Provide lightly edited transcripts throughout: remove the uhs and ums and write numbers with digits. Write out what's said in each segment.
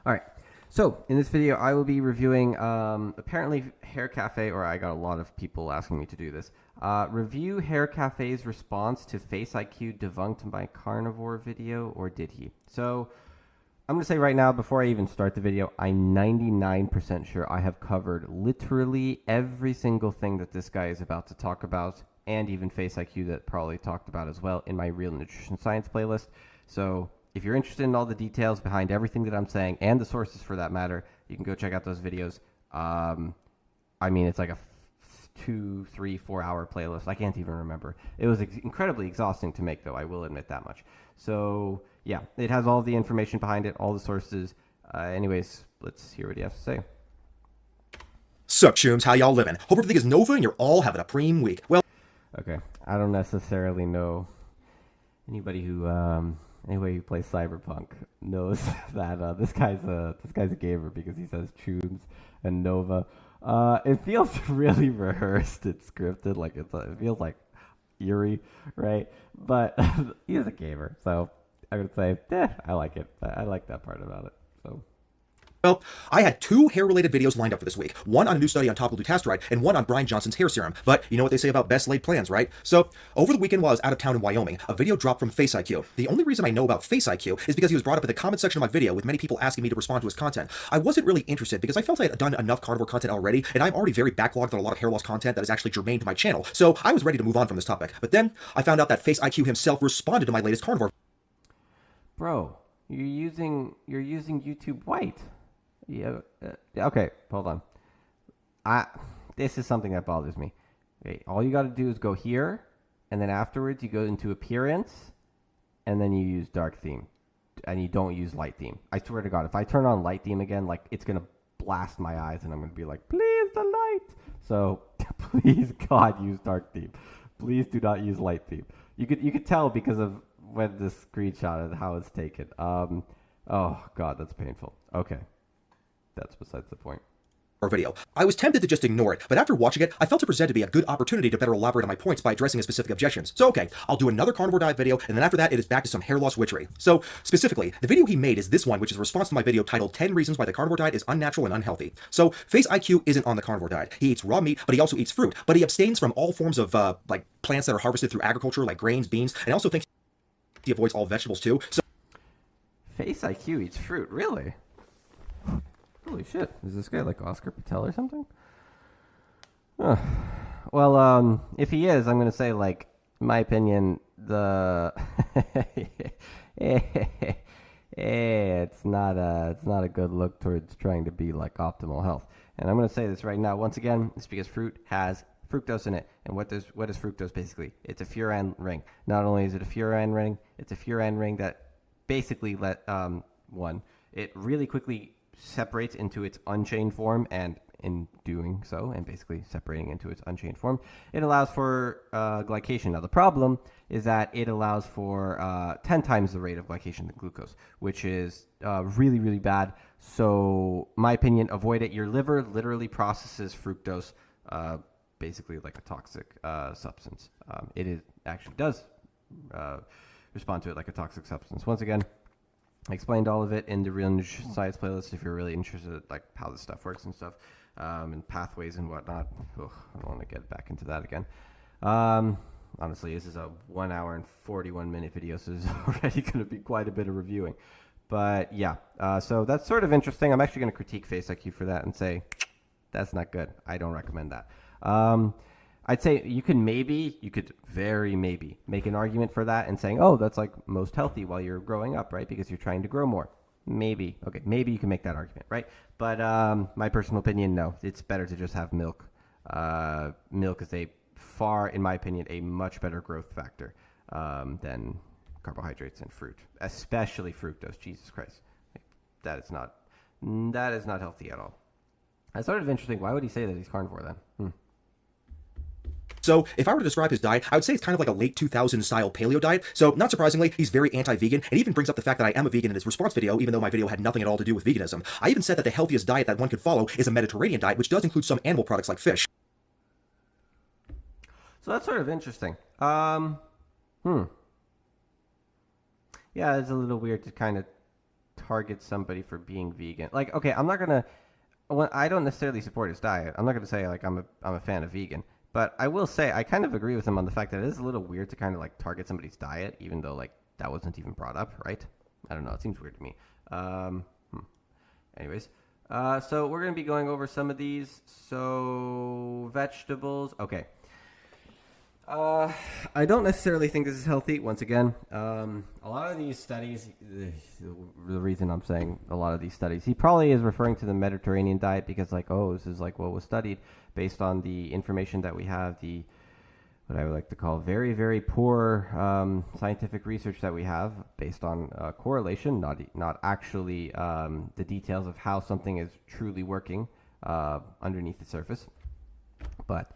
All right. So in this video, I will be reviewing apparently Hair Cafe, or I got a lot of people asking me to do this. Review Hair Cafe's response to FaceIQ debunked my carnivore video, or did he? So I'm going to say right now, before I even start the video, I'm 99% sure I have covered literally every single thing that this guy is about to talk about, and even FaceIQ that probably talked about as well in my Real Nutrition Science playlist. So if you're interested in all the details behind everything that I'm saying, and the sources for that matter, you can go check out those videos. I mean, it's like a 2, 3, 4 hour playlist. I can't even remember. It was incredibly exhausting to make, though. I will admit that much. So yeah, it has all the information behind it, all the sources. Anyways, let's hear what he has to say. Sup, chooms, how y'all living? Hope everything is Nova and you're all having a preem week. Well, okay, I don't necessarily know anybody who plays Cyberpunk knows that this guy's a gamer because he says Chooms and Nova. It feels really rehearsed and scripted, like it feels like eerie, right? But he is a gamer, so I would say, I like it. I like that part about it. So. Well, I had 2 hair-related videos lined up for this week. One on a new study on topical dutasteride, and one on Brian Johnson's hair serum. But you know what they say about best laid plans, right? So, over the weekend while I was out of town in Wyoming, a video dropped from FaceIQ. The only reason I know about FaceIQ is because he was brought up in the comment section of my video, with many people asking me to respond to his content. I wasn't really interested because I felt I had done enough carnivore content already, and I'm already very backlogged on a lot of hair loss content that is actually germane to my channel. So, I was ready to move on from this topic. But then, I found out that FaceIQ himself responded to my latest carnivore. Bro, you're using YouTube White. Yeah. Okay. Hold on. This is something that bothers me. Okay. All you got to do is go here, and then afterwards you go into appearance, and then you use dark theme, and you don't use light theme. I swear to God, if I turn on light theme again, like it's gonna blast my eyes, and I'm gonna be like, please the light. So please God, use dark theme. Please do not use light theme. You could tell because of when the screenshot and how it's taken. Oh God, that's painful. Okay. That's besides the point. Video. I was tempted to just ignore it, but after watching it, I felt it presented to be a good opportunity to better elaborate on my points by addressing his specific objections. So okay, I'll do another carnivore diet video, and then after that, it is back to some hair loss witchery. So, specifically, the video he made is this one, which is a response to my video titled 10 Reasons Why the Carnivore Diet is Unnatural and Unhealthy. So, FaceIQ isn't on the carnivore diet. He eats raw meat, but he also eats fruit, but he abstains from all forms of, like, plants that are harvested through agriculture, like grains, beans, and also thinks he avoids all vegetables, too. So, FaceIQ eats fruit, really? Holy shit, is this guy like Oscar Patel or something? Huh. Well, if he is, I'm going to say, like, in my opinion, it's not a good look towards trying to be like optimal health. And I'm going to say this right now. Once again, it's because fruit has fructose in it. And what is fructose basically? It's a furan ring. Not only is it a furan ring, it's a furan ring that basically it really quickly separates into its unchained form, and in doing so, and basically separating into its unchained form, it allows for glycation. Now, the problem is that it allows for 10 times the rate of glycation than glucose, which is really, really bad. So, my opinion, avoid it. Your liver literally processes fructose basically like a toxic substance. It actually does respond to it like a toxic substance. Once again, I explained all of it in the Real Nutrition Science playlist if you're really interested in like how this stuff works and stuff, and pathways and whatnot. Ugh, I don't want to get back into that again. Honestly, this is a 1 hour and 41 minute video, so there's already going to be quite a bit of reviewing. But yeah, so that's sort of interesting. I'm actually going to critique FaceIQ for that and say, that's not good. I don't recommend that. I'd say you could very maybe make an argument for that and saying, oh, that's like most healthy while you're growing up, right? Because you're trying to grow more. Maybe. Okay, maybe you can make that argument, right? But my personal opinion, no. It's better to just have milk. Milk is in my opinion, a much better growth factor than carbohydrates and fruit, especially fructose. Jesus Christ. That is not healthy at all. That's sort of interesting. Why would he say that he's carnivore then? So, if I were to describe his diet, I would say it's kind of like a late 2000s style paleo diet. So, not surprisingly, he's very anti-vegan, and even brings up the fact that I am a vegan in his response video, even though my video had nothing at all to do with veganism. I even said that the healthiest diet that one could follow is a Mediterranean diet, which does include some animal products like fish. So that's sort of interesting. Yeah, it's a little weird to kind of target somebody for being vegan. Like, okay, I'm not gonna. Well, I don't necessarily support his diet. I'm not gonna say like I'm a fan of vegan, but I will say I kind of agree with him on the fact that it is a little weird to kind of like target somebody's diet, even though like that wasn't even brought up, right? I don't know. It seems weird to me. Anyways, so we're gonna be going over some of these. So vegetables. Okay. I don't necessarily think this is healthy. Once again, a lot of these studies, the reason I'm saying a lot of these studies, he probably is referring to the Mediterranean diet because, like, oh, this is like what was studied based on the information that we have, the what I would like to call very, very poor scientific research that we have based on correlation, not actually the details of how something is truly working underneath the surface, but.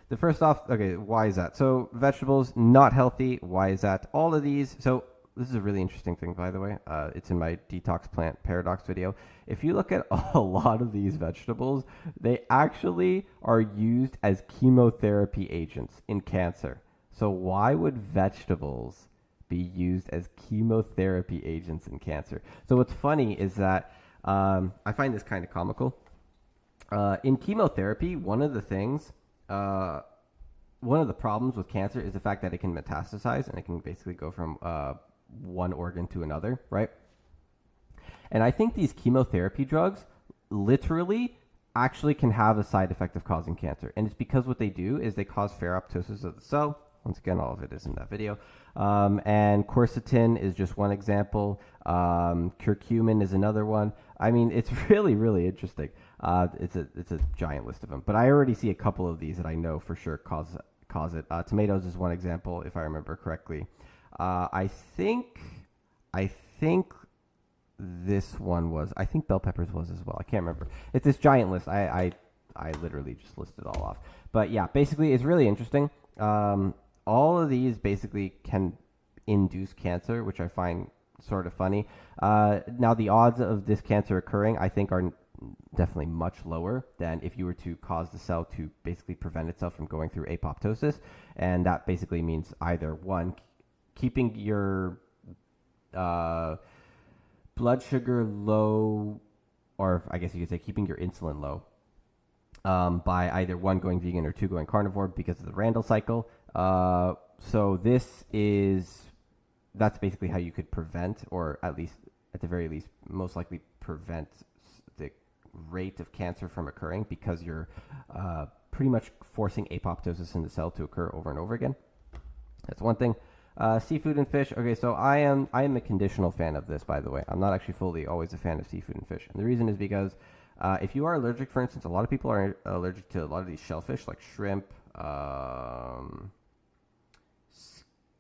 The first off, okay, why is that? So vegetables, not healthy. Why is that? All of these. So this is a really interesting thing, by the way. It's in my detox plant paradox video. If you look at a lot of these vegetables, they actually are used as chemotherapy agents in cancer. So why would vegetables be used as chemotherapy agents in cancer? So what's funny is that I find this kind of comical. In chemotherapy, one of the things one of the problems with cancer is the fact that it can metastasize and it can basically go from one organ to another, right? And I think these chemotherapy drugs literally actually can have a side effect of causing cancer. And it's because what they do is they cause ferroptosis of the cell. Once again, all of it is in that video. And quercetin is just one example. Curcumin is another one. I mean, it's really, really interesting. It's a giant list of them. But I already see a couple of these that I know for sure cause it. Tomatoes is one example, if I remember correctly. I think this one was. I think bell peppers was as well. I can't remember. It's this giant list. I literally just listed all off. But yeah, basically, it's really interesting. All of these basically can induce cancer, which I find sort of funny. Now, the odds of this cancer occurring, I think, are definitely much lower than if you were to cause the cell to basically prevent itself from going through apoptosis. And that basically means either one, keeping your blood sugar low, or I guess you could say keeping your insulin low by either one, going vegan, or two, going carnivore because of the Randall cycle. So that's basically how you could prevent, or at least at the very least, most likely prevent the rate of cancer from occurring, because you're pretty much forcing apoptosis in the cell to occur over and over again. That's one thing. Seafood and fish. Okay, so I am a conditional fan of this, by the way. I'm not actually fully always a fan of seafood and fish. And the reason is because if you are allergic, for instance, a lot of people are allergic to a lot of these shellfish, like shrimp,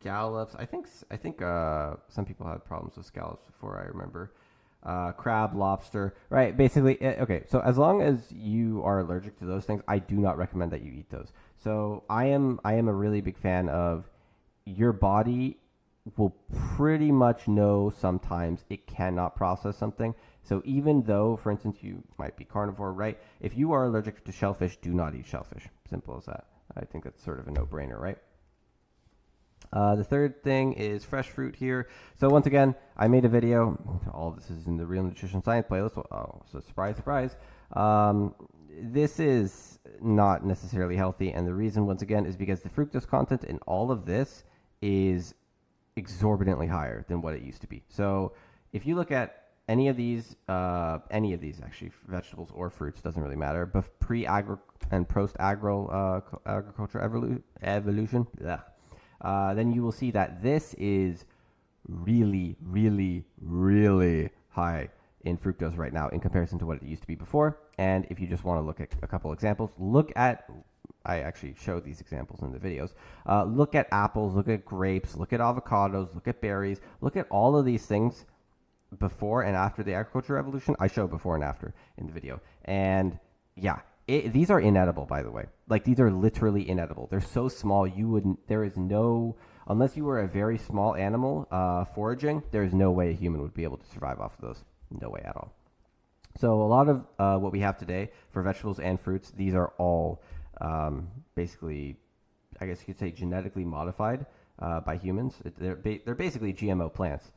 scallops. I think some people had problems with scallops before, I remember. Crab, lobster, right? Basically, okay. So as long as you are allergic to those things, I do not recommend that you eat those. So I am a really big fan of, your body will pretty much know sometimes it cannot process something. So even though, for instance, you might be carnivore, right? If you are allergic to shellfish, do not eat shellfish. Simple as that. I think that's sort of a no-brainer, right? The third thing is fresh fruit here. So once again, I made a video. All of this is in the Real Nutrition Science playlist. Oh, so surprise, surprise. This is not necessarily healthy. And the reason, once again, is because the fructose content in all of this is exorbitantly higher than what it used to be. So if you look at any of these actually, vegetables or fruits, doesn't really matter, but pre-agro and post-agriculture evolution, then you will see that this is really, really, really high in fructose right now in comparison to what it used to be before. And if you just want to look at a couple examples, I actually showed these examples in the videos. Look at apples, look at grapes, look at avocados, look at berries, look at all of these things before and after the agriculture revolution. I show before and after in the video. And yeah, these are inedible, by the way. Like, these are literally inedible. They're so small, unless you were a very small animal foraging, there is no way a human would be able to survive off of those. No way at all. So a lot of what we have today for vegetables and fruits, these are all basically, I guess you could say, genetically modified by humans. They're basically GMO plants.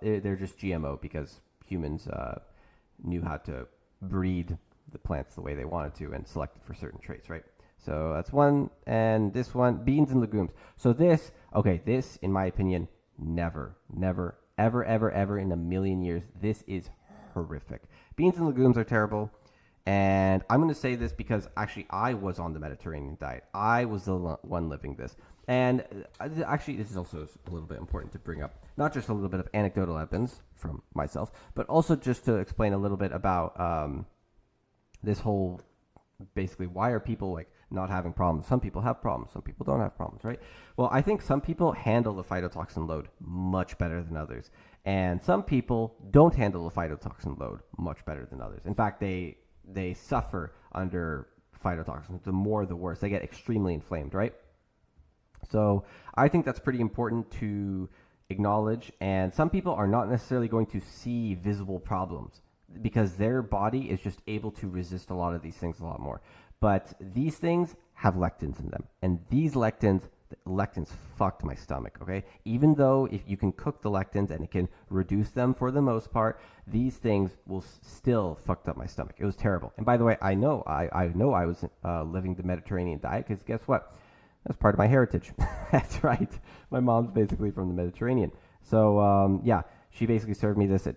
They're just GMO because humans knew how to breed the plants the way they wanted to and selected for certain traits, right? So that's one. And this one, beans and legumes. So this, in my opinion, never, ever in a million years, this is horrific. Beans and legumes are terrible. And I'm going to say this because actually I was on the Mediterranean diet. I was the one living this. And actually, this is also a little bit important to bring up, not just a little bit of anecdotal evidence from myself, but also just to explain a little bit about this whole, basically, why are people like not having problems? Some people have problems. Some people don't have problems, right? Well, I think some people handle the phytotoxin load much better than others. And some people don't handle the phytotoxin load much better than others. In fact, they suffer under phytotoxins. The more, the worse. They get extremely inflamed, right? So I think that's pretty important to acknowledge. And some people are not necessarily going to see visible problems because their body is just able to resist a lot of these things a lot more. But these things have lectins in them. And these lectins fucked my stomach, okay? Even though if you can cook the lectins and it can reduce them for the most part, these things will still fucked up my stomach. It was terrible. And by the way, I know I was living the Mediterranean diet because guess what? That's part of my heritage. That's right. My mom's basically from the Mediterranean. So, yeah, she basically served me this.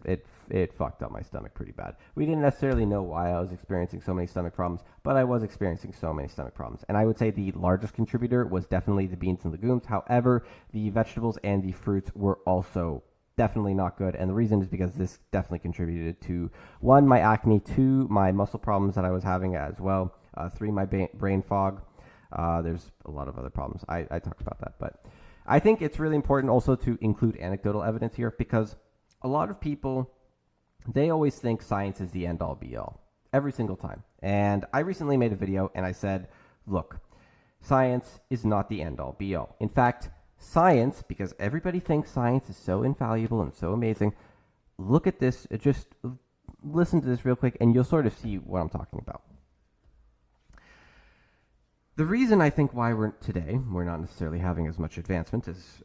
It fucked up my stomach pretty bad. We didn't necessarily know why I was experiencing so many stomach problems, but I was experiencing so many stomach problems. And I would say the largest contributor was definitely the beans and legumes. However, the vegetables and the fruits were also definitely not good. And the reason is because this definitely contributed to, 1, my acne, 2, my muscle problems that I was having as well, 3, my brain fog. There's a lot of other problems. I talked about that, but I think it's really important also to include anecdotal evidence here because a lot of people, they always think science is the end all be all every single time. And I recently made a video and I said, look, science is not the end all be all. In fact, science, because everybody thinks science is so infallible and so amazing, look at this, just listen to this real quick and you'll sort of see what I'm talking about. The reason I think why we're not necessarily having as much advancement as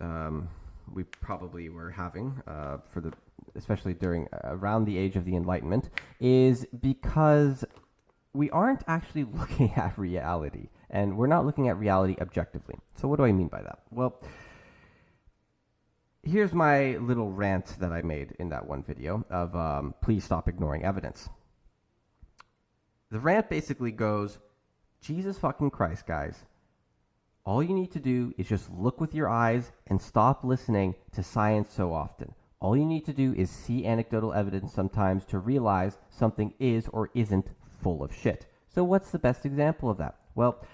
we probably were having especially during around the age of the Enlightenment, is because we aren't actually looking at reality, and we're not looking at reality objectively. So what do I mean by that? Well, here's my little rant that I made in that one video of please stop ignoring evidence. The rant basically goes, Jesus fucking Christ, guys. All you need to do is just look with your eyes and stop listening to science so often. All you need to do is see anecdotal evidence sometimes to realize something is or isn't full of shit. So what's the best example of that? Well,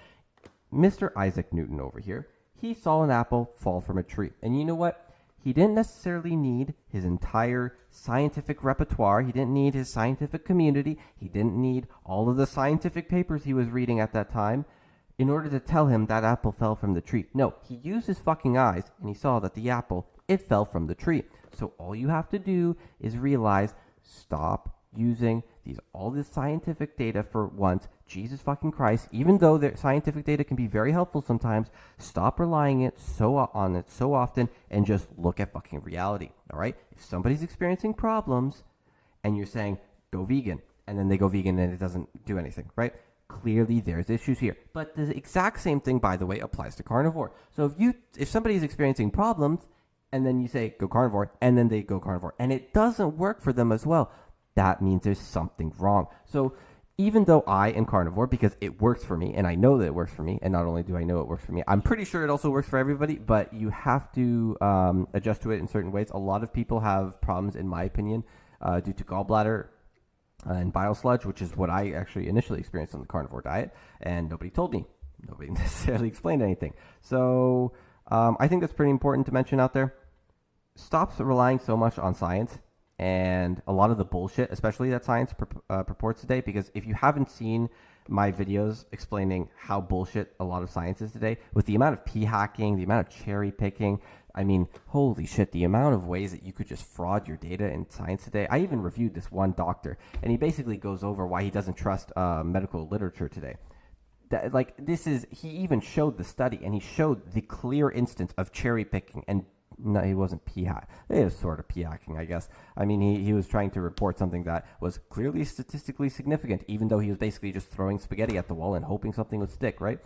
Mr. Isaac Newton over here, he saw an apple fall from a tree. And you know what? He didn't necessarily need his entire scientific repertoire. He didn't need his scientific community. He didn't need all of the scientific papers he was reading at that time in order to tell him that apple fell from the tree. No, he used his fucking eyes and he saw that the apple, it fell from the tree. So all you have to do is realize, stop using all this scientific data for once. Jesus fucking Christ, even though the scientific data can be very helpful sometimes, stop relying on it so often and just look at fucking reality, all right? If somebody's experiencing problems and you're saying, go vegan, and then they go vegan and it doesn't do anything, right? Clearly there's issues here. But the exact same thing, by the way, applies to carnivore. So if somebody is experiencing problems and then you say, go carnivore, and then they go carnivore, and it doesn't work for them as well, that means there's something wrong. So even though I am carnivore, because it works for me, and I know that it works for me, and not only do I know it works for me, I'm pretty sure it also works for everybody, but you have to adjust to it in certain ways. A lot of people have problems, in my opinion, due to gallbladder and bile sludge, which is what I actually initially experienced on the carnivore diet, and nobody told me. Nobody necessarily explained anything. So I think that's pretty important to mention out there. Stop relying so much on science and a lot of the bullshit, especially that science purports today, because if you haven't seen my videos explaining how bullshit a lot of science is today, with the amount of p-hacking, the amount of cherry picking, I mean, holy shit, the amount of ways that you could just fraud your data in science today. I even reviewed this one doctor, and he basically goes over why he doesn't trust medical literature today. He even showed the study, and he showed the clear instance of cherry picking and no, he wasn't It was sort of p-hacking, I guess. I mean, he was trying to report something that was clearly statistically significant, even though he was basically just throwing spaghetti at the wall and hoping something would stick, right?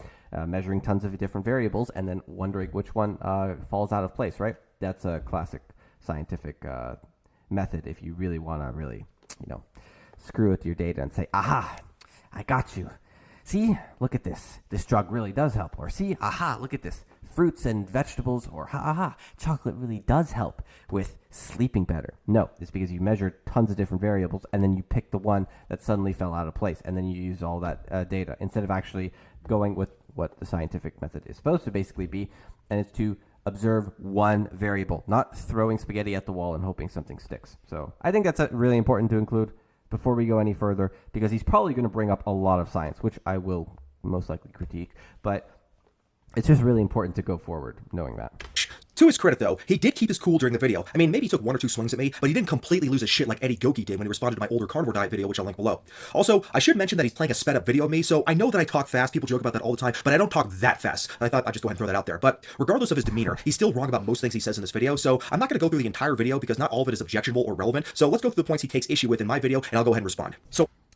Measuring tons of different variables and then wondering which one falls out of place, right? That's a classic scientific method if you really want to screw with your data and say, aha, I got you. See, look at this. This drug really does help. Or see, aha, look at this. Fruits and vegetables, or aha, chocolate really does help with sleeping better. No, it's because you measured tons of different variables and then you picked the one that suddenly fell out of place and then you use all that data instead of actually going with what the scientific method is supposed to basically be, and it's to observe one variable, not throwing spaghetti at the wall and hoping something sticks. So I think that's really important to include before we go any further, because he's probably going to bring up a lot of science, which I will most likely critique, but it's just really important to go forward knowing that. To his credit, though, he did keep his cool during the video. I mean, maybe he took 1 or 2 swings at me, but he didn't completely lose his shit like Eddie Goki did when he responded to my older carnivore diet video, which I'll link below. Also, I should mention that he's playing a sped up video of me, so I know that I talk fast. People joke about that all the time, but I don't talk that fast. I thought I'd just go ahead and throw that out there. But regardless of his demeanor, he's still wrong about most things he says in this video, so I'm not going to go through the entire video because not all of it is objectionable or relevant. So let's go through the points he takes issue with in my video, and I'll go ahead and respond.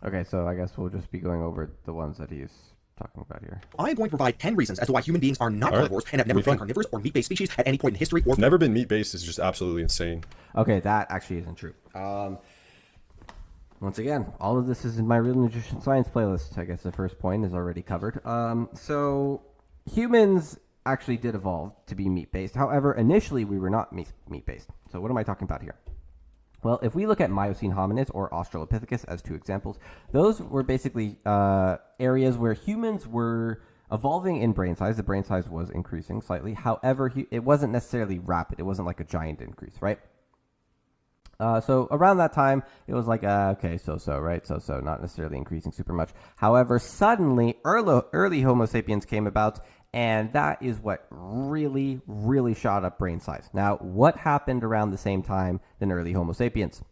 Okay, so I guess we'll just be going over the ones that he's talking about here. I'm going to provide 10 reasons as to why human beings are not carnivores and have never been carnivorous or meat-based species at any point in history. Never been meat-based is just absolutely insane. Okay, that actually isn't true. Once again, all of this is in my Real Nutrition Science playlist. I guess the first point is already covered. So humans actually did evolve to be meat-based. However, initially we were not meat-based. So what am I talking about here? Well, if we look at Miocene hominids or Australopithecus as 2 examples, those were basically areas where humans were evolving in brain size. The brain size was increasing slightly. However, it wasn't necessarily rapid. It wasn't like a giant increase, right? So around that time, it was like, okay, so-so, right? So-so, not necessarily increasing super much. However, suddenly, early Homo sapiens came about, and that is what really, really shot up brain size. Now, what happened around the same time than early Homo sapiens?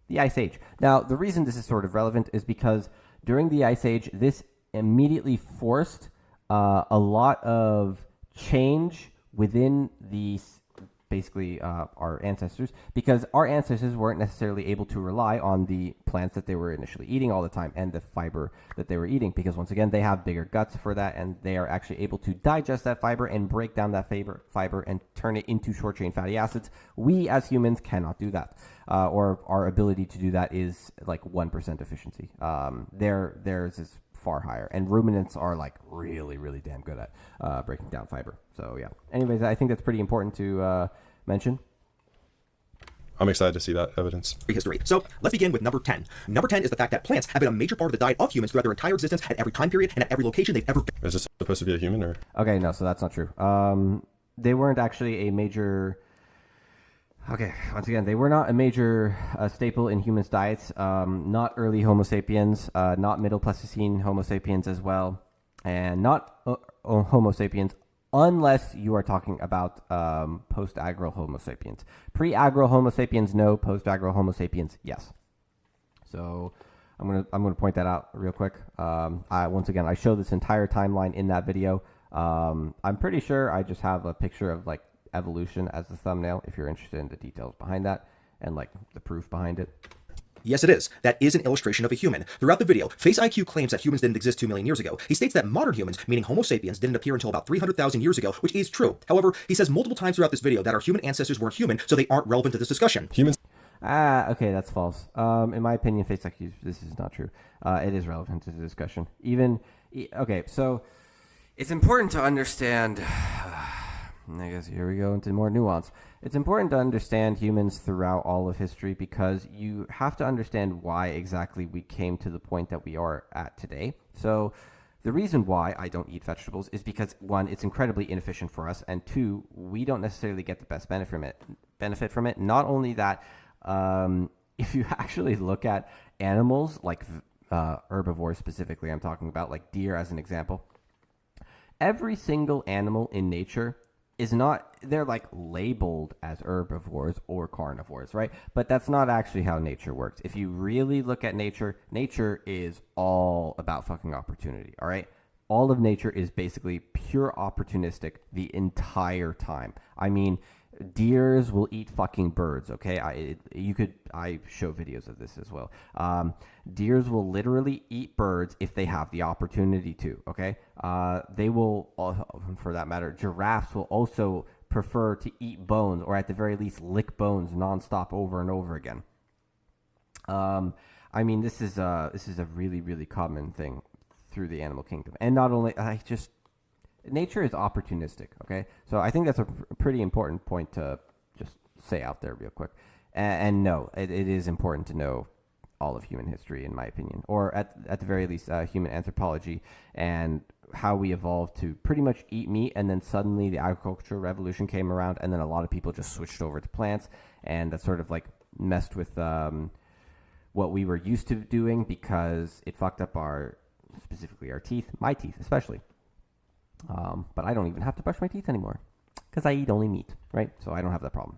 The Ice Age. Now, the reason this is sort of relevant is because during the Ice Age, this immediately forced a lot of change within the basically our ancestors, because our ancestors weren't necessarily able to rely on the plants that they were initially eating all the time and the fiber that they were eating, because once again, they have bigger guts for that, and they are actually able to digest that fiber and break down that fiber and turn it into short chain fatty acids. We as humans cannot do that, or our ability to do that is like 1% efficiency. Theirs is far higher, and ruminants are like really, really damn good at breaking down fiber. So yeah, anyways, I think that's pretty important to mention. I'm excited to see that evidence. History. So let's begin with number 10. Number 10 is the fact that plants have been a major part of the diet of humans throughout their entire existence at every time period and at every location they've ever been. Is this supposed to be a human or? Okay, no, so that's not true. They weren't actually a major. Okay, once again, they were not a major staple in humans' diets. Not early Homo sapiens, not Middle Pleistocene Homo sapiens as well, and not Homo sapiens, unless you are talking about post-agro Homo sapiens. Pre-agro Homo sapiens, no. Post-agro Homo sapiens, yes. So I'm gonna point that out real quick. Once again, I show this entire timeline in that video. I'm pretty sure I just have a picture of like evolution as the thumbnail if you're interested in the details behind that and like the proof behind it. Yes, it is. That is an illustration of a human. Throughout the video, FaceIQ claims that humans didn't exist 2 million years ago. He states that modern humans, meaning Homo sapiens, didn't appear until about 300,000 years ago, which is true. However, he says multiple times throughout this video that our human ancestors weren't human, so they aren't relevant to this discussion. Humans. Okay, that's false. In my opinion, FaceIQ, this is not true. It is relevant to the discussion. Okay, so it's important to understand. I guess here we go into more nuance. It's important to understand humans throughout all of history because you have to understand why exactly we came to the point that we are at today. So the reason why I don't eat vegetables is because, 1, it's incredibly inefficient for us, and 2, we don't necessarily get the best benefit from it. Not only that, if you actually look at animals like herbivores specifically, I'm talking about like deer as an example, every single animal in nature is not, they're like labeled as herbivores or carnivores, right? But that's not actually how nature works. If you really look at nature, nature is all about fucking opportunity, all right? All of nature is basically pure opportunistic the entire time. I mean, Deers will eat fucking birds. Okay, I show videos of this as well. Deers will literally eat birds if they have the opportunity to. Okay, they will, for that matter, giraffes will also prefer to eat bones, or at the very least lick bones nonstop over and over again. I mean, this is a really, really common thing through the animal kingdom, and not only nature is opportunistic. Okay, so I think that's a pretty important point to just say out there real quick. And no, it is important to know all of human history, in my opinion, or at the very least, human anthropology and how we evolved to pretty much eat meat, and then suddenly the agricultural revolution came around, and then a lot of people just switched over to plants, and that sort of like messed with what we were used to doing, because it fucked up specifically our teeth, my teeth especially. But I don't even have to brush my teeth anymore because I eat only meat, right? So I don't have that problem.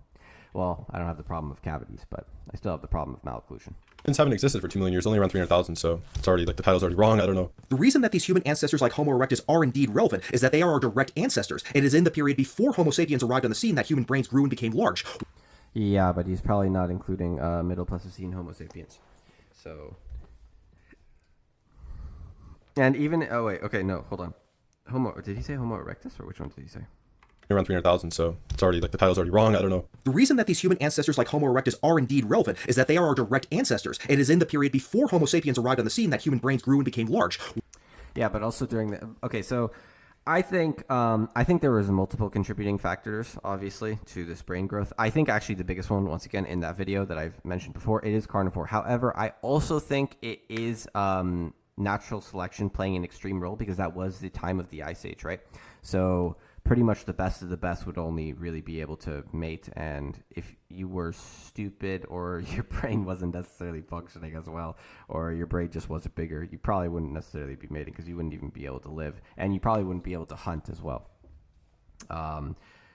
Well, I don't have the problem of cavities, but I still have the problem of malocclusion. Humans haven't existed for 2 million years, only around 300,000, so it's already, like, the title's already wrong, I don't know. The reason that these human ancestors like Homo erectus are indeed relevant is that they are our direct ancestors. It is in the period before Homo sapiens arrived on the scene that human brains grew and became large. Yeah, but he's probably not including Middle Pleistocene Homo sapiens. So, and even hold on. Did he say Homo erectus, or which one did he say? Around 300,000, so it's already, like, the title's already wrong, I don't know. The reason that these human ancestors like Homo erectus are indeed relevant is that they are our direct ancestors. It is in the period before Homo sapiens arrived on the scene that human brains grew and became large. Yeah, but also during the... Okay, so I think there was multiple contributing factors, obviously, to this brain growth. I think actually the biggest one, once again, in that video that I've mentioned before, it is carnivore. However, I also think it is natural selection playing an extreme role, because that was the time of the Ice Age, right? So pretty much the best of the best would only really be able to mate, and if you were stupid or your brain wasn't necessarily functioning as well, or your brain just wasn't bigger, you probably wouldn't necessarily be mating, because you wouldn't even be able to live, and you probably wouldn't be able to hunt as well.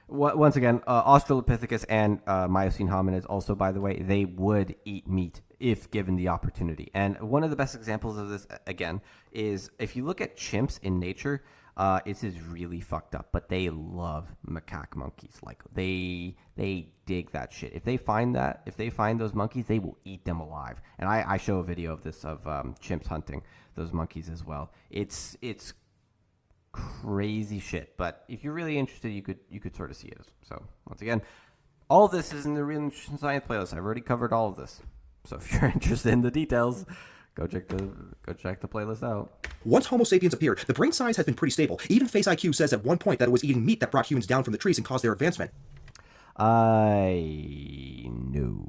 Once again, Australopithecus and Miocene hominids also, by the way, they would eat meat if given the opportunity. And one of the best examples of this, again, is if you look at chimps in nature. It is really fucked up, but they love macaque monkeys. Like they dig that shit. If they find those monkeys, they will eat them alive. And I show a video of this, of chimps hunting those monkeys as well. It's crazy shit. But if you're really interested, you could sort of see it. So once again, all of this is in the Real Nutrition Science playlist. I've already covered all of this. So if you're interested in the details, go check the playlist out. Once Homo sapiens appeared, the brain size has been pretty stable. Even FaceIQ says at one point that it was eating meat that brought humans down from the trees and caused their advancement. I know.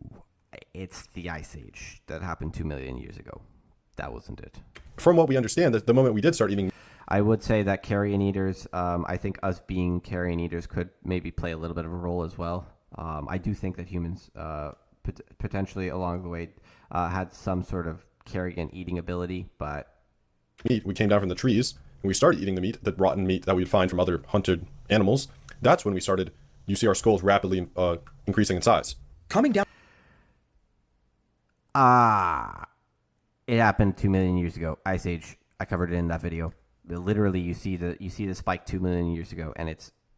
It's the Ice Age that happened 2 million years ago. That wasn't it. From what we understand, that the moment we did start eating... I would say that carrion eaters, I think us being carrion eaters could maybe play a little bit of a role as well. I do think that humans potentially along the way had some sort of carrion eating ability, but meat, we came down from the trees, and we started eating the meat, the rotten meat that we'd find from other hunted animals. That's when we started, you see our skulls rapidly increasing in size. Coming down... It happened 2 million years ago. Ice Age. I covered it in that video. Literally, you see the spike 2 million years ago, and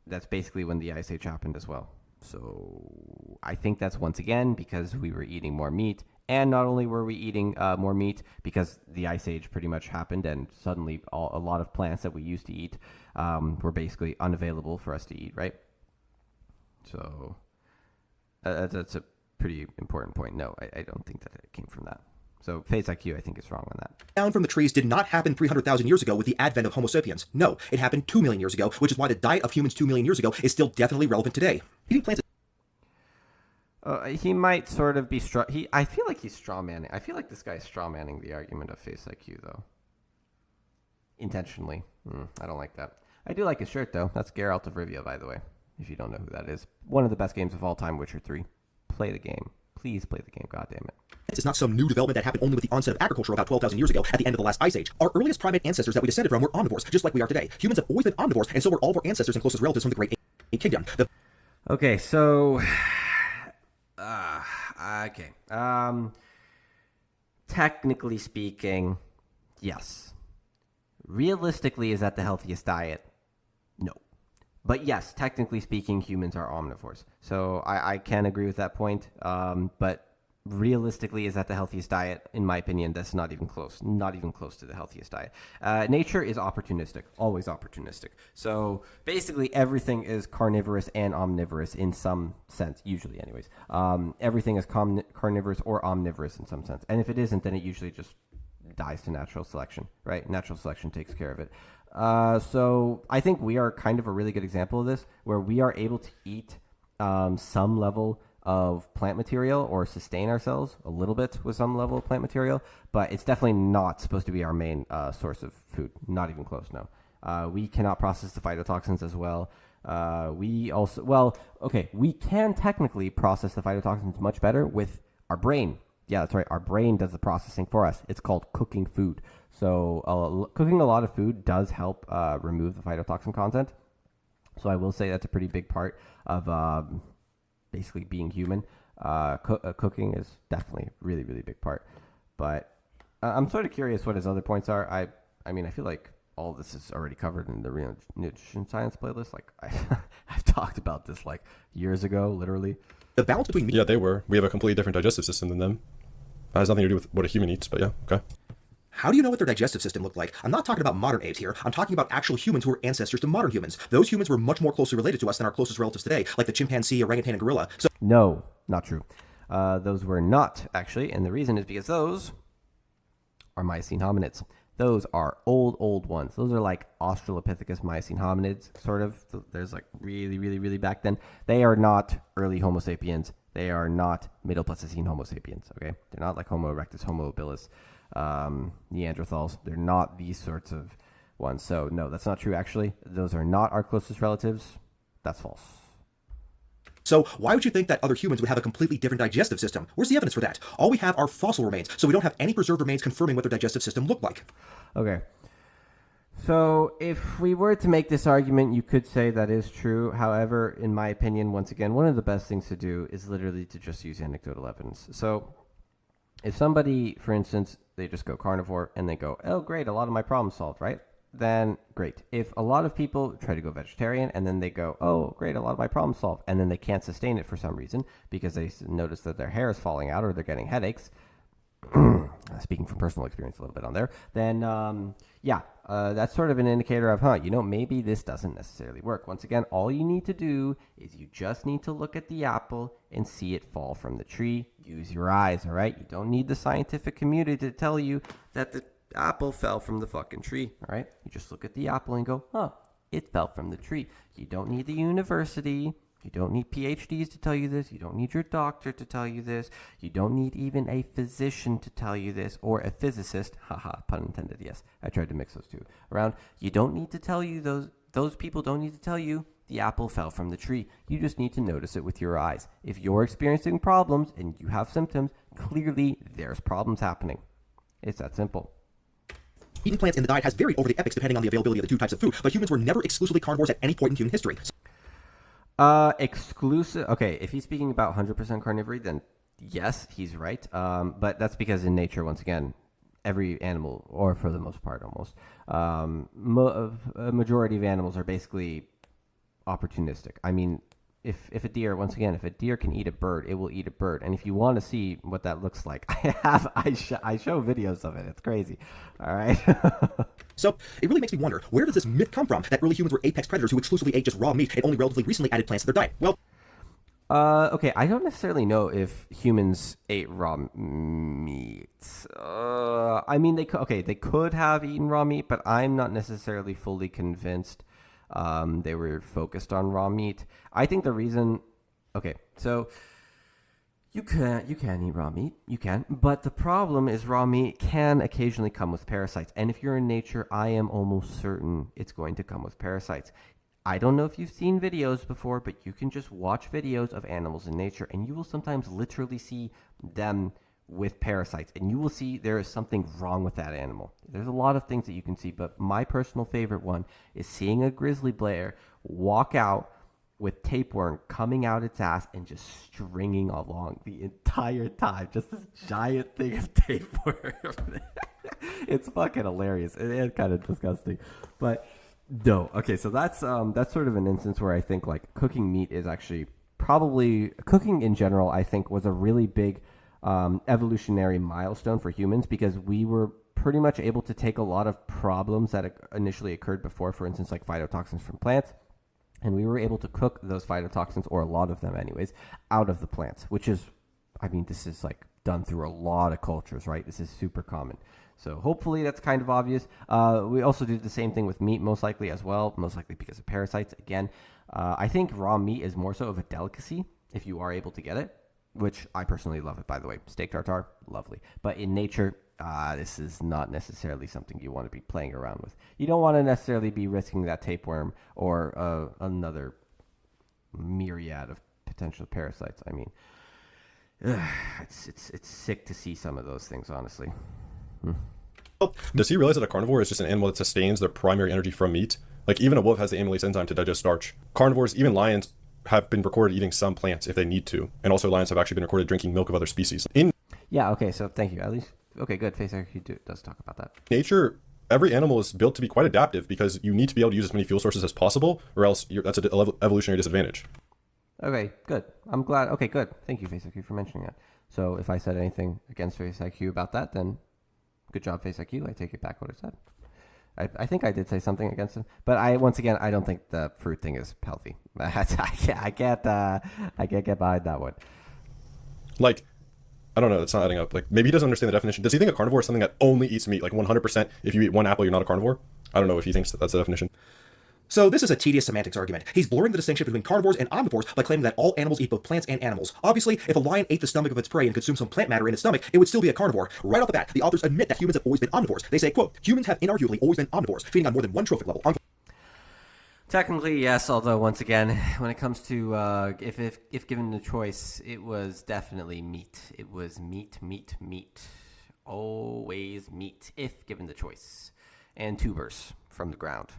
that's basically when the Ice Age happened as well. So I think that's once again because we were eating more meat. And not only were we eating more meat, because the Ice Age pretty much happened, and suddenly a lot of plants that we used to eat were basically unavailable for us to eat, right? So that's a pretty important point. No, I don't think that it came from that. So FaceIQ, I think, is wrong on that. Down from the trees did not happen 300,000 years ago with the advent of Homo sapiens. No, it happened 2 million years ago, which is why the diet of humans 2 million years ago is still definitely relevant today. Eating plants... He might sort of be I feel like he's strawmanning. I feel like this guy's strawmanning the argument of FaceIQ, though. Intentionally. I don't like that. I do like his shirt, though. That's Geralt of Rivia, by the way, if you don't know who that is. One of the best games of all time, Witcher 3. Play the game. Please play the game, goddammit. It's not some new development that happened only with the onset of agriculture about 12,000 years ago at the end of the last ice age. Our earliest primate ancestors that we descended from were omnivores, just like we are today. Humans have always been omnivores, and so were all of our ancestors and closest relatives from the Great Kingdom. Okay, so... okay. Technically speaking, yes. Realistically, is that the healthiest diet? No. But yes, technically speaking, humans are omnivores. So I can agree with that point. But realistically, is that the healthiest diet? In my opinion, that's not even close. Not even close to the healthiest diet. Nature is opportunistic, always opportunistic. So basically, everything is carnivorous and omnivorous in some sense, usually, anyways. Everything is carnivorous or omnivorous in some sense. And if it isn't, then it usually just dies to natural selection, right? Natural selection takes care of it. So I think we are kind of a really good example of this, where we are able to eat some level of plant material or sustain ourselves a little bit with some level of plant material, but it's definitely not supposed to be our main source of food. Not even close, no. We cannot process the phytotoxins as well. We can technically process the phytotoxins much better with our brain. Yeah, that's right. Our brain does the processing for us. It's called cooking food. So cooking a lot of food does help remove the phytotoxin content. So I will say that's a pretty big part of basically being human. Cooking is definitely a really, really big part. But I'm sort of curious what his other points are. I mean, I feel like all of this is already covered in the Real Nutrition Science playlist. Like, I've talked about this like years ago, literally. The balance between meat. Yeah, they were. We have a completely different digestive system than them. That has nothing to do with what a human eats, but yeah, okay. How do you know what their digestive system looked like? I'm not talking about modern apes here. I'm talking about actual humans who were ancestors to modern humans. Those humans were much more closely related to us than our closest relatives today, like the chimpanzee, orangutan, and gorilla. So No, not true. Those were not, actually, and the reason is because those are Miocene hominids. Those are old ones. Those are like Australopithecus Miocene hominids, sort of. There's like really, really, really back then. They are not early Homo sapiens. They are not Middle Pleistocene Homo sapiens, okay? They're not like Homo erectus, Homo habilis, Neanderthals. They're not these sorts of ones. So, no, that's not true, actually. Those are not our closest relatives. That's false. So why would you think that other humans would have a completely different digestive system? Where's the evidence for that? All we have are fossil remains, so we don't have any preserved remains confirming what their digestive system looked like. Okay. So if we were to make this argument, you could say that is true. However, in my opinion, once again, one of the best things to do is literally to just use anecdotal evidence. So if somebody, for instance, they just go carnivore and they go, oh, great, a lot of my problems solved, right? Then great. If a lot of people try to go vegetarian and then they go, oh, great, a lot of my problems solved, and then they can't sustain it for some reason because they notice that their hair is falling out or they're getting headaches, speaking from personal experience a little bit on there, then that's sort of an indicator of, maybe this doesn't necessarily work. Once again, all you need to do is you just need to look at the apple and see it fall from the tree. Use your eyes, all right? You don't need the scientific community to tell you that the apple fell from the fucking tree, all right? You just look at the apple and go, it fell from the tree. You don't need the university. You don't need PhDs to tell you this. You don't need your doctor to tell you this. You don't need even a physician to tell you this, or a physicist. Haha, pun intended, yes. I tried to mix those two around. You don't need to tell you those people don't need to tell you the apple fell from the tree. You just need to notice it with your eyes. If you're experiencing problems and you have symptoms, clearly there's problems happening. It's that simple. Eating plants in the diet has varied over the epochs depending on the availability of the two types of food, but humans were never exclusively carnivores at any point in human history. Exclusive. Okay, if he's speaking about 100% carnivory, then yes, he's right. But that's because in nature, once again, every animal, or for the most part almost, a majority of animals are basically opportunistic. I mean, if a deer, once again, if a deer can eat a bird, it will eat a bird. And if you want to see what that looks like, I show videos of it. It's crazy. All right. So it really makes me wonder, where does this myth come from that early humans were apex predators who exclusively ate just raw meat and only relatively recently added plants to their diet? Well, okay, I don't necessarily know if humans ate raw meat. I mean, they could have eaten raw meat, but I'm not necessarily fully convinced they were focused on raw meat. I think the reason, so you can eat raw meat, you can, but the problem is raw meat can occasionally come with parasites. And if you're in nature, I am almost certain it's going to come with parasites. I don't know if you've seen videos before, but you can just watch videos of animals in nature and you will sometimes literally see them with parasites, and you will see there is something wrong with that animal. There's a lot of things that you can see, but my personal favorite one is seeing a grizzly bear walk out with tapeworm coming out its ass and just stringing along the entire time. Just this giant thing of tapeworm. It's fucking hilarious. It's kind of disgusting. But No. Okay, so that's sort of an instance where I think like cooking meat is actually probably cooking in general. I think was a really big evolutionary milestone for humans because we were pretty much able to take a lot of problems that initially occurred before, for instance, like phytotoxins from plants, and we were able to cook those phytotoxins, or a lot of them, anyways, out of the plants. Which is, I mean, this is like done through a lot of cultures, right? This is super common. So hopefully that's kind of obvious. We also do the same thing with meat, most likely as well, most likely because of parasites. Again, I think raw meat is more so of a delicacy if you are able to get it, which I personally love it, by the way. Steak tartare, lovely. But in nature, this is not necessarily something you want to be playing around with. You don't want to necessarily be risking that tapeworm or another myriad of potential parasites. I mean, it's sick to see some of those things, honestly. Does he realize that a carnivore is just an animal that sustains their primary energy from meat? Like, even a wolf has the amylase enzyme to digest starch. Carnivores, even lions, have been recorded eating some plants if they need to. And also lions have actually been recorded drinking milk of other species. In Yeah, okay, so thank you. At least, okay, good. FaceIQ does talk about that. nature, every animal is built to be quite adaptive because you need to be able to use as many fuel sources as possible, or else that's an evolutionary disadvantage. Okay, good. I'm glad. Okay, good. Thank you, FaceIQ, for mentioning that. So if I said anything against FaceIQ about that, then good job, FaceIQ. I take it back what I said. I think I did say something against him, but I don't think the fruit thing is healthy. I can't get behind that one. Like, I don't know, it's not adding up. Like, maybe he doesn't understand the definition. Does he think a carnivore is something that only eats meat? Like 100%, if you eat one apple, you're not a carnivore? I don't know if he thinks that that's the definition. So this is a tedious semantics argument. He's blurring the distinction between carnivores and omnivores by claiming that all animals eat both plants and animals. Obviously, if a lion ate the stomach of its prey and consumed some plant matter in its stomach, it would still be a carnivore. Right off the bat, the authors admit that humans have always been omnivores. They say, quote, humans have inarguably always been omnivores, feeding on more than one trophic level. Technically, yes. Although, once again, when it comes to if given the choice, it was definitely meat. It was meat. Always meat, if given the choice. And tubers from the ground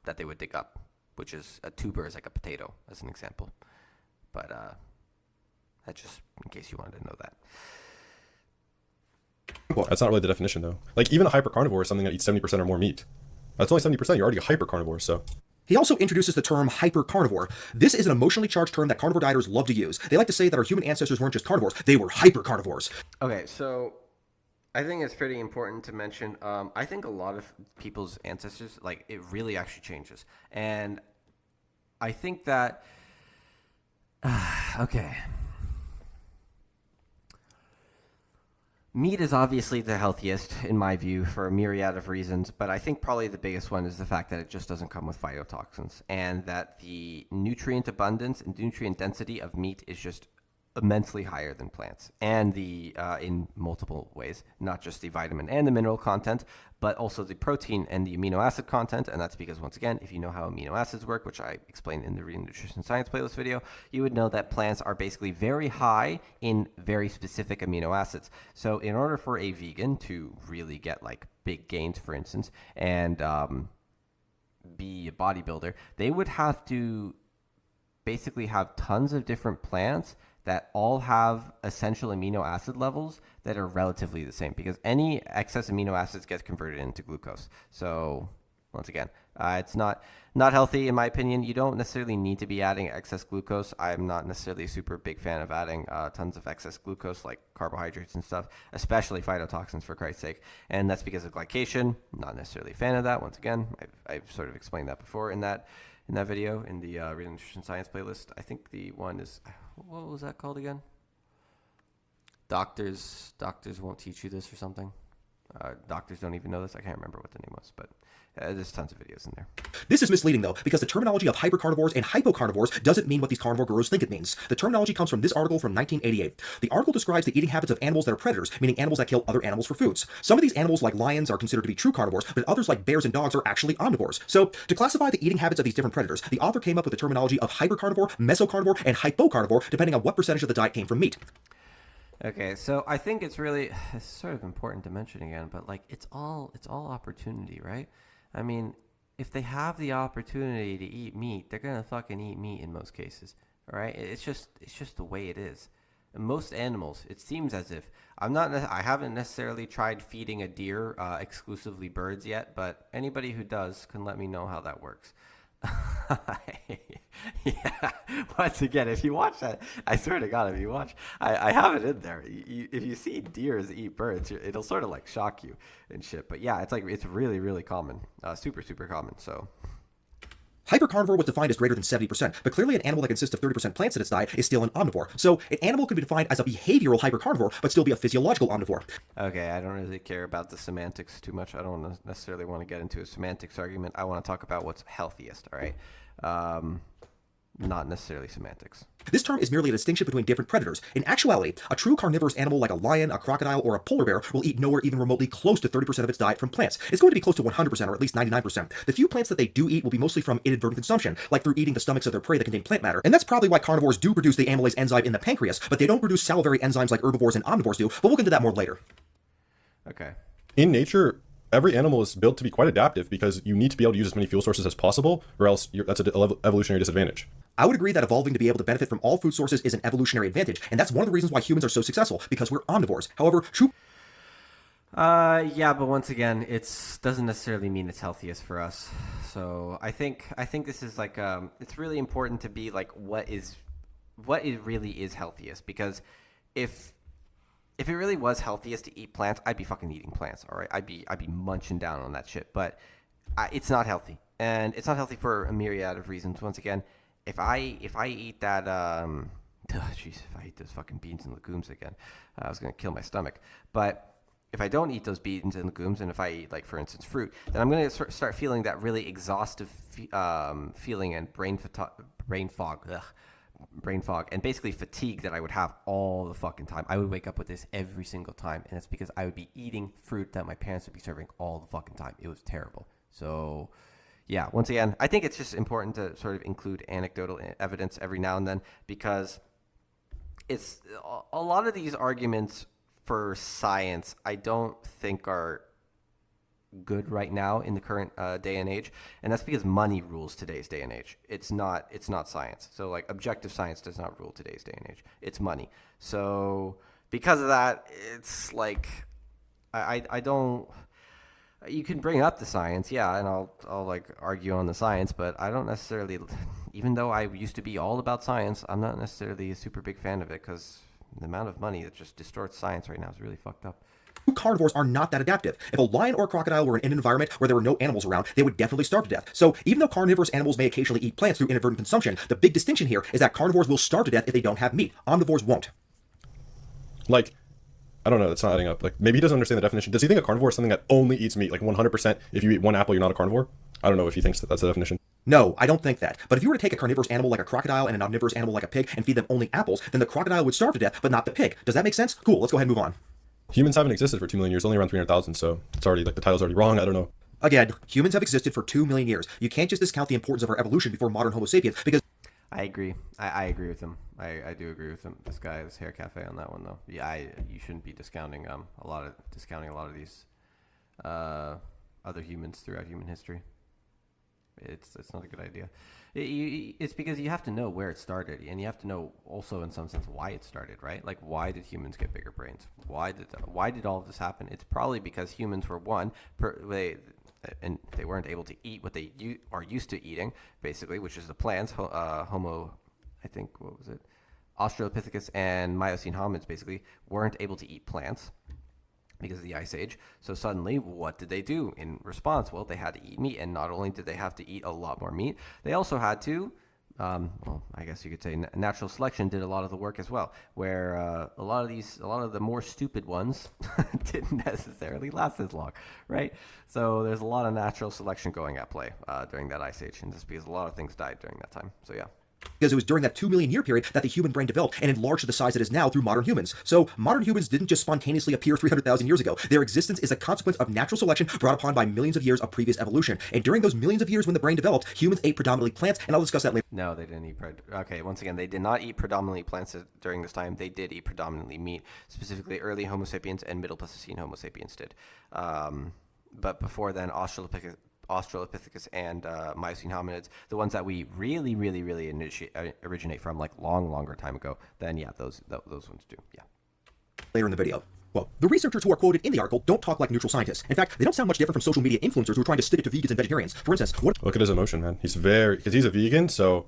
that they would dig up, which is a tuber is like a potato, as an example. But that's just in case you wanted to know that. That's not really the definition, though. Like, even a hypercarnivore is something that eats 70% or more meat. That's only 70%. You're already a hypercarnivore, so. He also introduces the term hypercarnivore. This is an emotionally charged term that carnivore dieters love to use. They like to say that our human ancestors weren't just carnivores, they were hypercarnivores. Okay, so I think it's pretty important to mention. I think a lot of people's ancestors, like, it really actually changes. And I think that, okay. Meat is obviously the healthiest, in my view, for a myriad of reasons, but I think probably the biggest one is the fact that it just doesn't come with phytotoxins, and that the nutrient abundance and nutrient density of meat is just immensely higher than plants, and the in multiple ways, not just the vitamin and the mineral content, but also the protein and the amino acid content. And that's because, once again, if you know how amino acids work, which I explained in the Reading Nutrition Science playlist video, you would know that plants are basically very high in very specific amino acids. So in order for a vegan to really get like big gains, for instance, and be a bodybuilder, they would have to basically have tons of different plants that all have essential amino acid levels that are relatively the same, because any excess amino acids gets converted into glucose. So once again, it's not healthy in my opinion. You don't necessarily need to be adding excess glucose. I'm not necessarily a super big fan of adding tons of excess glucose, like carbohydrates and stuff, especially phytotoxins, for Christ's sake. And that's because of glycation. Not necessarily a fan of that. Once again, I've sort of explained that before in that video in the Reading Nutrition Science playlist. I think the one is, what was that called again? Doctors won't teach you this or something. Doctors don't even know this. I can't remember what the name was, but there's tons of videos in there. This is misleading, though, because the terminology of hypercarnivores and hypocarnivores doesn't mean what these carnivore gurus think it means. The terminology comes from this article from 1988. The article describes the eating habits of animals that are predators, meaning animals that kill other animals for foods. Some of these animals, like lions, are considered to be true carnivores, but others, like bears and dogs, are actually omnivores. So, to classify the eating habits of these different predators, the author came up with the terminology of hypercarnivore, mesocarnivore, and hypocarnivore, depending on what percentage of the diet came from meat. Okay, so I think it's sort of important to mention again, but like it's all opportunity, right? I mean, if they have the opportunity to eat meat, they're gonna fucking eat meat in most cases, all right? It's just the way it is. most animals, it seems as if I haven't necessarily tried feeding a deer exclusively birds yet, but anybody who does can let me know how that works. Yeah. Once again, if you watch that, I swear to God, if you watch, I have it in there. If you see deers eat birds, it'll sort of like shock you and shit. But yeah, it's really, really common, super, super common. So. Hypercarnivore was defined as greater than 70%, but clearly an animal that consists of 30% plants in its diet is still an omnivore. So an animal could be defined as a behavioral hypercarnivore, but still be a physiological omnivore. Okay, I don't really care about the semantics too much. I don't necessarily want to get into a semantics argument. I want to talk about what's healthiest, all right? Not necessarily semantics. This term is merely a distinction between different predators. In actuality, a true carnivorous animal like a lion, a crocodile, or a polar bear will eat nowhere even remotely close to 30% of its diet from plants. It's going to be close to 100% or at least 99%. The few plants that they do eat will be mostly from inadvertent consumption, like through eating the stomachs of their prey that contain plant matter. And that's probably why carnivores do produce the amylase enzyme in the pancreas, but they don't produce salivary enzymes like herbivores and omnivores do, but we'll get into that more later. Okay. In nature, every animal is built to be quite adaptive because you need to be able to use as many fuel sources as possible, or else that's an evolutionary disadvantage. I would agree that evolving to be able to benefit from all food sources is an evolutionary advantage, and that's one of the reasons why humans are so successful, because we're omnivores. However, true... Yeah, but once again, doesn't necessarily mean it's healthiest for us. So I think this is like it's really important to be like what really is healthiest, because if it really was healthiest to eat plants, I'd be fucking eating plants. All right, I'd be munching down on that shit. But it's not healthy, and it's not healthy for a myriad of reasons. Once again, if I eat that jeez, if I eat those fucking beans and legumes again, I was gonna kill my stomach. But if I don't eat those beans and legumes, and if I eat, like, for instance, fruit, then I'm going to start feeling that really exhaustive feeling and brain fog, and basically fatigue that I would have all the fucking time. I would wake up with this every single time, and it's because I would be eating fruit that my parents would be serving all the fucking time. It was terrible. So, yeah, once again, I think it's just important to sort of include anecdotal evidence every now and then, because it's a lot of these arguments for science, I don't think are good right now in the current day and age, and that's because money rules today's day and age. It's not science. So like objective science does not rule today's day and age. It's money. So because of that, it's like I don't. You can bring up the science, yeah, and I'll like argue on the science, but I don't necessarily. Even though I used to be all about science, I'm not necessarily a super big fan of it, because the amount of money that just distorts science right now is really fucked up. Carnivores are not that adaptive. If a lion or a crocodile were in an environment where there were no animals around, they would definitely starve to death. So even though carnivorous animals may occasionally eat plants through inadvertent consumption, the big distinction here is that carnivores will starve to death if they don't have meat. Omnivores won't. Like, I don't know, that's not adding up. Like, maybe he doesn't understand the definition. Does he think a carnivore is something that only eats meat? Like 100%, if you eat one apple, you're not a carnivore? I don't know if he thinks that that's the definition. No, I don't think that. But if you were to take a carnivorous animal like a crocodile and an omnivorous animal like a pig and feed them only apples, then the crocodile would starve to death, but not the pig. Does that make sense? Cool, let's go ahead and move on. Humans haven't existed for 2 million years, only around 300,000, so it's already, like, the title's already wrong, I don't know. Again, humans have existed for 2 million years. You can't just discount the importance of our evolution before modern Homo sapiens, because... I agree. I agree with him. I do agree with him. This guy, this Haircafe on that one, though. Yeah, you shouldn't be discounting a lot of these other humans throughout human history. It's not a good idea. It's because you have to know where it started, and you have to know also in some sense why it started, right? Like, why did humans get bigger brains? Why did all of this happen? It's probably because humans were they weren't able to eat what they are used to eating, basically, which is the plants. Homo, I think, what was it? Australopithecus and Miocene hominids basically weren't able to eat plants because of the Ice Age. So suddenly, what did they do in response? Well, they had to eat meat, and not only did they have to eat a lot more meat, they also had to, well, I guess you could say natural selection did a lot of the work as well, where a lot of the more stupid ones didn't necessarily last as long, right? So there's a lot of natural selection going at play during that Ice Age, and just because a lot of things died during that time. So yeah. Because it was during that 2 million year period that the human brain developed and enlarged to the size it is now through modern humans. So modern humans didn't just spontaneously appear 300,000 years ago. Their existence is a consequence of natural selection brought upon by millions of years of previous evolution. And during those millions of years when the brain developed, humans ate predominantly plants, and I'll discuss that later. No, they didn't eat okay, once again, they did not eat predominantly plants during this time. They did eat predominantly meat. Specifically, early Homo sapiens and Middle Pleistocene Homo sapiens did. But before then, Australopithecus and Miocene hominids, the ones that we really, really, really originate from, like longer time ago, then yeah, those ones do. Yeah. Later in the video. Well, the researchers who are quoted in the article don't talk like neutral scientists. In fact, they don't sound much different from social media influencers who are trying to stick it to vegans and vegetarians. For instance, what Look at his emotion, man. Because he's a vegan, so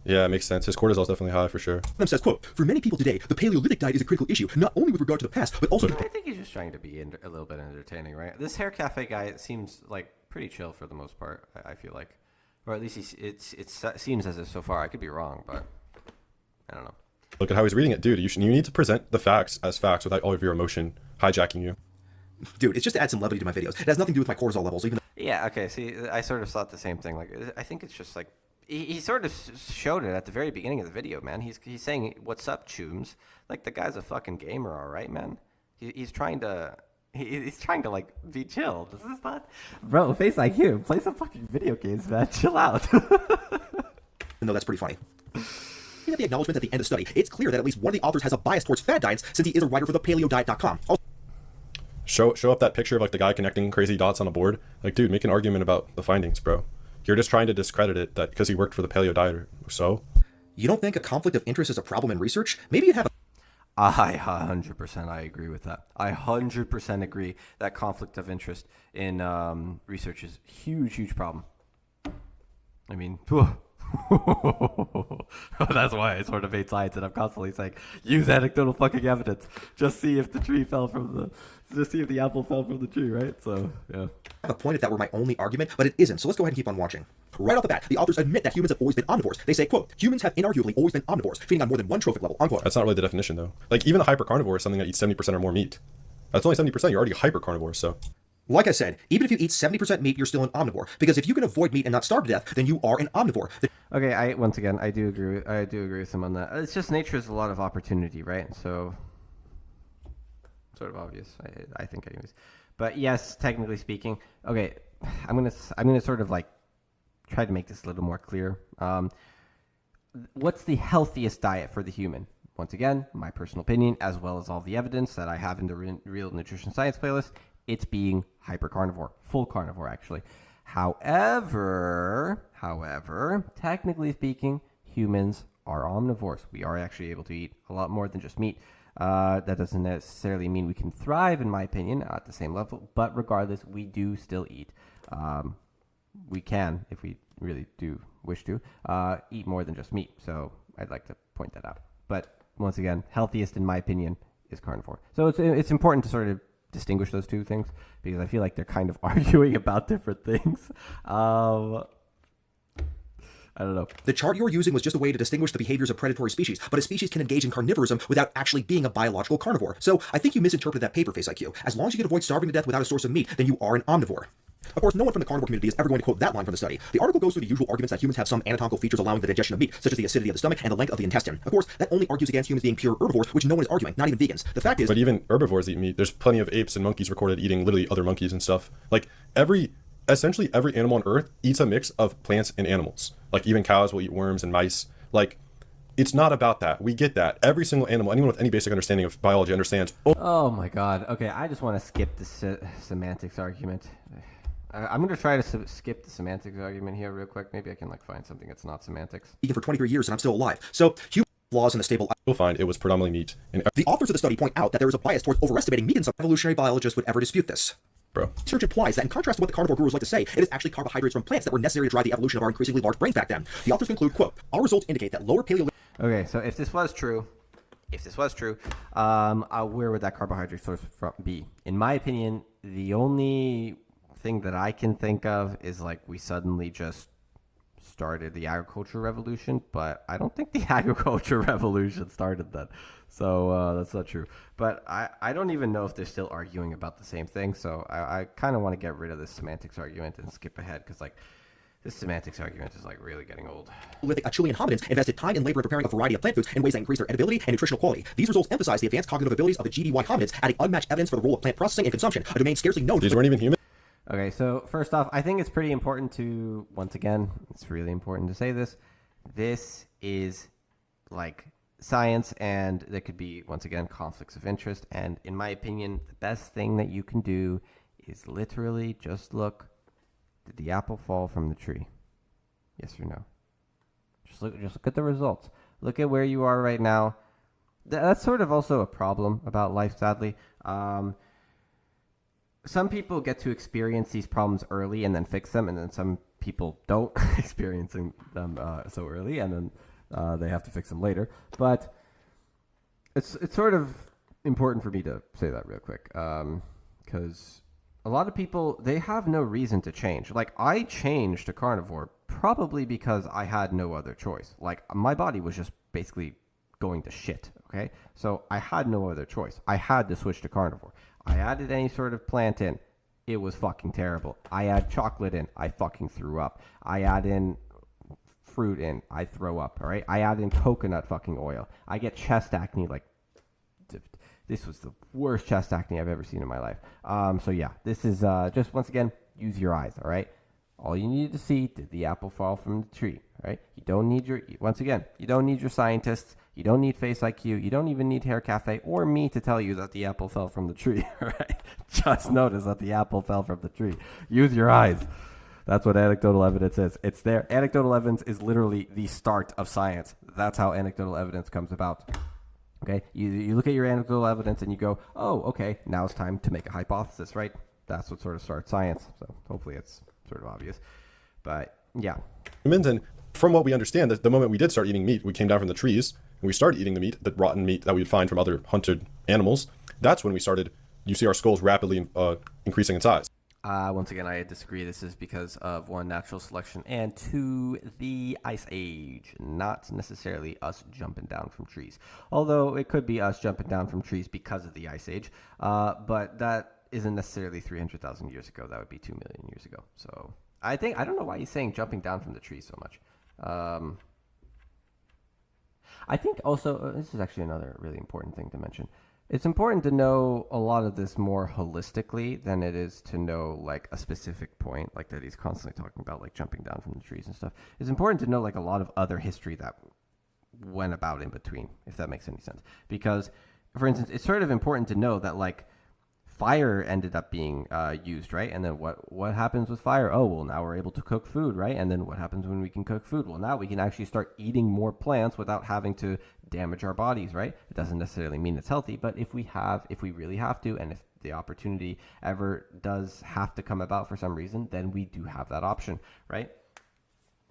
yeah, it makes sense. His cortisol's definitely high for sure. them says, quote, for many people today, the Paleolithic diet is a critical issue, not only with regard to the past, but also I think he's just trying to be a little bit entertaining, right? This hair cafe guy seems like pretty chill for the most part. I feel like, or at least it seems as if so far. I could be wrong, but I don't know. Look at how he's reading it, dude. You need to present the facts as facts without all of your emotion hijacking you. dude, it's just to add some levity to my videos. It has nothing to do with my cortisol levels, even though Yeah. Okay. See, I sort of thought the same thing. Like, I think it's just like he sort of showed it at the very beginning of the video, man. He's saying, "What's up, Chooms?" Like the guy's a fucking gamer, all right, man. He's trying to. He's trying to like be chill. This is not, bro. FaceIQ, play some fucking video games, man. Chill out. that's pretty funny. Looking at the acknowledgments at the end of the study, it's clear that at least one of the authors has a bias towards fad diets since he is a writer for the paleodiet.com. Also, Show up that picture of like the guy connecting crazy dots on a board. Like, dude, make an argument about the findings, bro. You're just trying to discredit it that because he worked for the paleo diet or so. you don't think a conflict of interest is a problem in research? Maybe you'd have a I 100% I agree with that. I 100% agree that conflict of interest in research is huge problem. I mean, that's why I sort of hate science, and I'm constantly saying, use anecdotal fucking evidence. Just see if the apple fell from the tree, right? So, yeah. a point if that were my only argument, but it isn't, so let's go ahead and keep on watching. Right off the bat, the authors admit that humans have always been omnivores. They say, quote, humans have inarguably always been omnivores, feeding on more than one trophic level, unquote. That's not really the definition, though. Like, even a hypercarnivore is something that eats 70% or more meat. That's only 70%. You're already a hypercarnivore, so. Like I said, even if you eat 70% meat, you're still an omnivore, because if you can avoid meat and not starve to death, then you are an omnivore. Okay, I do agree with him on that. It's just nature is a lot of opportunity, right? So, sort of obvious, I think, anyways. But yes, technically speaking, okay, I'm gonna sort of like try to make this a little more clear. What's the healthiest diet for the human? Once again, my personal opinion, as well as all the evidence that I have in the Real Nutrition Science playlist, it's being hypercarnivore, full carnivore, actually. However, technically speaking, humans are omnivores. We are actually able to eat a lot more than just meat. That doesn't necessarily mean we can thrive, in my opinion, at the same level. But regardless, we do still eat. We can, if we really do wish to, eat more than just meat. So I'd like to point that out. But once again, healthiest, in my opinion, is carnivore. So it's important to sort of distinguish those two things because I feel like they're kind of arguing about different things. I don't know. The chart you're using was just a way to distinguish the behaviors of predatory species, but a species can engage in carnivorism without actually being a biological carnivore. So I think you misinterpreted that paper, FaceIQ. As long as you can avoid starving to death without a source of meat, then you are an omnivore. Of course, no one from the carnivore community is ever going to quote that line from the study. The article goes through the usual arguments that humans have some anatomical features allowing the digestion of meat, such as the acidity of the stomach and the length of the intestine. Of course, that only argues against humans being pure herbivores, which no one is arguing, not even vegans. The fact is... But even herbivores eat meat. There's plenty of apes and monkeys recorded eating literally other monkeys and stuff. Like, essentially every animal on Earth eats a mix of plants and animals. Like, even cows will eat worms and mice. Like, it's not about that. We get that. Every single animal, anyone with any basic understanding of biology understands. Oh my god. Okay, I just want to skip the semantics argument. I'm going to try to skip the semantics argument here real quick. Maybe I can like find something that's not semantics. Even for 23 years and I'm still alive. So, human flaws in the stable... You'll find it was predominantly meat. And The authors of the study point out that there is a bias towards overestimating meat and some evolutionary biologists would ever dispute this. bro. Research implies that in contrast to what the carnivore gurus like to say, it is actually carbohydrates from plants that were necessary to drive the evolution of our increasingly large brains back then. The authors conclude, quote, our results indicate that lower Paleolithic... Okay, so if this was true, where would that carbohydrate source be? In my opinion, the only thing that I can think of is like we suddenly just started the agriculture revolution, but I don't think the agriculture revolution started then. So that's not true. But I don't even know if they're still arguing about the same thing. So I kind of want to get rid of this semantics argument and skip ahead because like this semantics argument is like really getting old. Acheulean hominids invested time and labor in preparing a variety of plant foods in ways that increase their edibility and nutritional quality. These results emphasize the advanced cognitive abilities of the GDY hominids, adding unmatched evidence for the role of plant processing and consumption, a domain scarcely known. These weren't even human. Okay, so first off, I think it's pretty important to, once again, it's really important to say this. This is like science, and there could be, once again, conflicts of interest. And in my opinion, the best thing that you can do is literally just look Did the apple fall from the tree? Yes or no? Just look at the results. Look at where you are right now. That's sort of also a problem about life, sadly. Some people get to experience these problems early and then fix them, and then some people don't experiencing them so early, and then they have to fix them later. But it's sort of important for me to say that real quick, because a lot of people, they have no reason to change. Like, I changed to carnivore probably because I had no other choice. Like, my body was just basically going to shit, okay? So I had no other choice. I had to switch to carnivore. I added any sort of plant in, it was fucking terrible. I add chocolate in, I fucking threw up. I add in fruit in, I throw up, all right? I add in coconut fucking oil. I get chest acne. Like, this was the worst chest acne I've ever seen in my life. So yeah, this is just, once again, use your eyes, all right? All you need to see, did the apple fall from the tree, right? You don't need once again, you don't need your scientists. You don't need FaceIQ. You don't even need Haircafe or me to tell you that the apple fell from the tree, right? Just notice that the apple fell from the tree. Use your eyes. That's what anecdotal evidence is. It's there. Anecdotal evidence is literally the start of science. That's how anecdotal evidence comes about. Okay? You look at your anecdotal evidence and you go, oh, okay, now it's time to make a hypothesis, right? That's what sort of starts science. So hopefully it's sort of obvious. But yeah. Humans, and from what we understand, that the moment we did start eating meat, we came down from the trees and we started eating the meat, the rotten meat that we'd find from other hunted animals. That's when we started, you see our skulls rapidly increasing in size. Once again, I disagree. This is because of, one, natural selection, and two, the Ice Age. Not necessarily us jumping down from trees. Although it could be us jumping down from trees because of the Ice Age. But that isn't necessarily 300,000 years ago. That would be 2 million years ago. So I don't know why he's saying jumping down from the trees so much. I think also, this is actually another really important thing to mention. It's important to know a lot of this more holistically than it is to know like a specific point, like that he's constantly talking about, like jumping down from the trees and stuff. It's important to know like a lot of other history that went about in between, if that makes any sense. Because, for instance, it's sort of important to know that like fire ended up being used, right? And then what happens with fire? Oh, well, now we're able to cook food, right? And then what happens when we can cook food? Well, now we can actually start eating more plants without having to damage our bodies, right? It doesn't necessarily mean it's healthy, but if we really have to, and if the opportunity ever does have to come about for some reason, then we do have that option, right?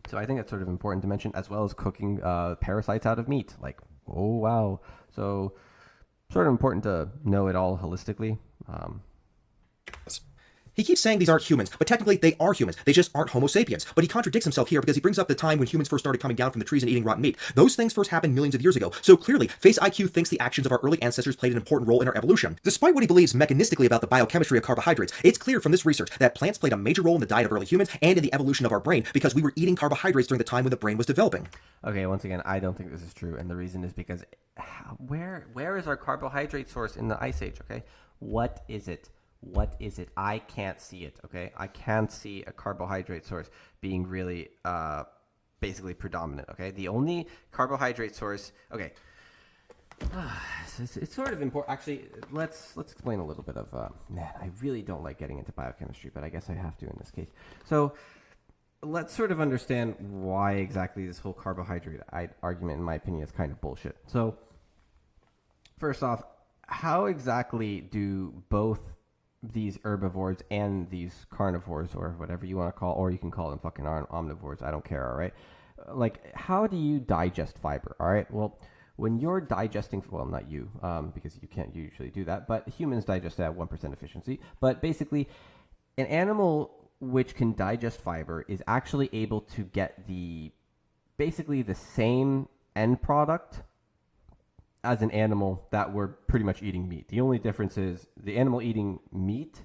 So I think that's sort of important to mention, as well as cooking parasites out of meat. Like, oh, wow. So sort of important to know it all holistically. He keeps saying these aren't humans, but technically they are humans. They just aren't Homo sapiens. But he contradicts himself here because he brings up the time when humans first started coming down from the trees and eating rotten meat. Those things first happened millions of years ago. So clearly, FaceIQ thinks the actions of our early ancestors played an important role in our evolution. Despite what he believes mechanistically about the biochemistry of carbohydrates, it's clear from this research that plants played a major role in the diet of early humans and in the evolution of our brain because we were eating carbohydrates during the time when the brain was developing. Okay, once again, I don't think this is true, and the reason is because where is our carbohydrate source in the Ice Age, okay? What is it? What is it? I can't see it, okay? I can't see a carbohydrate source being really basically predominant, okay? The only carbohydrate source, okay, it's sort of important. Actually, let's explain a little bit of, man, I really don't like getting into biochemistry, but I guess I have to in this case. So let's sort of understand why exactly this whole carbohydrate argument, in my opinion, is kind of bullshit. So first off, how exactly do both these herbivores and these carnivores, or whatever you want to call, or you can call them fucking omnivores, I don't care, all right? Like, how do you digest fiber, all right? Well, when you're digesting, well, not you, because you can't usually do that, but humans digest at 1% efficiency. But basically, an animal which can digest fiber is actually able to get basically the same end product as an animal that were pretty much eating meat. The only difference is the animal eating meat,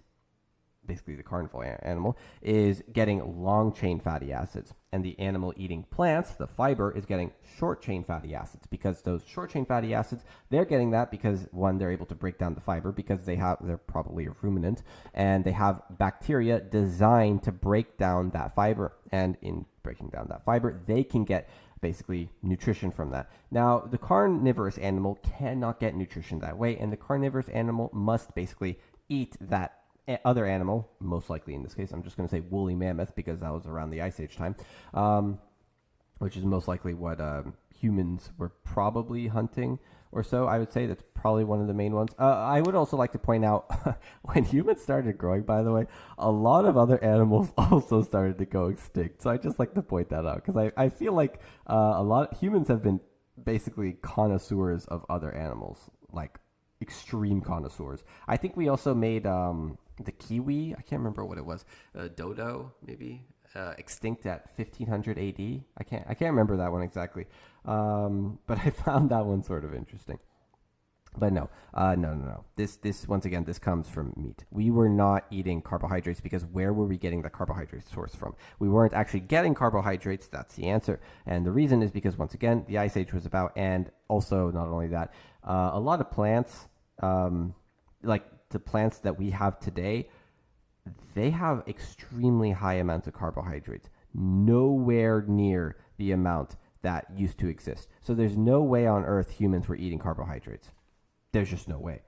basically the carnivore animal, is getting long chain fatty acids. And the animal eating plants, the fiber, is getting short chain fatty acids, because those short chain fatty acids, they're getting that because, one, they're able to break down the fiber because they're probably a ruminant, and they have bacteria designed to break down that fiber. And in breaking down that fiber, they can get basically nutrition from that. Now, the carnivorous animal cannot get nutrition that way, and the carnivorous animal must basically eat that other animal, most likely in this case, I'm just going to say woolly mammoth because that was around the Ice Age time, which is most likely what humans were probably hunting or so. I would say that's probably one of the main ones. I would also like to point out when humans started growing, by the way, a lot of other animals also started to go extinct. So I just like to point that out because I feel like a lot of humans have been basically connoisseurs of other animals, like extreme connoisseurs. I think we also made the kiwi. I can't remember what it was. Dodo, maybe. Extinct at 1500 AD. I can't remember that one exactly, but I found that one sort of interesting. But no. This once again, this comes from meat. We were not eating carbohydrates because where were we getting the carbohydrate source from? We weren't actually getting carbohydrates. That's the answer, and the reason is because once again, the Ice Age was about, and also not only that, a lot of plants, like the plants that we have today, they have extremely high amounts of carbohydrates, nowhere near the amount that used to exist. So there's no way on earth humans were eating carbohydrates. There's just no way.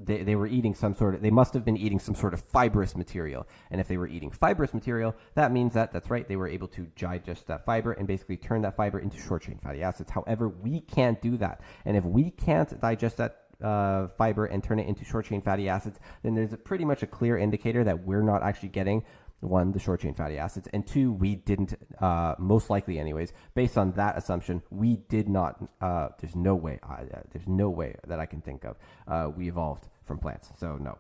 They were eating they must have been eating some sort of fibrous material. And if they were eating fibrous material, that means that's right, they were able to digest that fiber and basically turn that fiber into short chain fatty acids. However, we can't do that. And if we can't digest that fiber and turn it into short chain fatty acids, then there's pretty much a clear indicator that we're not actually getting, one, the short chain fatty acids, and two, we didn't, most likely anyways, based on that assumption, we did not, there's no way that I can think of, we evolved from plants. So no.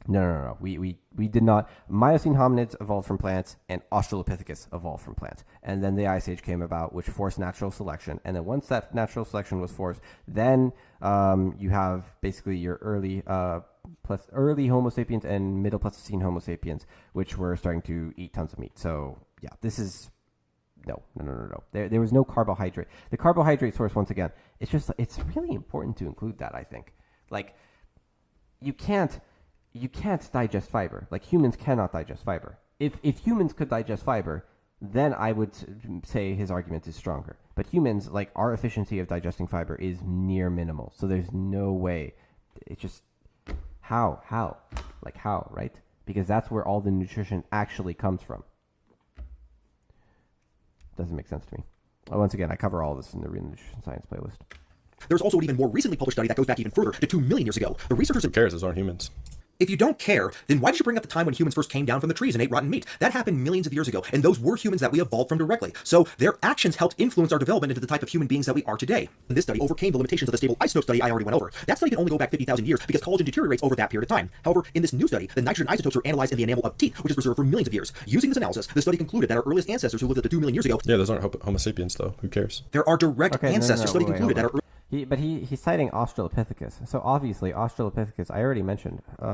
We did not. Miocene hominids evolved from plants, and Australopithecus evolved from plants. And then the Ice Age came about, which forced natural selection. And then once that natural selection was forced, then you have basically your early Homo sapiens and Middle Pleistocene Homo sapiens, which were starting to eat tons of meat. So yeah, this is no. There was no carbohydrate. The carbohydrate source, once again, it's really important to include that. I think, like, you can't digest fiber. Like, humans cannot digest fiber. If humans could digest fiber, then I would say his argument is stronger. But humans, like, our efficiency of digesting fiber is near minimal. So there's no way. It's just, how, right? Because that's where all the nutrition actually comes from. Doesn't make sense to me. Once again, I cover all this in the Real Nutrition Science playlist. There's also an even more recently published study that goes back even further to 2 million years ago. The researchers... Who cares? Those aren't humans. If you don't care, then why did you bring up the time when humans first came down from the trees and ate rotten meat? That happened millions of years ago, and those were humans that we evolved from directly. So their actions helped influence our development into the type of human beings that we are today. This study overcame the limitations of the stable isotope study I already went over. That study can only go back 50,000 years because collagen deteriorates over that period of time. However, in this new study, the nitrogen isotopes were analyzed in the enamel of teeth, which is preserved for millions of years. Using this analysis, the study concluded that our earliest ancestors who lived up to 2 million years ago... Yeah, those aren't Homo sapiens, though. Who cares? There are direct ancestors. The study concluded that our... He's citing Australopithecus. So obviously Australopithecus, I already mentioned. Man,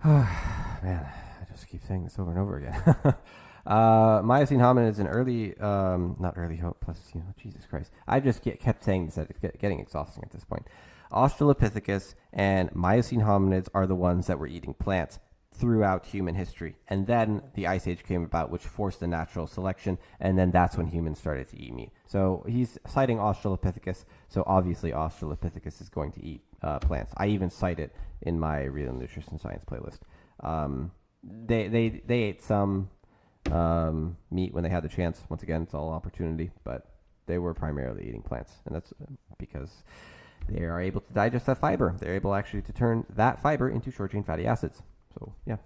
I just keep saying this over and over again. Miocene hominids and not early Pleistocene. Oh, Jesus Christ. I just kept saying this. It's getting exhausting at this point. Australopithecus and Miocene hominids are the ones that were eating plants throughout human history. And then the Ice Age came about, which forced the natural selection, and then that's when humans started to eat meat. So he's citing Australopithecus, so obviously Australopithecus is going to eat plants. I even cite it in my Real Nutrition Science playlist. They ate some meat when they had the chance. Once again, it's all opportunity, but they were primarily eating plants, and that's because they are able to digest that fiber. They're able actually to turn that fiber into short-chain fatty acids. So, yeah.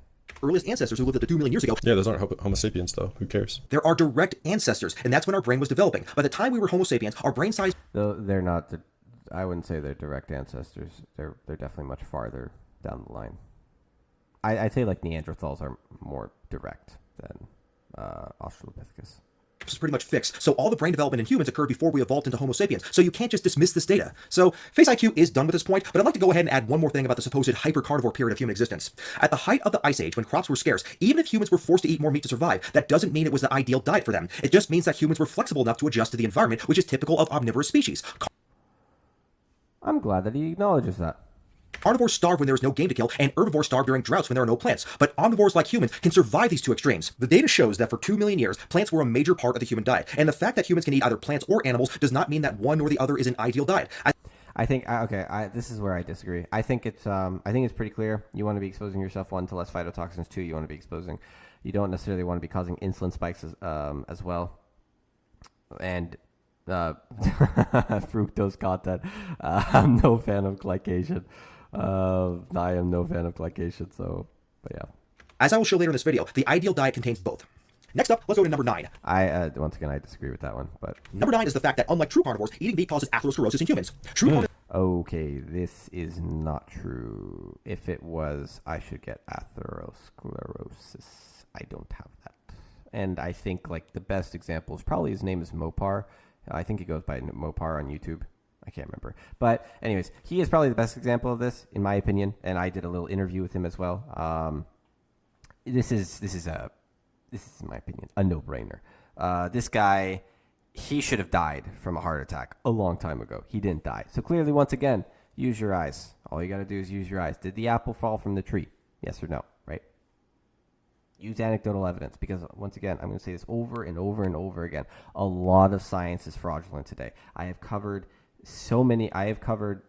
Earliest ancestors who lived up to 2 million years ago. Yeah, those aren't Homo sapiens, though. Who cares? There are direct ancestors, and that's when our brain was developing. By the time we were Homo sapiens, our brain size... Though they're not... I wouldn't say they're direct ancestors. They're definitely much farther down the line. I'd say, like, Neanderthals are more direct than Australopithecus. is pretty much fixed. So all the brain development in humans occurred before we evolved into Homo sapiens. So you can't just dismiss this data. So FaceIQ is done with this point, but I'd like to go ahead and add one more thing about the supposed hyper-carnivore period of human existence. At the height of the Ice Age, when crops were scarce, even if humans were forced to eat more meat to survive, that doesn't mean it was the ideal diet for them. It just means that humans were flexible enough to adjust to the environment, which is typical of omnivorous species. I'm glad that he acknowledges that. Carnivores starve when there is no game to kill, and herbivores starve during droughts when there are no plants. But omnivores, like humans, can survive these two extremes. The data shows that for 2 million years, plants were a major part of the human diet. And the fact that humans can eat either plants or animals does not mean that one or the other is an ideal diet. I think okay. This is where I disagree. I think it's pretty clear. You want to be exposing yourself, one, to less phytotoxins. Two, you want to be exposing. You don't necessarily want to be causing insulin spikes as well. And fructose content. I'm no fan of glycation. I am no fan of glycation. So, but yeah. As I will show later in this video, the ideal diet contains both. Next up, let's go to number 9. Once again, I disagree with that one. But number 9 is the fact that unlike true carnivores, eating meat causes atherosclerosis in humans. Okay, this is not true. If it was, I should get atherosclerosis. I don't have that. And I think like the best example is probably his name is Mopar. I think he goes by Mopar on YouTube. I can't remember. But anyways, he is probably the best example of this, in my opinion. And I did a little interview with him as well. This is in my opinion, a no-brainer. This guy, he should have died from a heart attack a long time ago. He didn't die. So clearly, once again, use your eyes. All you got to do is use your eyes. Did the apple fall from the tree? Yes or no, right? Use anecdotal evidence because, once again, I'm going to say this over and over and over again. A lot of science is fraudulent today. I have covered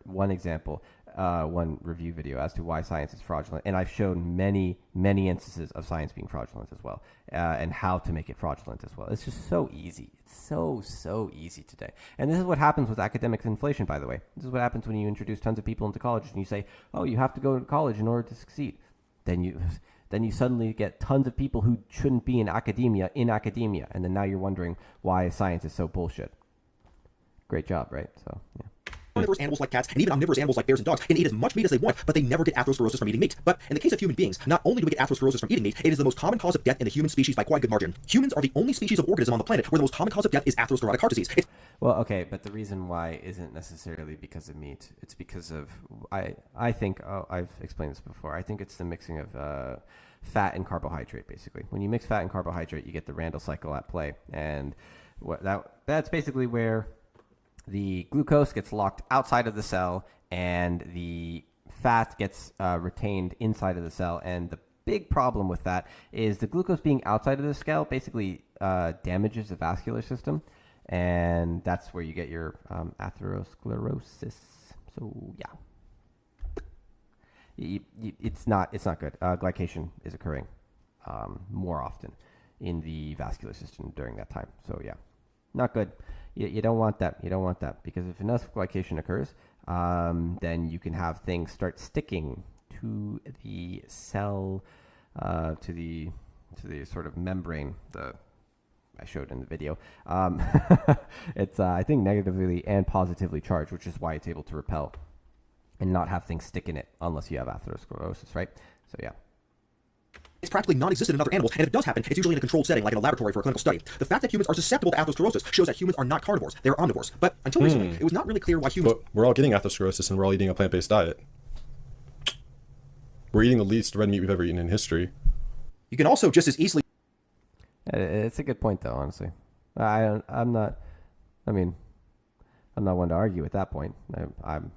one example, one review video as to why science is fraudulent, and I've shown many instances of science being fraudulent as well, and how to make it fraudulent as well. It's just so easy. It's so easy today, and this is what happens with academic inflation. By the way, this is what happens when you introduce tons of people into college and you say, "Oh, you have to go to college in order to succeed." Then you suddenly get tons of people who shouldn't be in academia, and then now you're wondering why science is so bullshit. Great job, right? So, yeah. Carnivorous animals like cats and even omnivorous animals like bears and dogs can eat as much meat as they want, but they never get atherosclerosis from eating meat. But in the case of human beings, not only do we get atherosclerosis from eating meat, it is the most common cause of death in the human species by quite a good margin. Humans are the only species of organism on the planet where the most common cause of death is atherosclerotic heart disease. Well, okay, but the reason why isn't necessarily because of meat. It's because of, I think, I've explained this before, I think it's the mixing of fat and carbohydrate, basically. When you mix fat and carbohydrate, you get the Randle cycle at play. And that's basically where the glucose gets locked outside of the cell and the fat gets retained inside of the cell. And the big problem with that is the glucose being outside of the cell basically damages the vascular system. And that's where you get your atherosclerosis. So, yeah. It's not good. Glycation is occurring more often in the vascular system during that time. So, yeah, not good. You don't want that. You don't want that because if enough glycation occurs, then you can have things start sticking to the cell, to the sort of membrane. I showed in the video. It's I think negatively and positively charged, which is why it's able to repel and not have things stick in it unless you have atherosclerosis, right? So yeah. It's practically non-existent in other animals, and if it does happen, it's usually in a controlled setting, like in a laboratory for a clinical study. The fact that humans are susceptible to atherosclerosis shows that humans are not carnivores; they're omnivores. But until recently, it was not really clear why humans. But we're all getting atherosclerosis, and we're all eating a plant-based diet. We're eating the least red meat we've ever eaten in history. You can also just as easily. It's a good point, though. Honestly, I'm not one to argue at that point. I'm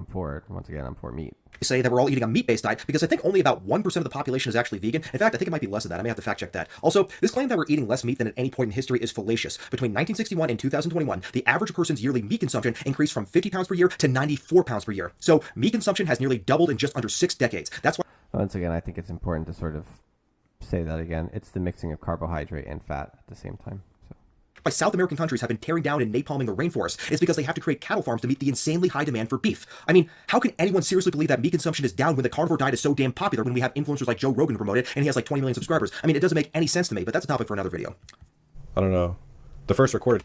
for it. Once again, I'm for meat. Say that we're all eating a meat-based diet because I think only about 1% of the population is actually vegan. In fact, I think it might be less than that. I may have to fact check that. Also, this claim that we're eating less meat than at any point in history is fallacious. Between 1961 and 2021, the average person's yearly meat consumption increased from 50 pounds per year to 94 pounds per year. So meat consumption has nearly doubled in just under 6 decades. That's why. Once again, I think it's important to sort of say that again. It's the mixing of carbohydrate and fat at the same time. Why South American countries have been tearing down and napalming the rainforest is because they have to create cattle farms to meet the insanely high demand for beef. I mean, how can anyone seriously believe that meat consumption is down when the carnivore diet is so damn popular when we have influencers like Joe Rogan to promote it and he has like 20 million subscribers? I mean, it doesn't make any sense to me, but that's a topic for another video. I don't know. The first recorded.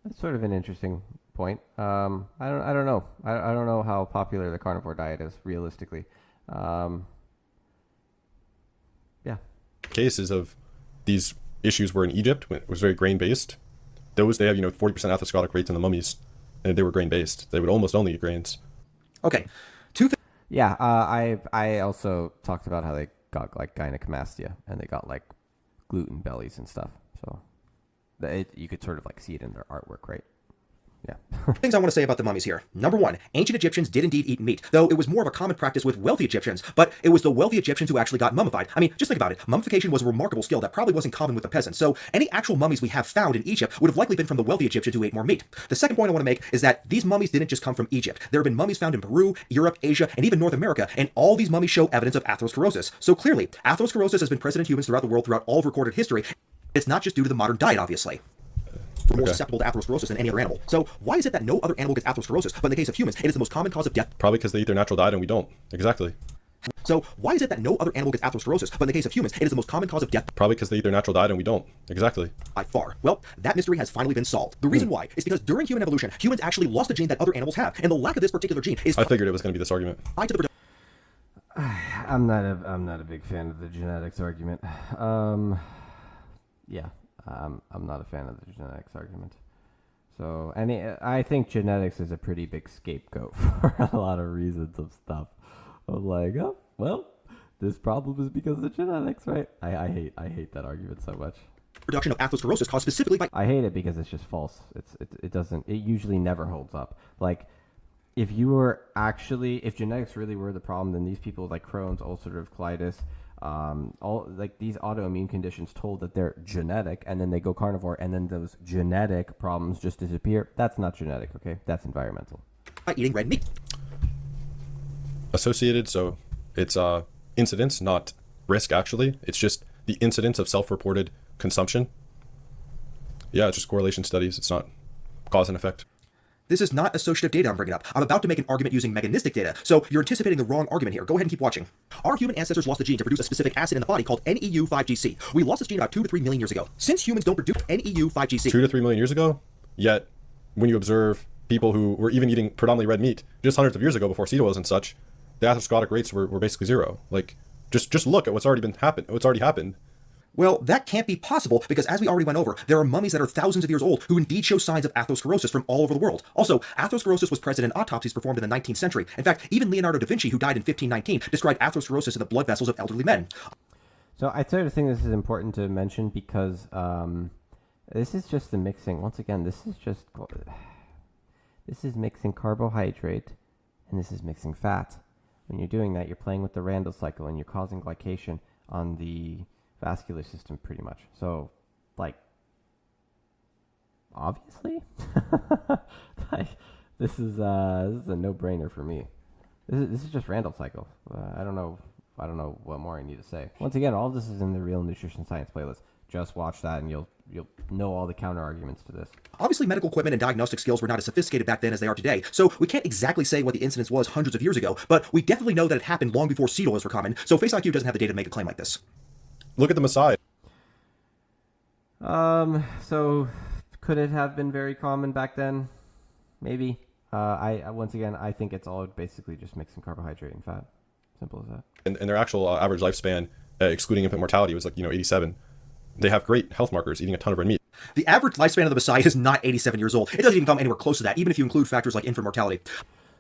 That's sort of an interesting point. I don't know. I don't know how popular the carnivore diet is realistically. Yeah. Cases of these issues were in Egypt when it was very grain-based. Those, they have, 40% atherosclerotic rates in the mummies, and they were grain-based. They would almost only eat grains. Okay. Yeah, I also talked about how they got, like, gynecomastia, and they got, like, gluten bellies and stuff. So you could sort of, like, see it in their artwork, right? Yeah. Things I want to say about the mummies here. Number one, ancient Egyptians did indeed eat meat, though it was more of a common practice with wealthy Egyptians, but it was the wealthy Egyptians who actually got mummified. I mean, just think about it. Mummification was a remarkable skill that probably wasn't common with the peasants, so any actual mummies we have found in Egypt would have likely been from the wealthy Egyptians who ate more meat. The second point I want to make is that these mummies didn't just come from Egypt. There have been mummies found in Peru, Europe, Asia, and even North America, and all these mummies show evidence of atherosclerosis. So clearly, atherosclerosis has been present in humans throughout the world throughout all of recorded history. It's not just due to the modern diet, obviously. We're more susceptible to atherosclerosis than any other animal. So why is it that no other animal gets atherosclerosis, but in the case of humans, it is the most common cause of death? Probably because they eat their natural diet and we don't. Exactly. So why is it that no other animal gets atherosclerosis, but in the case of humans, it is the most common cause of death? Probably because they eat their natural diet and we don't. Exactly. By far. Well, that mystery has finally been solved. The reason why is because during human evolution, humans actually lost a gene that other animals have, and the lack of this particular gene is I figured it was going to be this argument. tied to the I'm not a big fan of the genetics argument. Yeah, I'm not a fan of the genetics argument. So, I think genetics is a pretty big scapegoat for a lot of reasons of stuff. I'm like, oh, well, this problem is because of genetics, right? I hate that argument so much. production of atherosclerosis caused specifically by... I hate it because it's just false. It usually never holds up. Like, if genetics really were the problem, then these people with like Crohn's, ulcerative colitis, all like these autoimmune conditions told that they're genetic, and then they go carnivore, and then those genetic problems just disappear. That's not genetic, okay? That's environmental. by eating red meat. Associated, so it's incidence, not risk, actually. It's just the incidence of self-reported consumption. Yeah, it's just correlation studies. It's not cause and effect. This is not associative data I'm bringing up. I'm about to make an argument using mechanistic data, so you're anticipating the wrong argument here. Go ahead and keep watching. Our human ancestors lost a gene to produce a specific acid in the body called NEU5GC. We lost this gene about 2 to 3 million years ago. Since humans don't produce NEU5GC... 2 to 3 million years ago? Yet, when you observe people who were even eating predominantly red meat just hundreds of years ago before seed oils and such, the atherosclerotic rates were basically zero. Like, just look at what's already happened. Well, that can't be possible because, as we already went over, there are mummies that are thousands of years old who indeed show signs of atherosclerosis from all over the world. Also, atherosclerosis was present in autopsies performed in the 19th century. In fact, even Leonardo da Vinci, who died in 1519, described atherosclerosis in the blood vessels of elderly men. So I sort of think this is important to mention because this is just the mixing. Once again, this is mixing carbohydrate and this is mixing fat. When you're doing that, you're playing with the Randle cycle and you're causing glycation on the vascular system pretty much. So, like, obviously, like, this is a no-brainer for me. This is just Randle cycle. I don't know what more I need to say. Once again, all of this is in the Real Nutrition Science playlist. Just watch that and you'll know all the counter arguments to this. Obviously, medical equipment and diagnostic skills were not as sophisticated back then as they are today, so we can't exactly say what the incidence was hundreds of years ago, but we definitely know that it happened long before seed oils were common, so FaceIQ doesn't have the data to make a claim like this. Look at the Messiah. So could it have been very common back then? Maybe. Once again, I think it's all basically just mixing carbohydrate and fat. Simple as that. And their actual average lifespan, excluding infant mortality, was 87. They have great health markers, eating a ton of red meat. The average lifespan of the Messiah is not 87 years old. It doesn't even come anywhere close to that, even if you include factors like infant mortality.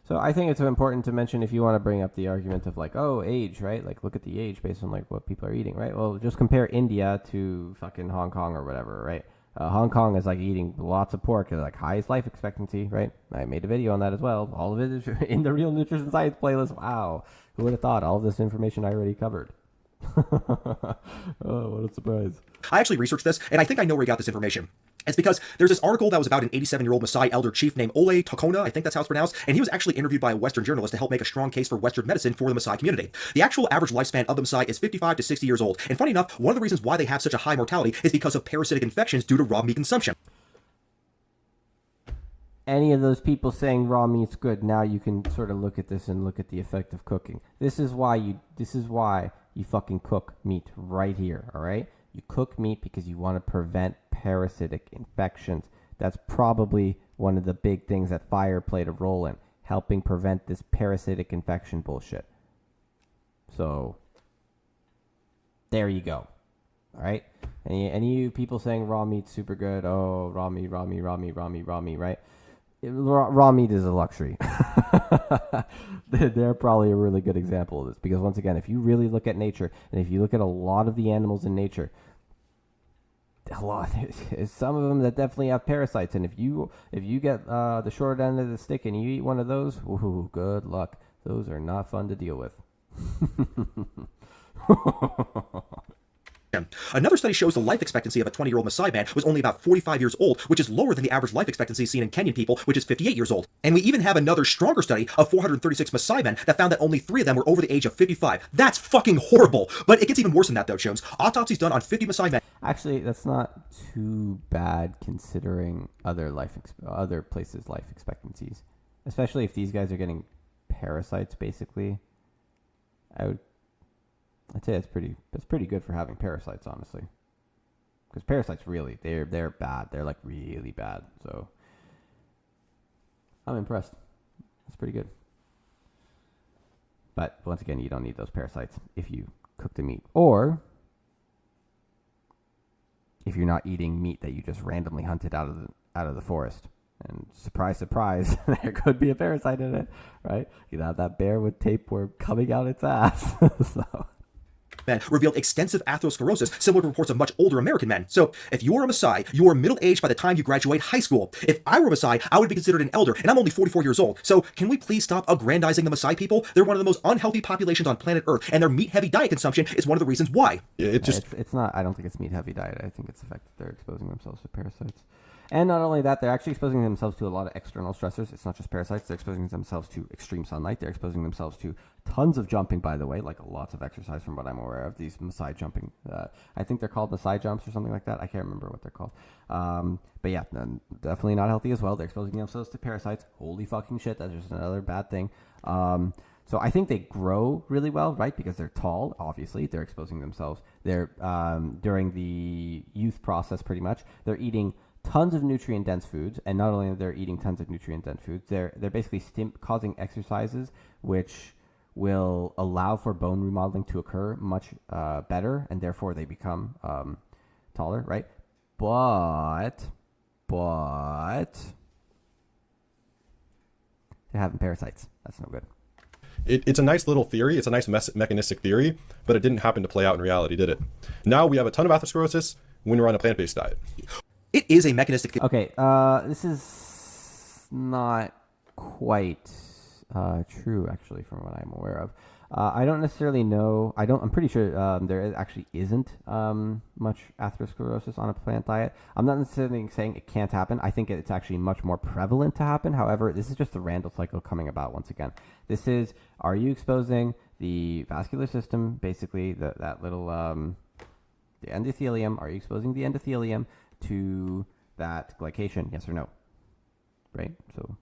So I think it's important to mention if you want to bring up the argument of age, right? Like, look at the age based on what people are eating, right? Well, just compare India to fucking Hong Kong or whatever, right? Hong Kong is eating lots of pork, highest life expectancy, right? I made a video on that as well. All of it is in the Real Nutrition Science playlist. Wow, who would have thought? All of this information I already covered. Oh, what a surprise. I actually researched this, and I think I know where he got this information. It's because there's this article that was about an 87-year-old Maasai elder chief named Ole Tokona, I think that's how it's pronounced, and he was actually interviewed by a Western journalist to help make a strong case for Western medicine for the Maasai community. The actual average lifespan of the Maasai is 55 to 60 years old, and funny enough, one of the reasons why they have such a high mortality is because of parasitic infections due to raw meat consumption. Any of those people saying raw meat's good, now you can sort of look at this and look at the effect of cooking. This is why you fucking cook meat right here, all right? You cook meat because you want to prevent parasitic infections. That's probably one of the big things that fire played a role in, helping prevent this parasitic infection bullshit. So, there you go. All right? Any of you people saying raw meat's super good, oh, raw meat, right? Raw meat is a luxury. They're probably a really good example of this because, once again, if you really look at nature and if you look at a lot of the animals in nature, a lot. There's some of them that definitely have parasites, and if you get the short end of the stick and you eat one of those, ooh, good luck. Those are not fun to deal with. Another study shows the life expectancy of a 20-year-old Maasai man was only about 45 years old, which is lower than the average life expectancy seen in Kenyan people, which is 58 years old. And we even have another stronger study of 436 Maasai men that found that only 3 of them were over the age of 55. That's fucking horrible! But it gets even worse than that though, Jones. Autopsies done on 50 Maasai men. Actually, that's not too bad considering other places' life expectancies, especially if these guys are getting parasites. Basically, I'd say that's pretty good for having parasites, honestly. Because parasites really, they're bad. They're like really bad. So I'm impressed. That's pretty good. But once again, you don't need those parasites if you cook the meat, or if you're not eating meat that you just randomly hunted out of the forest. And surprise, surprise, there could be a parasite in it, right? You'd have that bear with tapeworm coming out its ass. So. Men revealed extensive atherosclerosis, similar to reports of much older American men. So, if you are a Maasai, you are middle-aged by the time you graduate high school. If I were a Maasai, I would be considered an elder, and I'm only 44 years old. So, can we please stop aggrandizing the Maasai people? They're one of the most unhealthy populations on planet Earth, and their meat-heavy diet consumption is one of the reasons why. It's not. I don't think it's meat-heavy diet. I think it's the fact that they're exposing themselves to parasites. And not only that, they're actually exposing themselves to a lot of external stressors. It's not just parasites. They're exposing themselves to extreme sunlight. They're exposing themselves to tons of jumping, by the way, like lots of exercise from what I'm aware of. These Maasai jumping. I think they're called Maasai jumps or something like that. I can't remember what they're called. But yeah, definitely not healthy as well. They're exposing themselves to parasites. Holy fucking shit. That's just another bad thing. So I think they grow really well, right? Because they're tall, obviously. They're exposing themselves. They're during the youth process, pretty much. They're eating tons of nutrient-dense foods, and not only are they eating tons of nutrient-dense foods, they're basically causing exercises which will allow for bone remodeling to occur much better, and therefore they become taller, right? But they're having parasites. That's no good. It's a nice little theory. It's a nice mechanistic theory, but it didn't happen to play out in reality, did it? Now we have a ton of atherosclerosis when we're on a plant-based diet. It is a mechanistic. Okay, this is not quite true, actually, from what I'm aware of. I don't necessarily know. I'm pretty sure there actually isn't much atherosclerosis on a plant diet. I'm not necessarily saying it can't happen. I think it's actually much more prevalent to happen. However, this is just the Randall cycle coming about once again. This is, are you exposing the vascular system, basically that little the endothelium? Are you exposing the endothelium to that glycation? Yes or no? Right? So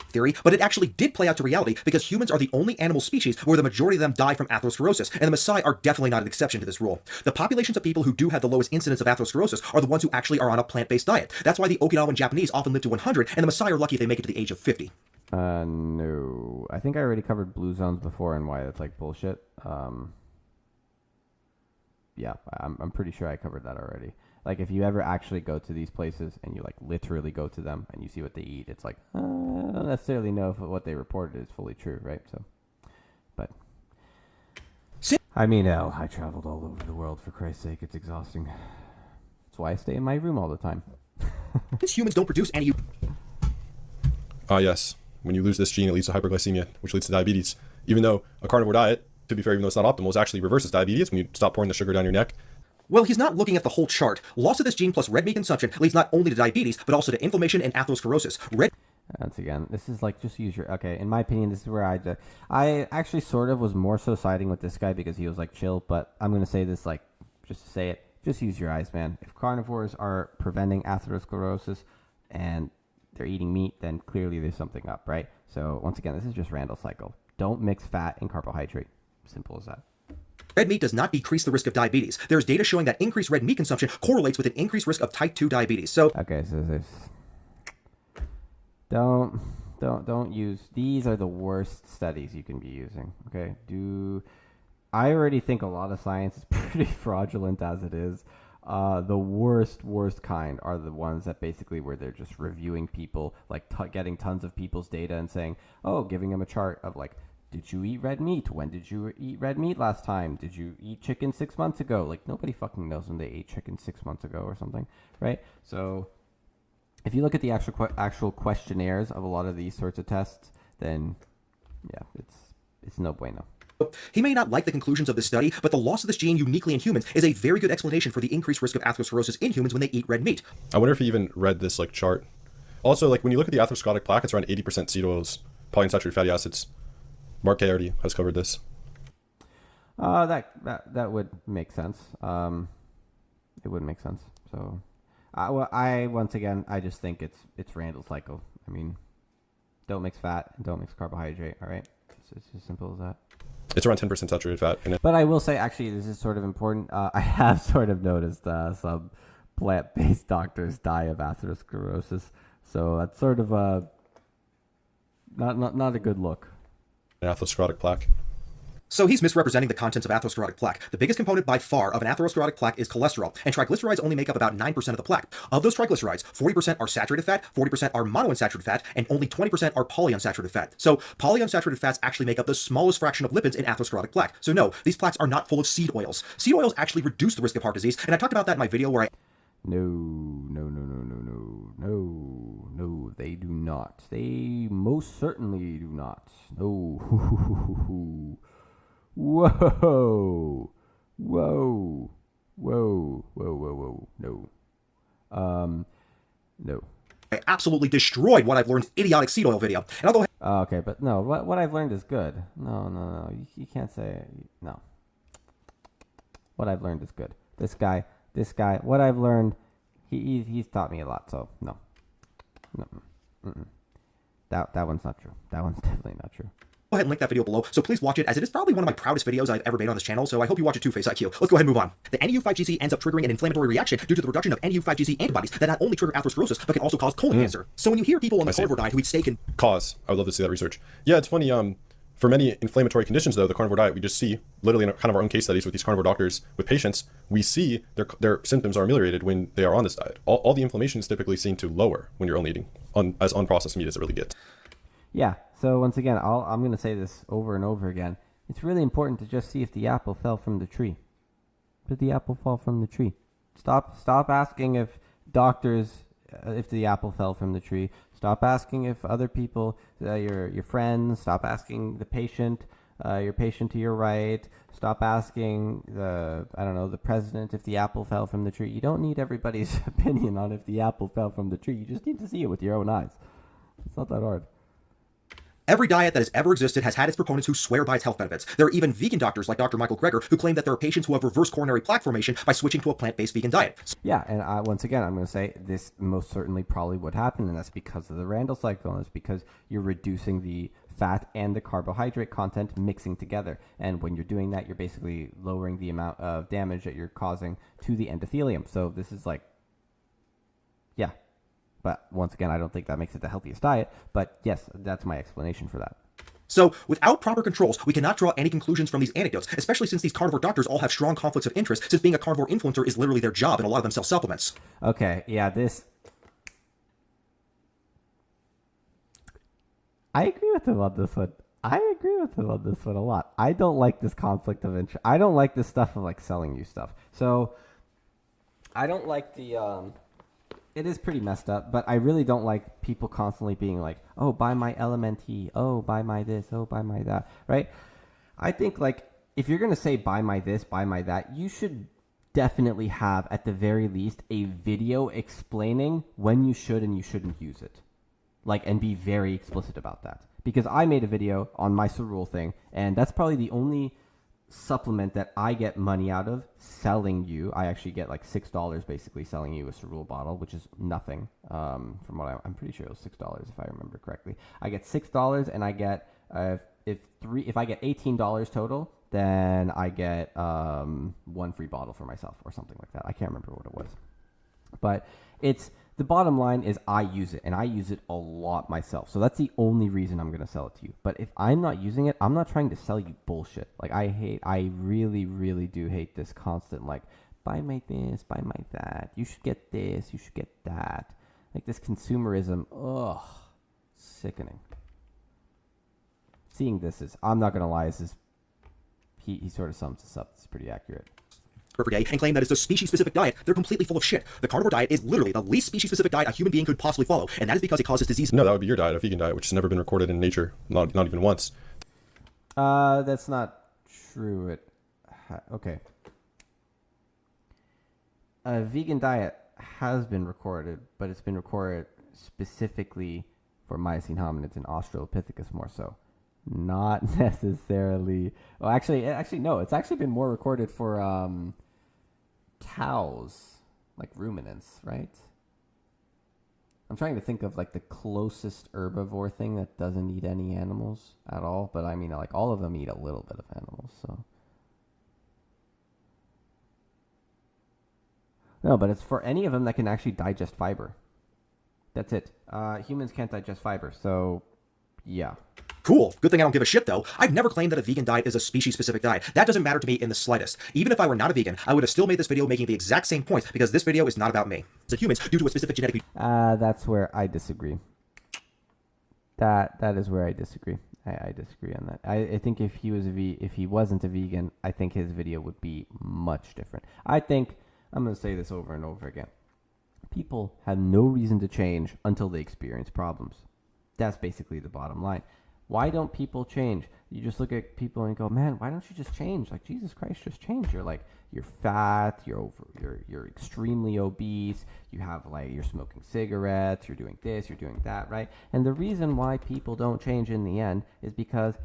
theory, but it actually did play out to reality because humans are the only animal species where the majority of them die from atherosclerosis, and the Maasai are definitely not an exception to this rule. The populations of people who do have the lowest incidence of atherosclerosis are the ones who actually are on a plant-based diet. That's why the Okinawan Japanese often live to 100, and the Maasai are lucky if they make it to the age of 50. No. I think I already covered blue zones before and why that's like bullshit. Yeah, I'm pretty sure I covered that already. Like, if you ever actually go to these places and you, like, literally go to them and you see what they eat, it's like, I don't necessarily know if what they reported is fully true, right? So, but, I mean, hell, I traveled all over the world, for Christ's sake. It's exhausting. That's why I stay in my room all the time. Since humans don't produce any... Yes. When you lose this gene, it leads to hyperglycemia, which leads to diabetes. Even though a carnivore diet, to be fair, even though it's not optimal, it actually reverses diabetes when you stop pouring the sugar down your neck. Well, he's not looking at the whole chart. Loss of this gene plus red meat consumption leads not only to diabetes, but also to inflammation and atherosclerosis. Once again, this is like, just use your... Okay, in my opinion, this is where I actually sort of was more so siding with this guy because he was, like, chill, but I'm going to say this, like, just to say it, just use your eyes, man. If carnivores are preventing atherosclerosis and they're eating meat, then clearly there's something up, right? So, once again, this is just Randall cycle. Don't mix fat and carbohydrate. Simple as that. Red meat does not decrease the risk of diabetes. There's data showing that increased red meat consumption correlates with an increased risk of type 2 diabetes. So, okay, so there's... Don't use... These are the worst studies you can be using, okay? I already think a lot of science is pretty fraudulent as it is. The worst kind are the ones that basically where they're just reviewing people, like getting tons of people's data and saying, oh, giving them a chart of like Did you eat red meat? When did you eat red meat last time? Did you eat chicken 6 months ago? Like, nobody fucking knows when they ate chicken 6 months ago or something, right? So if you look at the actual questionnaires of a lot of these sorts of tests, then yeah, it's no bueno. He may not like the conclusions of this study, but the loss of this gene uniquely in humans is a very good explanation for the increased risk of atherosclerosis in humans when they eat red meat. I wonder if he even read this like chart. Also, like when you look at the atherosclerotic plaque, it's around 80% seed oils, polyunsaturated fatty acids. Mark K. has covered this. That would make sense. It would make sense. So, I once again, I just think it's Randall cycle. I mean, don't mix fat and don't mix carbohydrate. All right, it's as simple as that. It's around 10% saturated fat. But I will say, actually, this is sort of important. I have sort of noticed some plant-based doctors die of atherosclerosis, so that's sort of not a good look. An atherosclerotic plaque. So he's misrepresenting the contents of atherosclerotic plaque. The biggest component by far of an atherosclerotic plaque is cholesterol, and triglycerides only make up about 9% of the plaque. Of those triglycerides, 40% are saturated fat, 40% are monounsaturated fat, and only 20% are polyunsaturated fat. So polyunsaturated fats actually make up the smallest fraction of lipids in atherosclerotic plaque. So no, these plaques are not full of seed oils. Seed oils actually reduce the risk of heart disease, and I talked about that in my video where I... No, they do not. They most certainly do not. No. Whoa. No. No. I absolutely destroyed what I've learned idiotic seed oil video. And I'll go ahead. Okay, but no, what I've learned is good. No. You can't say no. What I've learned is good. This guy, what I've learned, he's taught me a lot, so no. That one's not true. That one's definitely not true. Go ahead and link that video below, so please watch it, as it is probably one of my proudest videos I've ever made on this channel, so I hope you watch it too, FaceIQ. Let's go ahead and move on. The NU5GC ends up triggering an inflammatory reaction due to the production of NU5GC antibodies that not only trigger atherosclerosis, but can also cause colon cancer. So when you hear people on the carnivore diet who eat steak and... Cause. I would love to see that research. Yeah, it's funny. For many inflammatory conditions, though, the carnivore diet, we just see, literally in kind of our own case studies with these carnivore doctors, with patients, we see their symptoms are ameliorated when they are on this diet. All the inflammation is typically seen to lower when you're only eating as unprocessed meat as it really gets. Yeah, so once again, I'm going to say this over and over again. It's really important to just see if the apple fell from the tree. Did the apple fall from the tree? Stop asking if doctors, if the apple fell from the tree. Stop asking if other people, your friends. Stop asking the patient, your patient to your right. Stop asking the president if the apple fell from the tree. You don't need everybody's opinion on if the apple fell from the tree. You just need to see it with your own eyes. It's not that hard. Every diet that has ever existed has had its proponents who swear by its health benefits. There are even vegan doctors like Dr. Michael Greger who claim that there are patients who have reversed coronary plaque formation by switching to a plant-based vegan diet. Yeah, and once again, I'm going to say this most certainly probably would happen, and that's because of the Randall cycle, and it's because you're reducing the fat and the carbohydrate content mixing together. And when you're doing that, you're basically lowering the amount of damage that you're causing to the endothelium. So this is like, yeah. But once again, I don't think that makes it the healthiest diet. But yes, that's my explanation for that. So, without proper controls, we cannot draw any conclusions from these anecdotes, especially since these carnivore doctors all have strong conflicts of interest, since being a carnivore influencer is literally their job, and a lot of them sell supplements. Okay, yeah, I agree with him on this one. A lot. I don't like this conflict of interest. I don't like this stuff of like selling you stuff. So, I don't like the... It is pretty messed up, but I really don't like people constantly being like, oh, buy my LMNT, oh, buy my this, oh, buy my that, right? I think, like, if you're going to say buy my this, buy my that, you should definitely have, at the very least, a video explaining when you should and you shouldn't use it. Like, and be very explicit about that. Because I made a video on my Cerule thing, and that's probably the only supplement that I get money out of selling you. I actually get like $6 basically selling you a Cerule bottle, which is nothing. From what I'm pretty sure it was $6 if I remember correctly. I get $6 and I get if I get $18 total, then I get one free bottle for myself or something like that. I can't remember what it was, but it's the bottom line is I use it, and I use it a lot myself. So that's the only reason I'm going to sell it to you. But if I'm not using it, I'm not trying to sell you bullshit. Like, I really, really do hate this constant, like, buy my this, buy my that. You should get this, you should get that. Like, this consumerism, ugh, sickening. seeing this is, I'm not gonna lie, he sort of sums this up. It's pretty accurate. Per day and claim that it's a species-specific diet, they're completely full of shit. The carnivore diet is literally the least species-specific diet a human being could possibly follow, and that is because it causes disease. No, that would be your diet, a vegan diet, which has never been recorded in nature, not even once. That's not true. Okay. A vegan diet has been recorded, but it's been recorded specifically for Miocene hominids and Australopithecus more so. Not necessarily. Well, actually, no. It's actually been more recorded for cows, like ruminants, right? I'm trying to think of like the closest herbivore thing that doesn't eat any animals at all. But I mean, like all of them eat a little bit of animals, so. No, but it's for any of them that can actually digest fiber. That's it. Humans can't digest fiber, so yeah. Cool. Good thing I don't give a shit, though. I've never claimed that a vegan diet is a species-specific diet. That doesn't matter to me in the slightest. Even if I were not a vegan, I would have still made this video making the exact same points because this video is not about me. It's humans due to a specific genetic... That's where I disagree. That is where I disagree. I disagree on that. I think if he wasn't a vegan, I think his video would be much different. I think, I'm going to say this over and over again. People have no reason to change until they experience problems. That's basically the bottom line. Why don't people change? You just look at people and go, man, why don't you just change? Like, Jesus Christ, just change. You're fat, you're extremely obese, you're smoking cigarettes, you're doing this, you're doing that, right? And the reason why people don't change in the end is because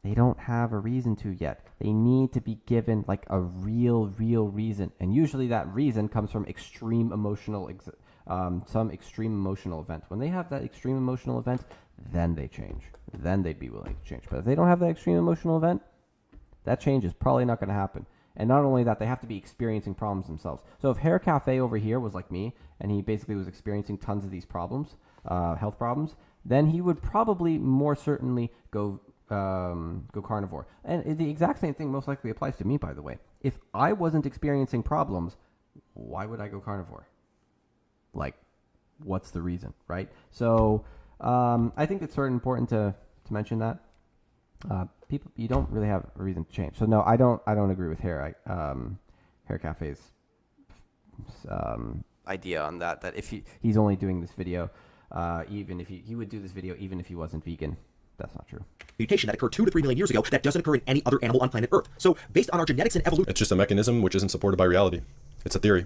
they don't have a reason to yet. They need to be given like a real reason. And usually that reason comes from some extreme emotional event. When they have that extreme emotional event, then they change. Then they'd be willing to change. But if they don't have that extreme emotional event, that change is probably not going to happen. And not only that, they have to be experiencing problems themselves. So if Hair Cafe over here was like me, and he basically was experiencing tons of these problems, health problems, then he would probably more certainly go carnivore. And the exact same thing most likely applies to me, by the way. If I wasn't experiencing problems, why would I go carnivore? Like, what's the reason, right? So I think it's sort of important to mention that people, you don't really have a reason to change. So no, I don't agree with Hair Cafe's idea on that if he's only doing this video, even if he would do this video even if he wasn't vegan. That's not true. Mutation that occurred 2 to 3 million years ago that doesn't occur in any other animal on planet Earth. So, based on our genetics and evolution... It's just a mechanism which isn't supported by reality. It's a theory.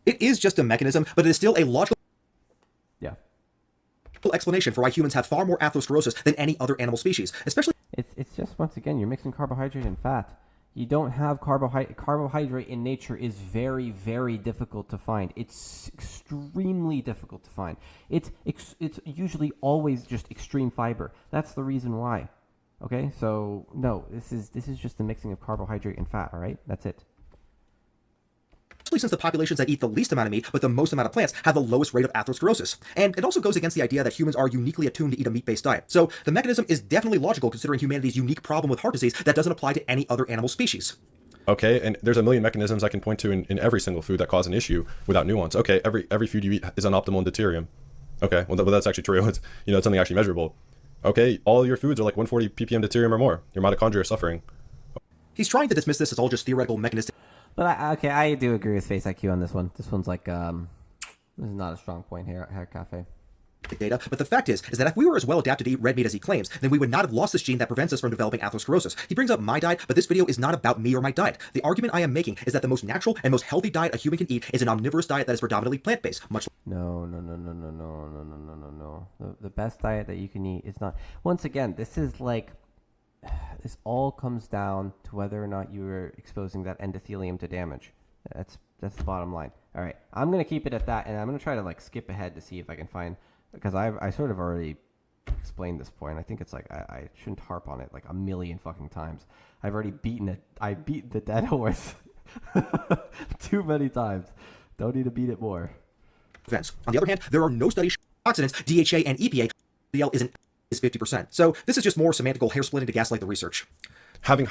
It is just a mechanism, but it is still a logical... Yeah. ...explanation for why humans have far more atherosclerosis than any other animal species, especially... It's just, once again, you're mixing carbohydrate and fat. You don't have carbohydrate in nature is very, very difficult to find. It's extremely difficult to find. It's usually always just extreme fiber. That's the reason why. Okay, so no, this is just the mixing of carbohydrate and fat. All right, that's it. Especially since the populations that eat the least amount of meat but the most amount of plants have the lowest rate of atherosclerosis. And it also goes against the idea that humans are uniquely attuned to eat a meat-based diet. So the mechanism is definitely logical considering humanity's unique problem with heart disease that doesn't apply to any other animal species. Okay, and there's a million mechanisms I can point to in every single food that cause an issue without nuance. Okay, every food you eat is unoptimal in deuterium. Okay, well that's actually true. It's it's something actually measurable. Okay, all your foods are like 140 ppm deuterium or more. Your mitochondria are suffering. He's trying to dismiss this as all just theoretical mechanistic. But I do agree with FaceIQ on this one. This one's like, this is not a strong point here at Hair Cafe. Data, but the fact is that if we were as well adapted to eat red meat as he claims, then we would not have lost this gene that prevents us from developing atherosclerosis. He brings up my diet, but this video is not about me or my diet. The argument I am making is that the most natural and most healthy diet a human can eat is an omnivorous diet that is predominantly plant-based. No. The best diet that you can eat is not. Once again, this is like. This all comes down to whether or not you are exposing that endothelium to damage. That's the bottom line. All right, I'm gonna keep it at that, and I'm gonna try to like skip ahead to see if I can find, because I sort of already explained this point. I think it's like I shouldn't harp on it like a million fucking times. I've already beaten it. I beat the dead horse too many times. Don't need to beat it more. Events. On the other hand, there are no studies showing oxidants, DHA, and EPA. LDL is 50%. So this is just more semantical hair splitting to gaslight the research. Having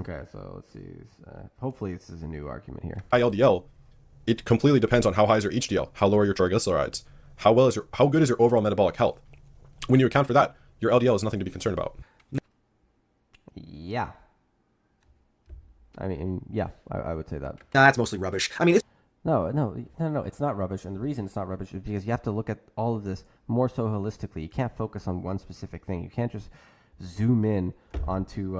okay, so let's see. Hopefully this is a new argument here. high LDL, it completely depends on how high is your HDL, how low are your triglycerides, how good is your overall metabolic health. When you account for that, your LDL is nothing to be concerned about. Yeah. I mean, yeah, I would say that. Nah, that's mostly rubbish. I mean, it's No, it's not rubbish. And the reason it's not rubbish is because you have to look at all of this more so holistically. You can't focus on one specific thing. You can't just zoom in onto,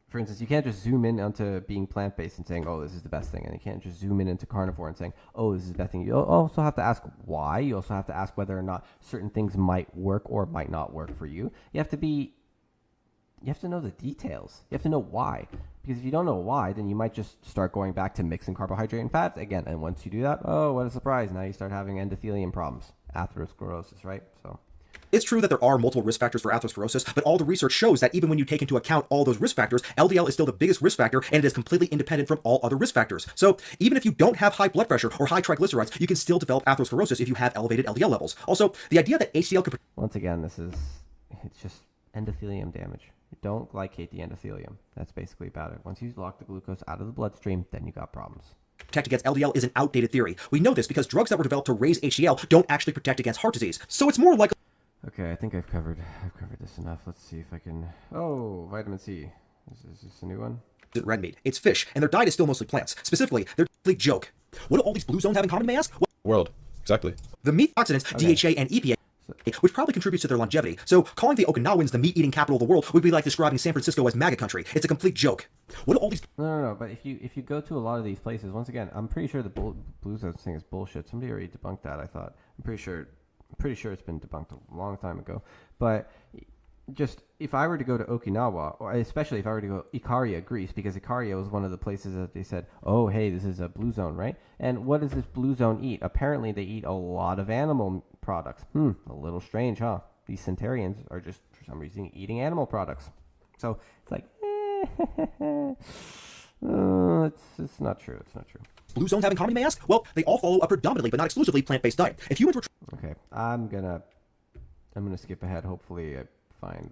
for instance, you can't just zoom in onto being plant-based and saying, oh, this is the best thing. And you can't just zoom in into carnivore and saying, oh, this is the best thing. You also have to ask why. You also have to ask whether or not certain things might work or might not work for you. You have to know the details. You have to know why. Because if you don't know why, then you might just start going back to mixing carbohydrate and fats again. And once you do that, oh, what a surprise. Now you start having endothelium problems, atherosclerosis, right? So It's true that there are multiple risk factors for atherosclerosis, but all the research shows that even when you take into account all those risk factors, LDL is still the biggest risk factor, and it is completely independent from all other risk factors. So even if you don't have high blood pressure or high triglycerides, you can still develop atherosclerosis if you have elevated LDL levels. Also, the idea that HDL could once again, it's just endothelium damage. You don't glycate the endothelium. That's basically about it. Once you lock the glucose out of the bloodstream, then you got problems. protect against LDL is an outdated theory. We know this because drugs that were developed to raise HDL don't actually protect against heart disease. So it's more like Okay, I think I've covered this enough. Let's see if I can. Oh, vitamin C. Is this a new one? red meat. It's fish, and their diet is still mostly plants. Specifically, they're a complete joke. What do all these blue zones have in common, you may ask? Well, World. Exactly. the meat oxidants, DHA and EPA, which probably contributes to their longevity. So calling the Okinawans the meat-eating capital of the world would be like describing San Francisco as MAGA country. It's a complete joke. What do all these... No. But if you go to a lot of these places, once again, I'm pretty sure the blue zone thing is bullshit. Somebody already debunked that. I thought. I'm pretty sure it's been debunked a long time ago. But just if I were to go to Okinawa, or especially if I were to go Ikaria, Greece, because Ikaria was one of the places that they said, oh, hey, this is a blue zone, right? And what does this blue zone eat? Apparently, they eat a lot of animal products. A little strange, huh? These centurions are just, for some reason, eating animal products. So it's like, it's not true. It's not true. blue zones have in common, you may ask? Well, they all follow a predominantly, but not exclusively, plant-based diet. If humans were Okay, I'm gonna skip ahead. Hopefully, I find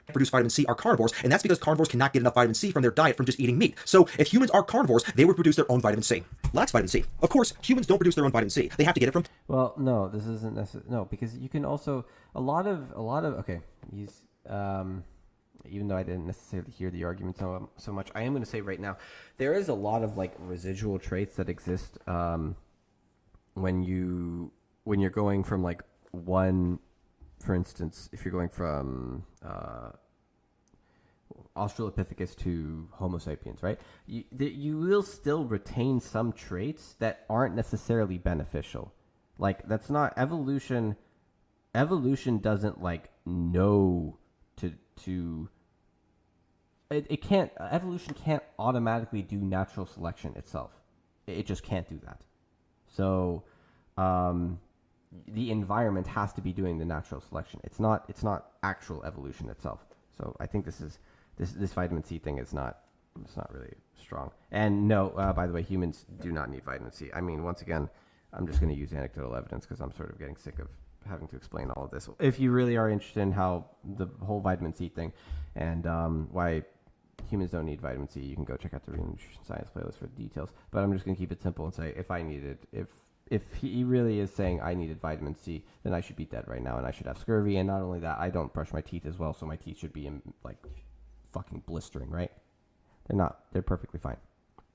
produce vitamin C are carnivores, and that's because carnivores cannot get enough vitamin C from their diet from just eating meat. So if humans are carnivores, they would produce their own vitamin C. Lacks vitamin C. Of course, humans don't produce their own vitamin C. They have to get it from... Well, no, this isn't necessarily no, because you can also a lot of okay. He's even though I didn't necessarily hear the argument so much, I am going to say right now there is a lot of like residual traits that exist when you're going from like one. For instance, if you're going from Australopithecus to Homo sapiens, right? You will still retain some traits that aren't necessarily beneficial. Like, that's not evolution. Evolution doesn't like know to. It can't. Evolution can't automatically do natural selection itself. It just can't do that. So, the environment has to be doing the natural selection. It's not actual evolution itself. So I think this vitamin C thing is not really strong. And no, by the way, humans do not need vitamin C. I mean, once again, I'm just going to use anecdotal evidence because I'm sort of getting sick of having to explain all of this. If you really are interested in how the whole vitamin C thing and why humans don't need vitamin C, you can go check out the Real Nutrition Science playlist for the details. But I'm just going to keep it simple and say if he really is saying I needed vitamin C, then I should be dead right now and I should have scurvy. And not only that, I don't brush my teeth as well, so my teeth should be in, like fucking blistering, right? They're not. They're perfectly fine.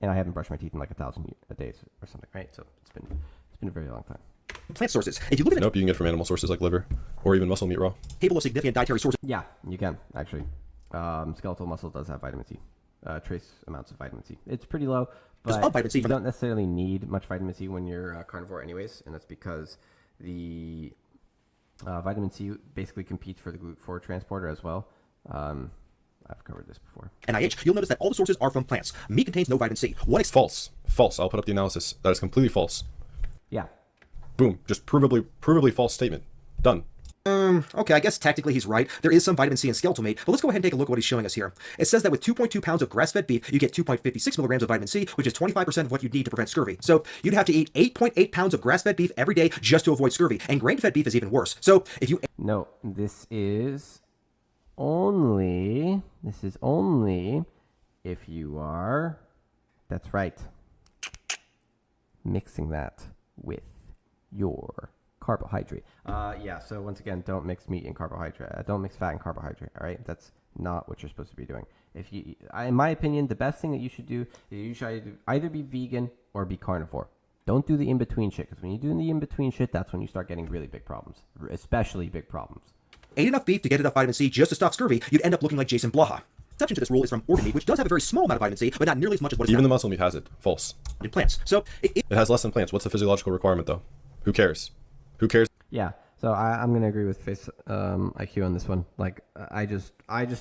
And I haven't brushed my teeth in like 1,000 days or something, right? So it's been a very long time. plant sources. If you look at Nope, you can get it from animal sources like liver or even muscle meat raw. the table of significant dietary sources, Yeah, you can actually. Skeletal muscle does have vitamin C. Trace amounts of vitamin C. It's pretty low, but of vitamin C you from don't necessarily need much vitamin C when you're carnivore anyways, and that's because the vitamin C basically competes for the GLUT4 transporter as well. I've covered this before. NIH, you'll notice that all the sources are from plants. Meat contains no vitamin C. False. I'll put up the analysis. That is completely false. Yeah. Boom. Just provably false statement. Done. Okay, I guess technically he's right. There is some vitamin C in skeletal meat, but let's go ahead and take a look at what he's showing us here. It says that with 2.2 pounds of grass-fed beef, you get 2.56 milligrams of vitamin C, which is 25% of what you need to prevent scurvy. So you'd have to eat 8.8 pounds of grass-fed beef every day just to avoid scurvy, and grain-fed beef is even worse. So if you... No, this is only if you are, that's right, mixing that with your carbohydrate. Yeah, so once again, don't mix meat and carbohydrate. Don't mix fat and carbohydrate, all right? That's not what you're supposed to be doing. If you, in my opinion, the best thing that you should do is you should either be vegan or be carnivore. Don't do the in-between shit, because when you do the in-between shit, that's when you start getting really big problems, especially big problems. Ate enough beef to get enough vitamin C just to stop scurvy, you'd end up looking like Jason Blaha. Exception to this rule is from organ meat, which does have a very small amount of vitamin C, but not nearly as much as what is Even the found muscle meat has it. False. in plants. So It has less than plants. What's the physiological requirement, though? Who cares? Who cares? Yeah, so I'm gonna agree with Face IQ on this one. Like, I just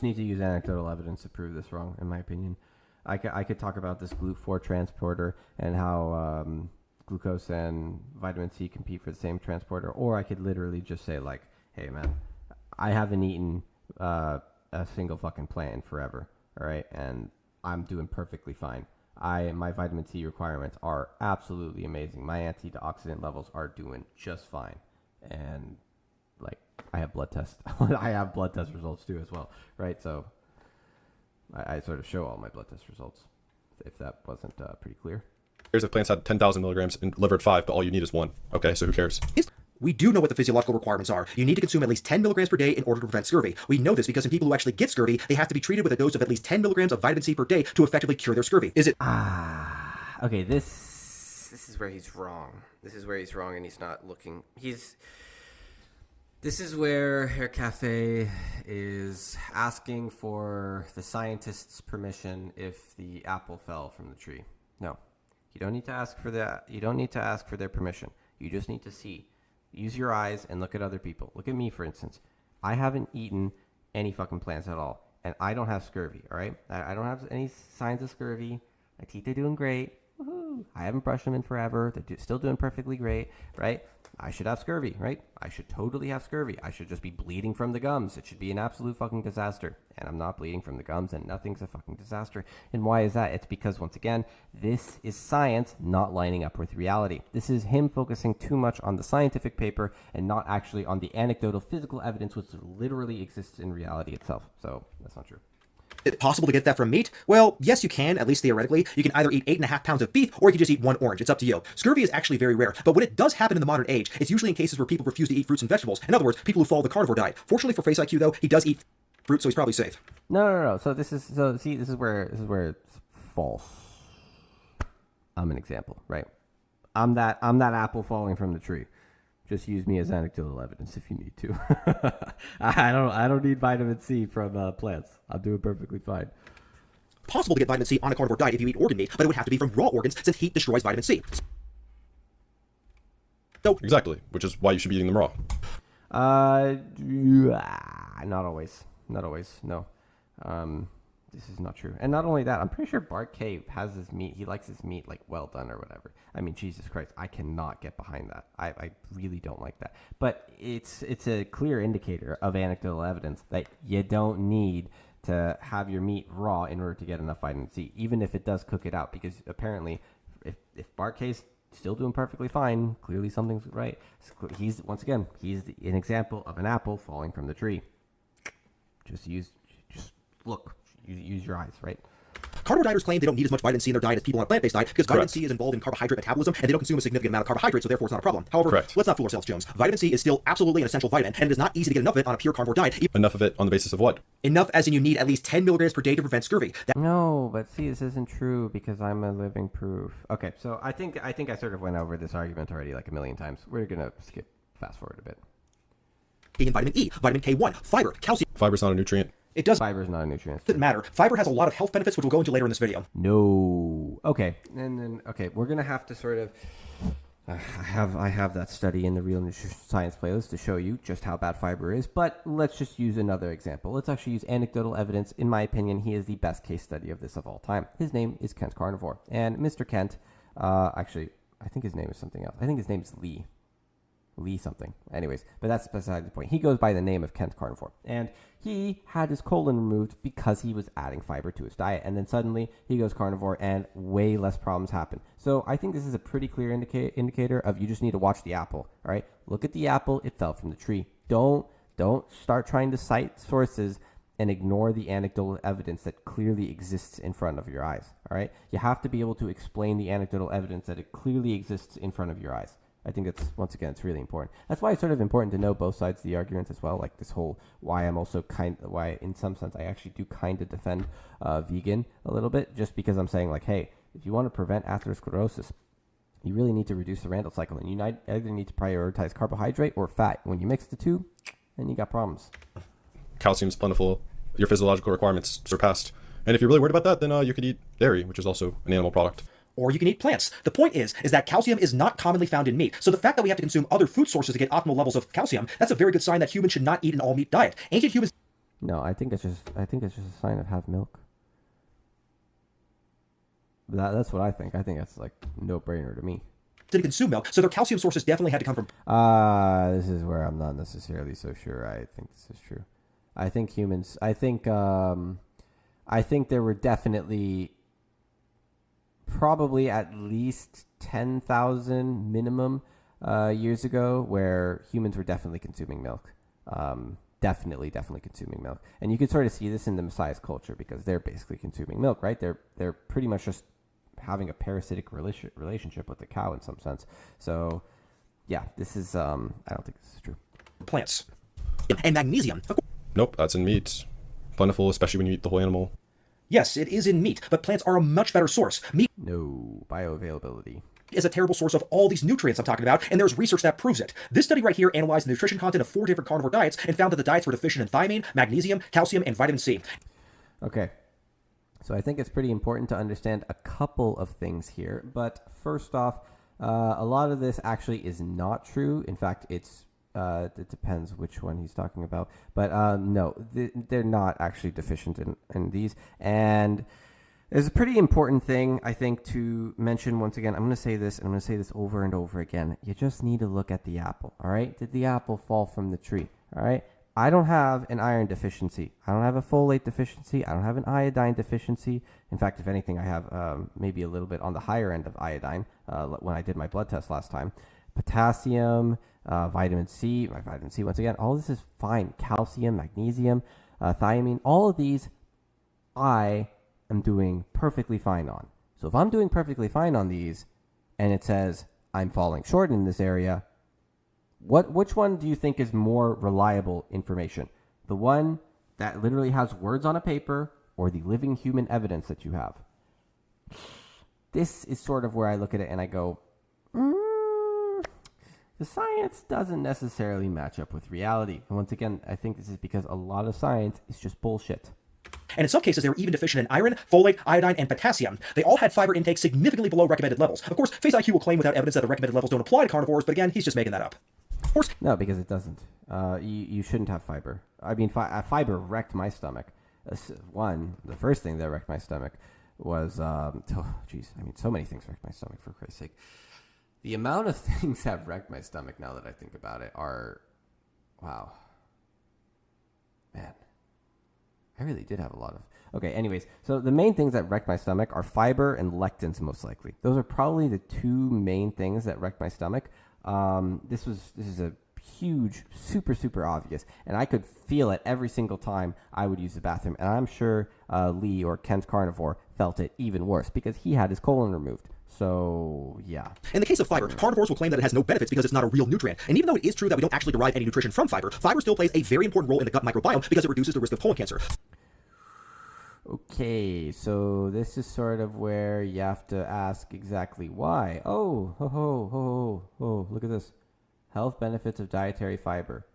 need to use anecdotal evidence to prove this wrong, in my opinion. I could talk about this GLUT4 transporter and how glucose and vitamin C compete for the same transporter, or I could literally just say, like, hey man, I haven't eaten a single fucking plant in forever, all right, and I'm doing perfectly fine. My vitamin C requirements are absolutely amazing. My antioxidant levels are doing just fine, and like, I have blood tests. I have blood test results too as well, right? So I sort of show all my blood test results, if that wasn't pretty clear. Cares if plants had 10,000 milligrams and liver at 5, but all you need is 1. Okay, so who cares? we do know what the physiological requirements are. You need to consume at least 10 milligrams per day in order to prevent scurvy. We know this because in people who actually get scurvy, they have to be treated with a dose of at least 10 milligrams of vitamin C per day to effectively cure their scurvy. Is it? Okay, this is where he's wrong. This is where he's wrong, and he's not looking. This is where Haircafe is asking for the scientist's permission if the apple fell from the tree. No, you don't need to ask for that. You don't need to ask for their permission. You just need to see. Use your eyes and look at other people. Look at me, for instance. I haven't eaten any fucking plants at all, and I don't have scurvy, all right? I don't have any signs of scurvy. My teeth are doing great. Woohoo. I haven't brushed them in forever. They're still doing perfectly great, right? I should have scurvy, right? I should totally have scurvy. I should just be bleeding from the gums. It should be an absolute fucking disaster. And I'm not bleeding from the gums, and nothing's a fucking disaster. And why is that? It's because, once again, this is science not lining up with reality. This is him focusing too much on the scientific paper and not actually on the anecdotal physical evidence which literally exists in reality itself. So that's not true. Is it possible to get that from meat? Well, yes, you can, at least theoretically. You can either eat 8.5 pounds of beef, or you can just eat one orange. It's up to you. Scurvy is actually very rare, but when it does happen in the modern age, it's usually in cases where people refuse to eat fruits and vegetables. In other words, people who follow the carnivore diet. Fortunately for FaceIQ, though, he does eat fruit, so he's probably safe. No. So this is where it's false. I'm an example, right? I'm that apple falling from the tree. Just use me as anecdotal evidence if you need to. I don't need vitamin C from plants. I'm doing perfectly fine. Possible to get vitamin C on a carnivore diet if you eat organ meat, but it would have to be from raw organs since heat destroys vitamin C. So Exactly, which is why you should be eating them raw. Not always. No. This is not true. And not only that, I'm pretty sure Bart K has his meat. He likes his meat like well done or whatever. I mean, Jesus Christ, I cannot get behind that. I really don't like that. But it's a clear indicator of anecdotal evidence that you don't need to have your meat raw in order to get enough vitamin C, even if it does cook it out. Because apparently, if Bart K's still doing perfectly fine, clearly something's right. He's an example of an apple falling from the tree. Just look. Use your eyes, right? carnivore dieters claim they don't need as much vitamin C in their diet as people on a plant-based diet because vitamin Correct. C is involved in carbohydrate metabolism and they don't consume a significant amount of carbohydrates, so therefore it's not a problem. However, Correct. let's not fool ourselves, Jones. Vitamin C is still absolutely an essential vitamin, and it is not easy to get enough of it on a pure carnivore diet. Enough of it on the basis of what? Enough as in you need at least 10 milligrams per day to prevent scurvy. No, but see, this isn't true because I'm a living proof. Okay, so I think I sort of went over this argument already like a million times. We're gonna fast forward a bit. In vitamin E, vitamin K1, fiber, calcium. Fiber's not a nutrient. It doesn't Fiber is not a nutrient. matter. Fiber has a lot of health benefits, which we'll go into later in this video. No. Okay, and then we're gonna have to sort of. I have that study in the Real Nutrition Science playlist to show you just how bad fiber is, but let's just use another example. Let's actually use anecdotal evidence. In my opinion, he is the best case study of this of all time. His name is Kent Carnivore. And Mr. Kent, actually, I think his name is something else. I think his name is Lee something. Anyways, but that's beside the point. He goes by the name of Kent Carnivore. And he had his colon removed because he was adding fiber to his diet. And then suddenly he goes carnivore and way less problems happen. So I think this is a pretty clear indicator of you just need to watch the apple. All right. Look at the apple. It fell from the tree. Don't start trying to cite sources and ignore the anecdotal evidence that clearly exists in front of your eyes. All right. You have to be able to explain the anecdotal evidence that it clearly exists in front of your eyes. I think it's, once again, it's really important. That's why it's sort of important to know both sides of the arguments as well. Like this whole, why in some sense I actually do kind of defend vegan a little bit, just because I'm saying like, hey, if you want to prevent atherosclerosis, you really need to reduce the Randall cycle, and you either need to prioritize carbohydrate or fat. When you mix the two, then you got problems. Calcium's plentiful. Your physiological requirements surpassed. And if you're really worried about that, then you could eat dairy, which is also an animal product. Or you can eat plants. The point is that calcium is not commonly found in meat. So the fact that we have to consume other food sources to get optimal levels of calcium, that's a very good sign that humans should not eat an all-meat diet. Ancient humans... No, I think it's just a sign of have milk. That's what I think. I think that's like no-brainer to me. Didn't consume milk, so their calcium sources definitely had to come from... This is where I'm not necessarily so sure. I think this is true. I think humans... I think there were definitely probably at least 10,000 minimum years ago where humans were definitely consuming milk. Definitely consuming milk. And you can sort of see this in the Messiah's culture because they're basically consuming milk, right? They're pretty much just having a parasitic relationship with the cow in some sense. So, yeah, this is, I don't think this is true. Plants. And magnesium. Nope, that's in meat. Plentiful, especially when you eat the whole animal. Yes, it is in meat, but plants are a much better source. Meat No, bioavailability is a terrible source of all these nutrients I'm talking about, and there's research that proves it. This study right here analyzed the nutrition content of 4 different carnivore diets and found that the diets were deficient in thiamine, magnesium, calcium, and vitamin C. Okay. So I think it's pretty important to understand a couple of things here. But first off, a lot of this actually is not true. In fact, it depends which one he's talking about. But no, they're not actually deficient in these. And there's a pretty important thing, I think, to mention once again. I'm going to say this, and I'm going to say this over and over again. You just need to look at the apple, all right? Did the apple fall from the tree, all right? I don't have an iron deficiency. I don't have a folate deficiency. I don't have an iodine deficiency. In fact, if anything, I have maybe a little bit on the higher end of iodine when I did my blood test last time. Potassium, vitamin C, my vitamin C, once again, all this is fine. Calcium, magnesium, thiamine, all of these I am doing perfectly fine on. So if I'm doing perfectly fine on these and it says I'm falling short in this area, which one do you think is more reliable information? The one that literally has words on a paper or the living human evidence that you have? This is sort of where I look at it and I go, the science doesn't necessarily match up with reality. And once again, I think this is because a lot of science is just bullshit. And in some cases, they were even deficient in iron, folate, iodine, and potassium. They all had fiber intake significantly below recommended levels. Of course, FaceIQ will claim without evidence that the recommended levels don't apply to carnivores, but again, he's just making that up. Of course, no, because it doesn't. You shouldn't have fiber. I mean, fiber wrecked my stomach. The first thing that wrecked my stomach was, so many things wrecked my stomach, for Christ's sake. The amount of things that have wrecked my stomach, now that I think about it, are, wow. Man, I really did have a lot of... Okay, anyways, so the main things that wrecked my stomach are fiber and lectins, most likely. Those are probably the two main things that wrecked my stomach. This is a huge, super obvious, and I could feel it every single time I would use the bathroom. And I'm sure Lee, or Ken's Carnivore, felt it even worse because he had his colon removed. So, yeah. In the case of fiber, carnivores will claim that it has no benefits because it's not a real nutrient. And even though it is true that we don't actually derive any nutrition from fiber, fiber still plays a very important role in the gut microbiome because it reduces the risk of colon cancer. Okay, so this is sort of where you have to ask exactly why. Oh, look at this. Health benefits of dietary fiber.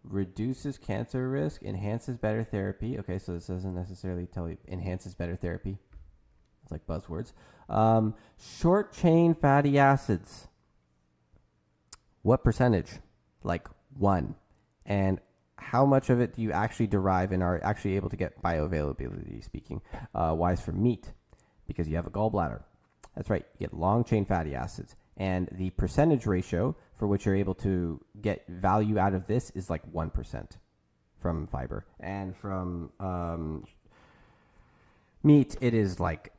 Reduces cancer risk, enhances better therapy. Okay, so this doesn't necessarily tell you enhances better therapy. It's like buzzwords. Short chain fatty acids. What percentage? Like 1. And how much of it do you actually derive and are actually able to get bioavailability speaking wise from meat? Because you have a gallbladder. That's right. You get long chain fatty acids. And the percentage ratio for which you're able to get value out of this is like 1% from fiber. And from meat, it is like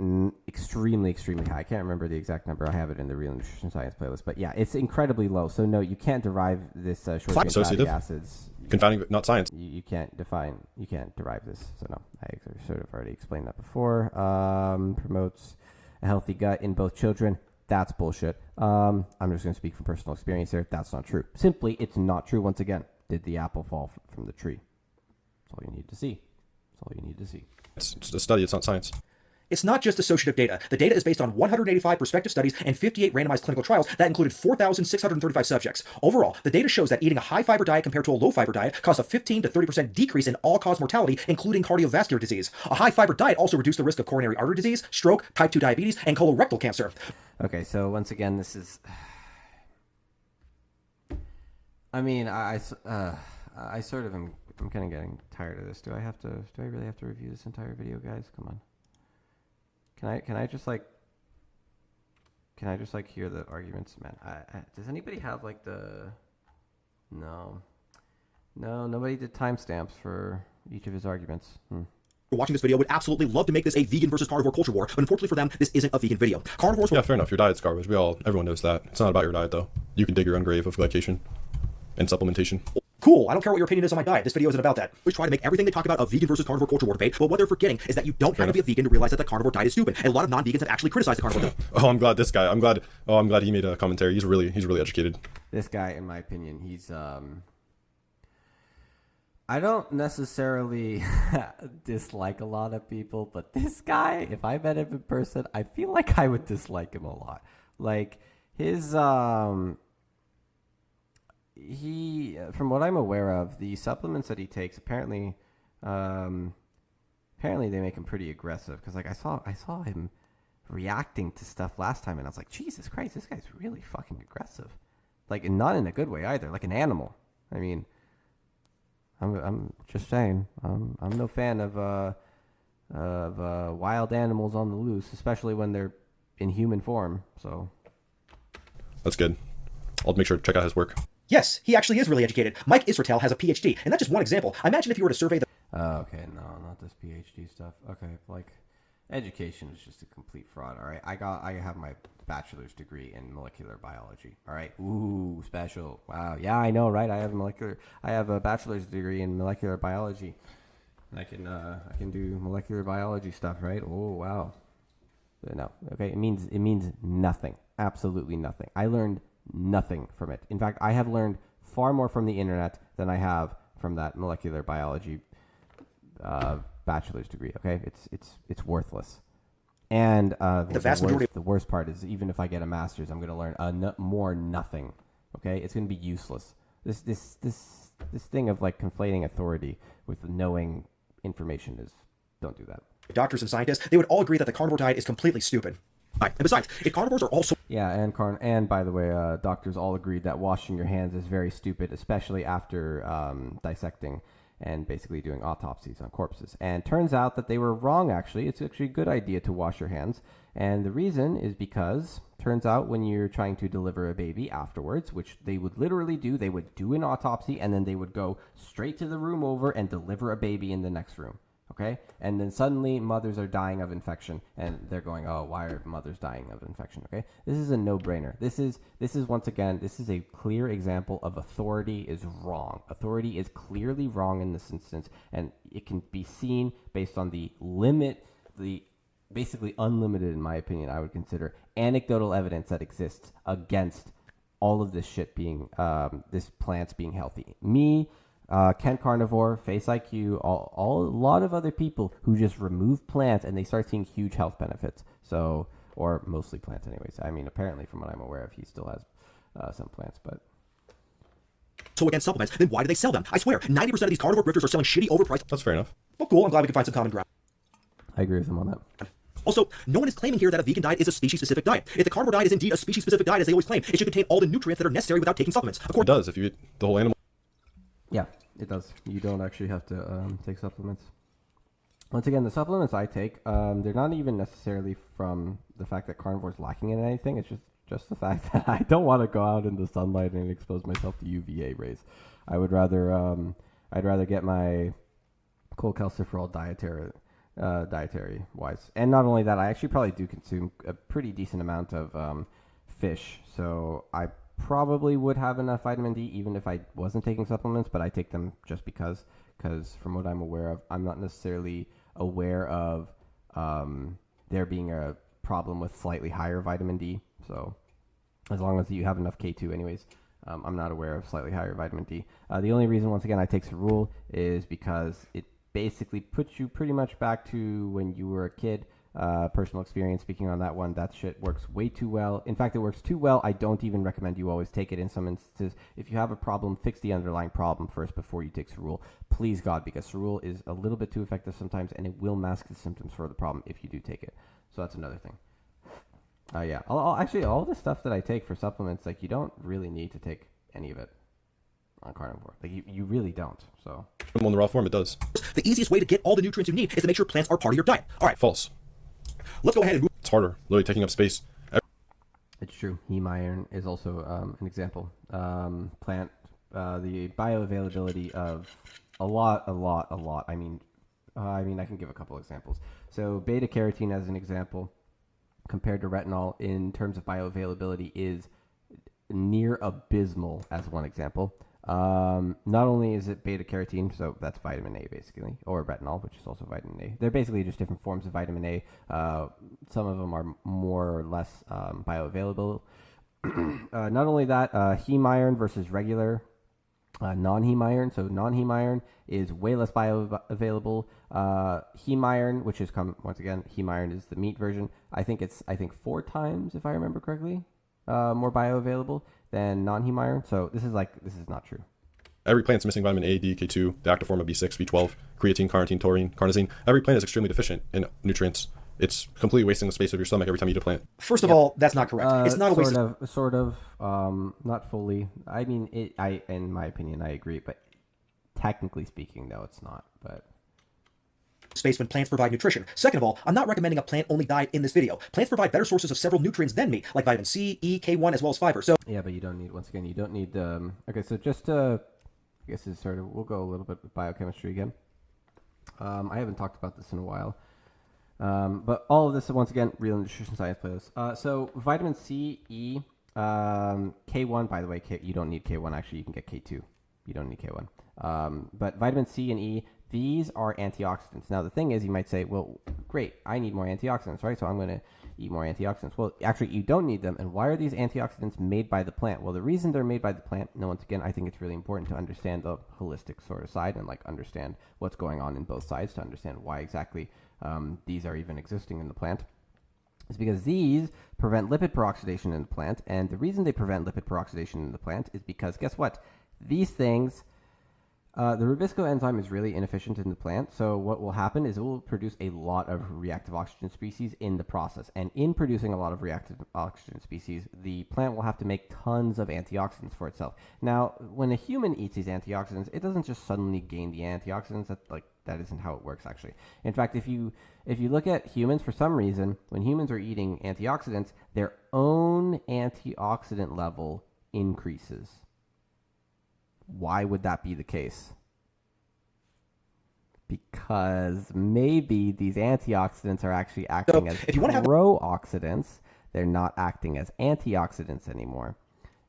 extremely high. I can't remember the exact number. I have it in the Real Nutrition Science playlist. But yeah, it's incredibly low. So no, you can't derive this short chain fatty acids. Confounding, not science. You can't derive this. So no, I sort of already explained that before. Promotes a healthy gut in both children That's bullshit. I'm just going to speak from personal experience here. That's not true. Simply, it's not true. Once again, did the apple fall from the tree? That's all you need to see. That's all you need to see. It's a study. It's not science. It's not just associative data. The data is based on 185 prospective studies and 58 randomized clinical trials that included 4,635 subjects. Overall, the data shows that eating a high-fiber diet compared to a low-fiber diet caused a 15 to 30% decrease in all-cause mortality, including cardiovascular disease. A high-fiber diet also reduced the risk of coronary artery disease, stroke, type 2 diabetes, and colorectal cancer. Okay, so once again, this is... I mean, I sort of am... I'm kind of getting tired of this. Do I really have to review this entire video, guys? Come on. Can I just like hear the arguments, man? Does anybody have like the? No, nobody did timestamps for each of his arguments. Watching this video would absolutely love to make this a vegan versus carnivore culture war, but unfortunately for them, this isn't a vegan video. Carnivores. Yeah, fair enough. Your diet's garbage. Everyone knows that. It's not about your diet though. You can dig your own grave of glycation and supplementation. Cool, I don't care what your opinion is on my diet. This video isn't about that. We try to make everything they talk about a vegan versus carnivore culture war debate, but what they're forgetting is that you don't have to be a vegan to realize that the carnivore diet is stupid. And a lot of non-vegans have actually criticized the carnivore diet. I'm glad he made a commentary. He's really educated. This guy, in my opinion, he's I don't necessarily dislike a lot of people, but this guy, if I met him in person, I feel like I would dislike him a lot. Like his he, from what I'm aware of, the supplements that he takes apparently they make him pretty aggressive. Because like I saw him reacting to stuff last time, and I was like, Jesus Christ, this guy's really fucking aggressive. Like, and not in a good way either. Like an animal. I mean, I'm just saying, I'm no fan of wild animals on the loose, especially when they're in human form. So that's good. I'll make sure to check out his work. Yes, he actually is really educated. Mike Israetel has a PhD, and that's just one example. Imagine if you were to survey the... Okay, no, not this PhD stuff. Okay, like, education is just a complete fraud, all right? I have my bachelor's degree in molecular biology, all right? Ooh, special. Wow, yeah, I know, right? I have a bachelor's degree in molecular biology. And I can do molecular biology stuff, right? Oh, wow. But no, okay, it means nothing. Absolutely nothing. I learned nothing from it. In fact, I have learned far more from the internet than I have from that molecular biology bachelor's degree. Okay, it's worthless. And the worst part is, even if I get a master's, I'm going to learn more nothing. Okay, it's going to be useless. This thing of like conflating authority with knowing information is, don't do that. Doctors and scientists, they would all agree that the carnivore diet is completely stupid. And besides, if carnivores are also... Yeah, and by the way, doctors all agreed that washing your hands is very stupid, especially after dissecting and basically doing autopsies on corpses. And turns out that they were wrong, actually. It's actually a good idea to wash your hands. And the reason is because, turns out, when you're trying to deliver a baby afterwards, which they would literally do, they would do an autopsy, and then they would go straight to the room over and deliver a baby in the next room. Okay? And then suddenly mothers are dying of infection, and they're going, oh, why are mothers dying of infection? Okay? This is a no-brainer. This is once again, this is a clear example of authority is wrong. Authority is clearly wrong in this instance, and it can be seen based on the basically unlimited, in my opinion, I would consider, anecdotal evidence that exists against all of this shit being, this plants being healthy. Me, Kent Carnivore, FaceIQ, a lot of other people who just remove plants and they start seeing huge health benefits. So, or mostly plants anyways. I mean, apparently from what I'm aware of, he still has some plants, but... So against supplements, then why do they sell them? I swear, 90% of these carnivore grifters are selling shitty, overpriced... That's fair enough. Well, cool, I'm glad we can find some common ground. I agree with him on that. Also, no one is claiming here that a vegan diet is a species-specific diet. If the carnivore diet is indeed a species-specific diet, as they always claim, it should contain all the nutrients that are necessary without taking supplements. Of course, it does if you eat the whole animal. Yeah, it does. You don't actually have to take supplements. Once again, the supplements I take, they're not even necessarily from the fact that carnivore is lacking in anything. It's just the fact that I don't want to go out in the sunlight and expose myself to UVA rays. I would rather, I'd rather get my cholecalciferol dietary wise. And not only that, I actually probably do consume a pretty decent amount of fish. So I probably would have enough vitamin D even if I wasn't taking supplements, but I take them just because from what I'm aware of, I'm not necessarily aware of there being a problem with slightly higher vitamin D. So as long as you have enough K2 anyways. I'm not aware of slightly higher vitamin D. The only reason, once again, I take Cerule is because it basically puts you pretty much back to when you were a kid. Personal experience speaking on that one, that shit works way too well. In fact, it works too well. I don't even recommend you always take it in some instances. If you have a problem, fix the underlying problem first before you take Cerule. Please God, because Cerule is a little bit too effective sometimes, and it will mask the symptoms for the problem if you do take it. So that's another thing. Yeah. Actually, all the stuff that I take for supplements, like, you don't really need to take any of it on carnivore. Like, you really don't. So in the raw form, it does. The easiest way to get all the nutrients you need is to make sure plants are part of your diet. All right, False. let's go ahead and move. It's harder, literally taking up space. it's true. Heme iron is also an example. Plant, the bioavailability of a lot. I mean, I can give a couple examples. So beta carotene, as an example, compared to retinol in terms of bioavailability, is near abysmal as one example. Not only is it beta carotene, so that's vitamin A basically, or retinol, which is also vitamin A. They're basically just different forms of vitamin A. Some of them are more or less bioavailable. Not only that, heme iron versus regular non-heme iron. So non-heme iron is way less bioavailable. Heme iron, which is once again, heme iron is the meat version. I think 4 times, if I remember correctly, more bioavailable than non-heme iron. So this is not true. Every plant's missing vitamin A, D, K2, the active form of B6, B12, creatine, carnitine, taurine, carnosine. Every plant is extremely deficient in nutrients. It's completely wasting the space of your stomach every time you eat a plant. First of all, that's not correct. It's not a waste of... Sort of, not fully. I mean, in my opinion, I agree, but technically speaking, no, it's not. But space when plants provide nutrition. Second of all, I'm not recommending a plant-only diet in this video. Plants provide better sources of several nutrients than meat, like vitamin C, E, K1, as well as fiber. So yeah, but you don't need, once again, you don't need. Okay, so just to, I guess it's sort of, we'll go a little bit with biochemistry again. I haven't talked about this in a while. But all of this, once again, real nutrition science playlist. So vitamin C, E, K1, by the way, you don't need K1. Actually, you can get K2. You don't need K1. But vitamin C and E, these are antioxidants. Now, the thing is, you might say, well, great, I need more antioxidants, right? So I'm going to eat more antioxidants. Well, actually, you don't need them. And why are these antioxidants made by the plant? Well, the reason they're made by the plant, once again, I think it's really important to understand the holistic sort of side and understand what's going on in both sides to understand why exactly these are even existing in the plant. Is because these prevent lipid peroxidation in the plant. And the reason they prevent lipid peroxidation in the plant is because, guess what? These things, the rubisco enzyme is really inefficient in the plant. So what will happen is it will produce a lot of reactive oxygen species in the process. And in producing a lot of reactive oxygen species, the plant will have to make tons of antioxidants for itself. Now, when a human eats these antioxidants, it doesn't just suddenly gain the antioxidants. That isn't how it works, actually. In fact, if you look at humans, for some reason, when humans are eating antioxidants, their own antioxidant level increases. Why would that be the case? Because maybe these antioxidants are actually acting as pro-oxidants. They're not acting as antioxidants anymore.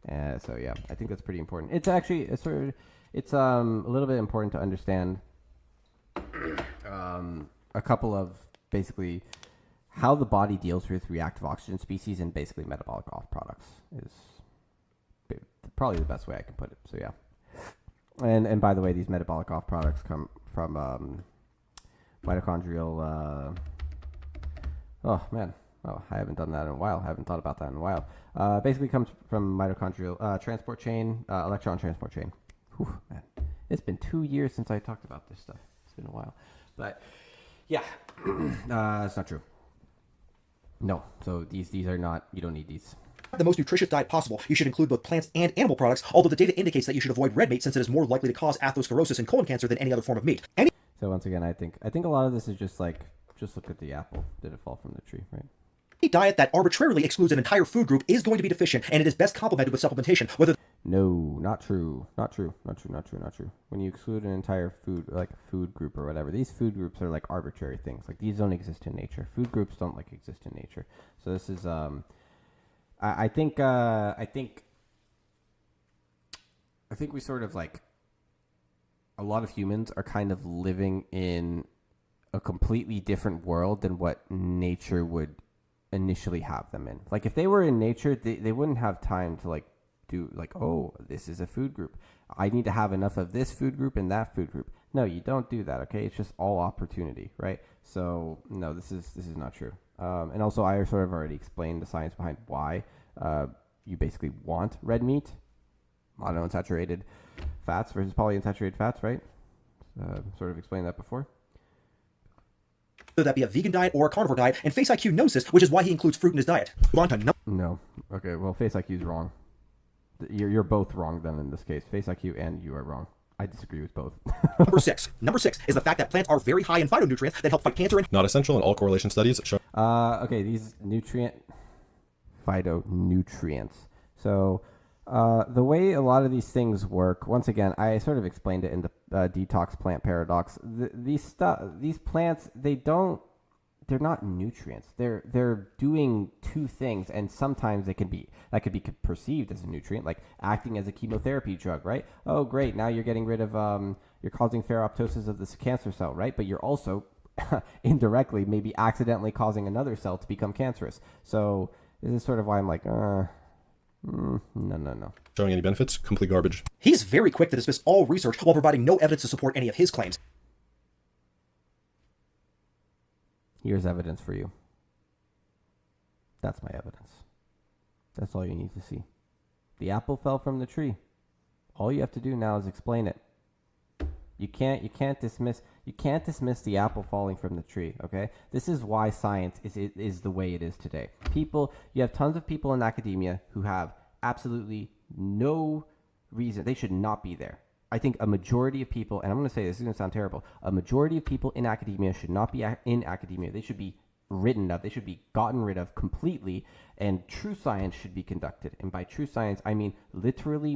So yeah, I think that's pretty important. It's actually a little bit important to understand a couple of basically how the body deals with reactive oxygen species and basically metabolic off products is probably the best way I can put it. So yeah. And by the way, these metabolic off products come from mitochondrial. I haven't done that in a while. I haven't thought about that in a while. Basically, comes from mitochondrial transport chain, electron transport chain. Whew, man, it's been 2 years since I talked about this stuff. It's been a while, but yeah, it's not true. No, so these are not. You don't need these. The most nutritious diet possible, you should include both plants and animal products, although the data indicates that you should avoid red meat since it is more likely to cause atherosclerosis and colon cancer than any other form of meat. So once again, I think a lot of this is just look at the apple. Did it fall from the tree, right? Any diet that arbitrarily excludes an entire food group is going to be deficient, and it is best complemented with supplementation, whether... No, not true. When you exclude an entire food group or whatever, these food groups are arbitrary things. These don't exist in nature. Food groups don't exist in nature. So this is I think we sort of a lot of humans are kind of living in a completely different world than what nature would initially have them in. Like if they were in nature, they wouldn't have time to like do like, oh, this is a food group. I need to have enough of this food group and that food group. No, you don't do that. Okay, it's just all opportunity, right? So no, this is not true. And also, I sort of already explained the science behind why you basically want red meat, monounsaturated fats versus polyunsaturated fats, right? Sort of explained that before. Whether that be a vegan diet or a carnivore diet, and FaceIQ knows this, which is why he includes fruit in his diet. Move on to No. Okay, well, FaceIQ is wrong. You're both wrong then in this case. FaceIQ and you are wrong. I disagree with both. number 6. Number 6 is the fact that plants are very high in phytonutrients that help fight cancer and Not essential, and all correlation studies show. Okay, these phytonutrients. So the way a lot of these things work, once again, I sort of explained it in the detox plant paradox. These plants, they're not nutrients. They're doing two things, and sometimes that could be perceived as a nutrient, like acting as a chemotherapy drug, right? Oh, great! Now you're getting rid of you're causing ferroptosis of this cancer cell, right? But you're also indirectly, maybe accidentally causing another cell to become cancerous. So this is sort of why I'm like, no. Showing any benefits, complete garbage. he's very quick to dismiss all research while providing no evidence to support any of his claims. Here's evidence for you. That's my evidence. That's all you need to see. The apple fell from the tree. All you have to do now is explain it. You can't dismiss the apple falling from the tree, okay? This is why science is the way it is today. You have tons of people in academia who have absolutely no reason. They should not be there. I think a majority of people, and I'm going to say this is going to sound terrible, a majority of people in academia should not be in academia. They should be written of. They should be gotten rid of completely, and true science should be conducted. And by true science, I mean literally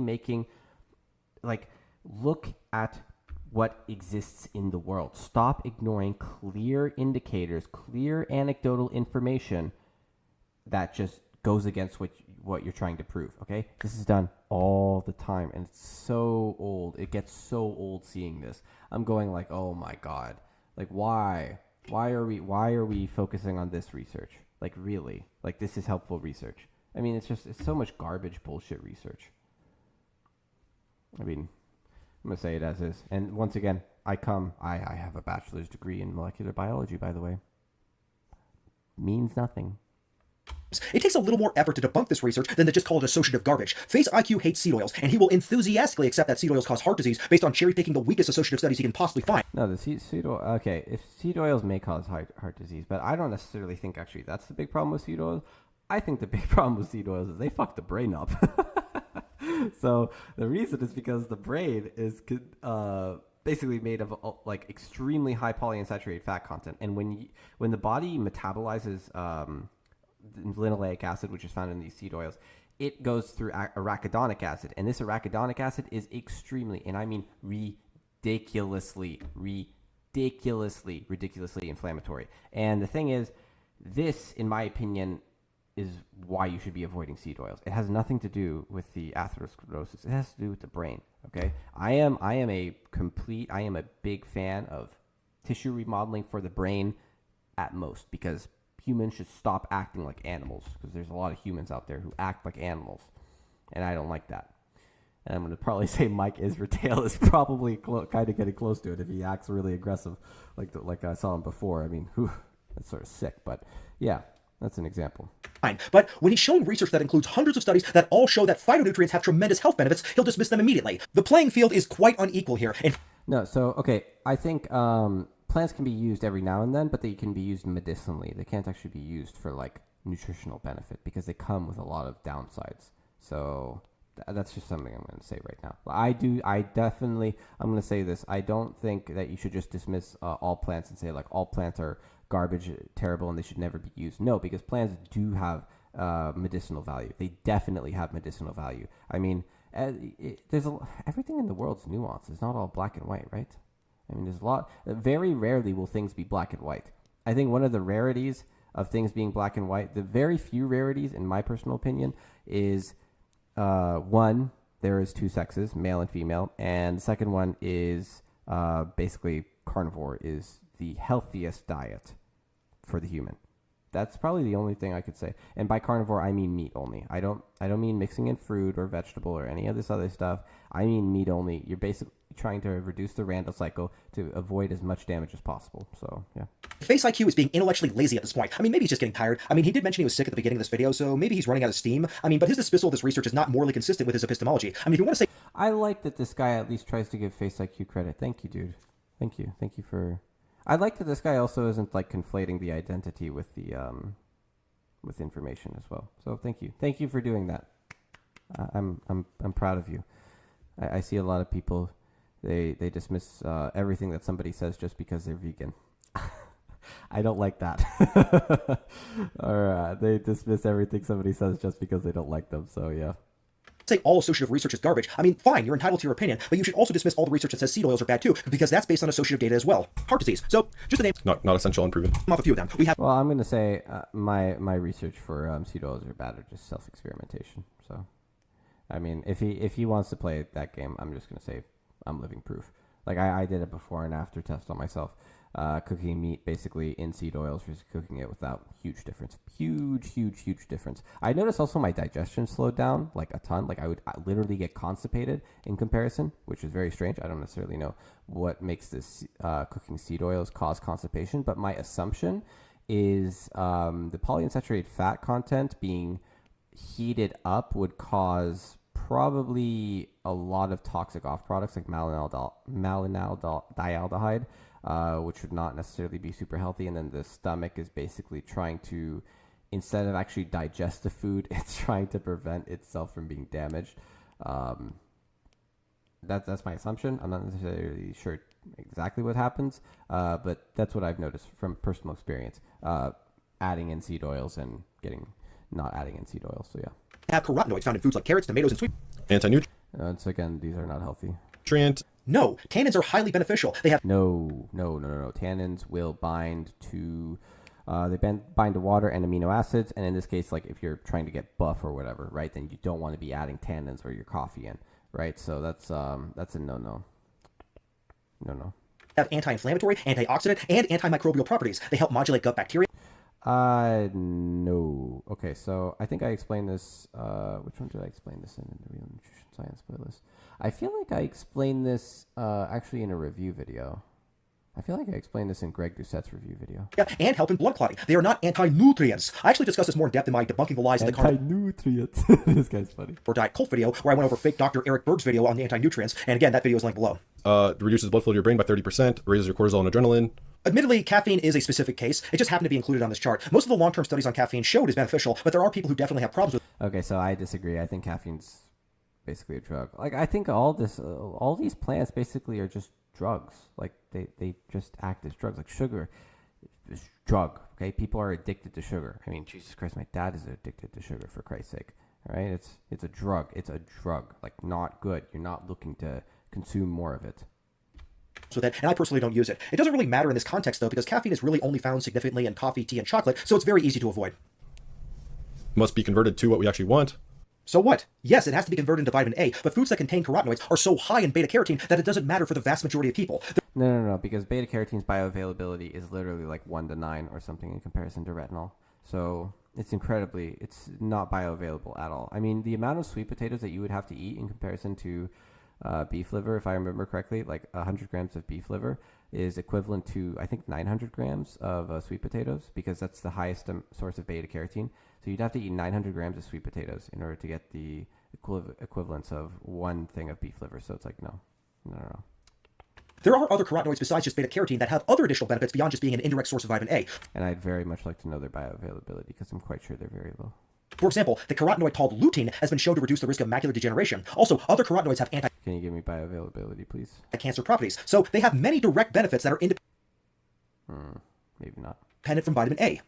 look at what exists in the world. Stop ignoring clear indicators, clear anecdotal information that just goes against what you're trying to prove, okay? This is done all the time, and it's so old. It gets so old seeing this. I'm going like, oh my God. Like, why? Why are we focusing on this research? Like, really? Like, this is helpful research. I mean, it's so much garbage bullshit research. I mean, I'm going to say it as is. And once again, I have a bachelor's degree in molecular biology, by the way. Means nothing. It takes a little more effort to debunk this research than to just call it associative garbage. FaceIQ hates seed oils, and he will enthusiastically accept that seed oils cause heart disease based on cherry-picking the weakest associative studies he can possibly find. No, the seed oil. Okay, if seed oils may cause heart disease, but I don't necessarily think actually that's the big problem with seed oils. I think the big problem with seed oils is they fuck the brain up. So the reason is because the brain is basically made of like extremely high polyunsaturated fat content, and when the body metabolizes linoleic acid, which is found in these seed oils, it goes through arachidonic acid, and this arachidonic acid is extremely, and I mean ridiculously inflammatory. And the thing is, this, in my opinion, is why you should be avoiding seed oils. It has nothing to do with the atherosclerosis. It has to do with the brain. Okay, I am a big fan of tissue remodeling for the brain at most, because humans should stop acting like animals, because there's a lot of humans out there who act like animals, and I don't like that. And I'm going to probably say Mike Israel is probably kind of getting close to it if he acts really aggressive, like I saw him before. I mean, that's sort of sick, but yeah, that's an example. But when he's showing research that includes hundreds of studies that all show that phytonutrients have tremendous health benefits, he'll dismiss them immediately. The playing field is quite unequal here. No, so, okay, I think plants can be used every now and then, but they can be used medicinally. They can't actually be used for, like, nutritional benefit, because they come with a lot of downsides. So that's just something I'm going to say right now. I'm going to say this. I don't think that you should just dismiss all plants and say, like, all plants are garbage, terrible, and they should never be used. No, because plants do have medicinal value. They definitely have medicinal value. I mean, everything in the world's nuanced. It's not all black and white, right? I mean, there's a lot. Very rarely will things be black and white. I think one of the rarities of things being black and white, the very few rarities, in my personal opinion, is one, there is two sexes, male and female, and the second one is basically carnivore is the healthiest diet for the human. That's probably the only thing I could say. And by carnivore, I mean meat only. I don't mean mixing in fruit or vegetable or any of this other stuff. I mean meat only. You're basically trying to reduce the Randall cycle to avoid as much damage as possible. So, yeah. FaceIQ is being intellectually lazy at this point. I mean, maybe he's just getting tired. I mean, he did mention he was sick at the beginning of this video, so maybe he's running out of steam. I mean, but his dismissal of this research is not morally consistent with his epistemology. I mean, if you want to say... I like that this guy at least tries to give FaceIQ credit. Thank you, dude. Thank you. Thank you for... I like that this guy also isn't like conflating the identity with the with information as well. So thank you. Thank you for doing that. I'm proud of you. I see a lot of people they dismiss everything that somebody says just because they're vegan. I don't like that. Or they dismiss everything somebody says just because they don't like them. So yeah. Say all associative research is garbage. I mean, fine, you're entitled to your opinion, but you should also dismiss all the research that says seed oils are bad too, because that's based on associative data as well. Heart disease. So, just to name Not essential, unproven. off a few of them. We have Well, I'm gonna say my research for seed oils are bad or just self experimentation. So, I mean, if he wants to play that game, I'm just gonna say I'm living proof. Like I did a before and after test on myself. Cooking meat basically in seed oils versus cooking it without. Huge difference. Huge difference. I noticed also my digestion slowed down like a ton. Like I literally get constipated in comparison, which is very strange. I don't necessarily know what makes this cooking seed oils cause constipation, but my assumption is the polyunsaturated fat content being heated up would cause probably a lot of toxic off products like malinaldehyde, which would not necessarily be super healthy. And then the stomach is basically trying to, instead of actually digest the food, it's trying to prevent itself from being damaged. That's my assumption. I'm not necessarily sure exactly what happens, but that's what I've noticed from personal experience. Adding in seed oils and not adding in seed oils. So yeah. have carotenoids found in foods like carrots, tomatoes, and sweet. Anti-nutrient. So again, these are not healthy. No, tannins are highly beneficial. They have No. Tannins will bind to bind to water and amino acids, and in this case, like if you're trying to get buff or whatever, right, then you don't want to be adding tannins or your coffee in, right? So that's a no. have anti-inflammatory, antioxidant, and antimicrobial properties. They help modulate gut bacteria. No. Okay, so I think I explained this. Which one did I explain this in the Real Nutrition Science playlist? I feel like I explained this actually in a review video. I feel like I explained this in Greg Doucette's review video. Yeah, and help in blood clotting. They are not anti-nutrients. I actually discussed this more in depth in my debunking the lies of the carnivore Anti-nutrients. This guy's funny. diet cult video, where I went over fake Dr. Eric Berg's video on the anti-nutrients. And again, that video is linked below. Reduces blood flow to your brain by 30%, raises your cortisol and adrenaline. Admittedly, caffeine is a specific case. It just happened to be included on this chart. Most of the long-term studies on caffeine showed it is beneficial, but there are people who definitely have problems with it. Okay, so I disagree. I think caffeine's basically a drug. Like I think all these plants basically are just drugs. Like they just act as drugs. Like sugar is drug. Okay, people are addicted to sugar. I mean, Jesus Christ, my dad is addicted to sugar, for Christ's sake. All right, it's a drug. It's a drug. Like not good. You're not looking to consume more of it. So that, and I personally don't use it. It doesn't really matter in this context, though, because caffeine is really only found significantly in coffee, tea, and chocolate, so it's very easy to avoid. Must be converted to what we actually want. So what? Yes, it has to be converted into vitamin A, but foods that contain carotenoids are so high in beta-carotene that it doesn't matter for the vast majority of people. No, because beta-carotene's bioavailability is literally like 1 to 9 or something in comparison to retinol. So it's not bioavailable at all. I mean, the amount of sweet potatoes that you would have to eat in comparison to beef liver, if I remember correctly, like 100 grams of beef liver is equivalent to, I think, 900 grams of sweet potatoes, because that's the highest source of beta-carotene. So you'd have to eat 900 grams of sweet potatoes in order to get the equivalence of one thing of beef liver. So it's like, no. There are other carotenoids besides just beta-carotene that have other additional benefits beyond just being an indirect source of vitamin A. And I'd very much like to know their bioavailability, because I'm quite sure they're very low. For example, the carotenoid called lutein has been shown to reduce the risk of macular degeneration. Also, other carotenoids have Can you give me bioavailability, please? anti-cancer properties, so they have many direct benefits that are Maybe not. independent from vitamin A.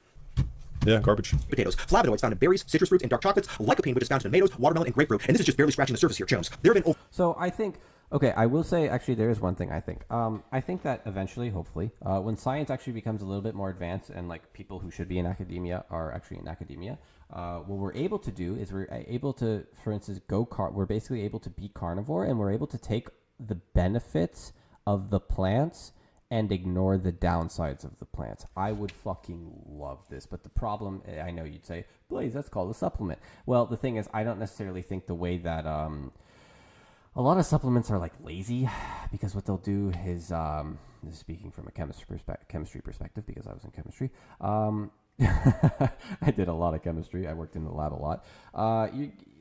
Yeah, garbage. Potatoes. Flavonoids found in berries, citrus fruits, and dark chocolates. Lycopene, which is found in tomatoes, watermelon, and grapefruit. And this is just barely scratching the surface here, Jones. There have been So I think, okay, I will say, actually, there is one thing I think. I think that eventually, hopefully, when science actually becomes a little bit more advanced and like people who should be in academia are actually in academia, what we're able to do is we're able to, for instance, we're basically able to be carnivore, and we're able to take the benefits of the plants and ignore the downsides of the plants. I would fucking love this. But the problem, I know you'd say, Blaze, that's called a supplement. Well, the thing is, I don't necessarily think the way that a lot of supplements are like lazy, because what they'll do is, this is speaking from a chemistry perspective, because I was in chemistry. I did a lot of chemistry. I worked in the lab a lot.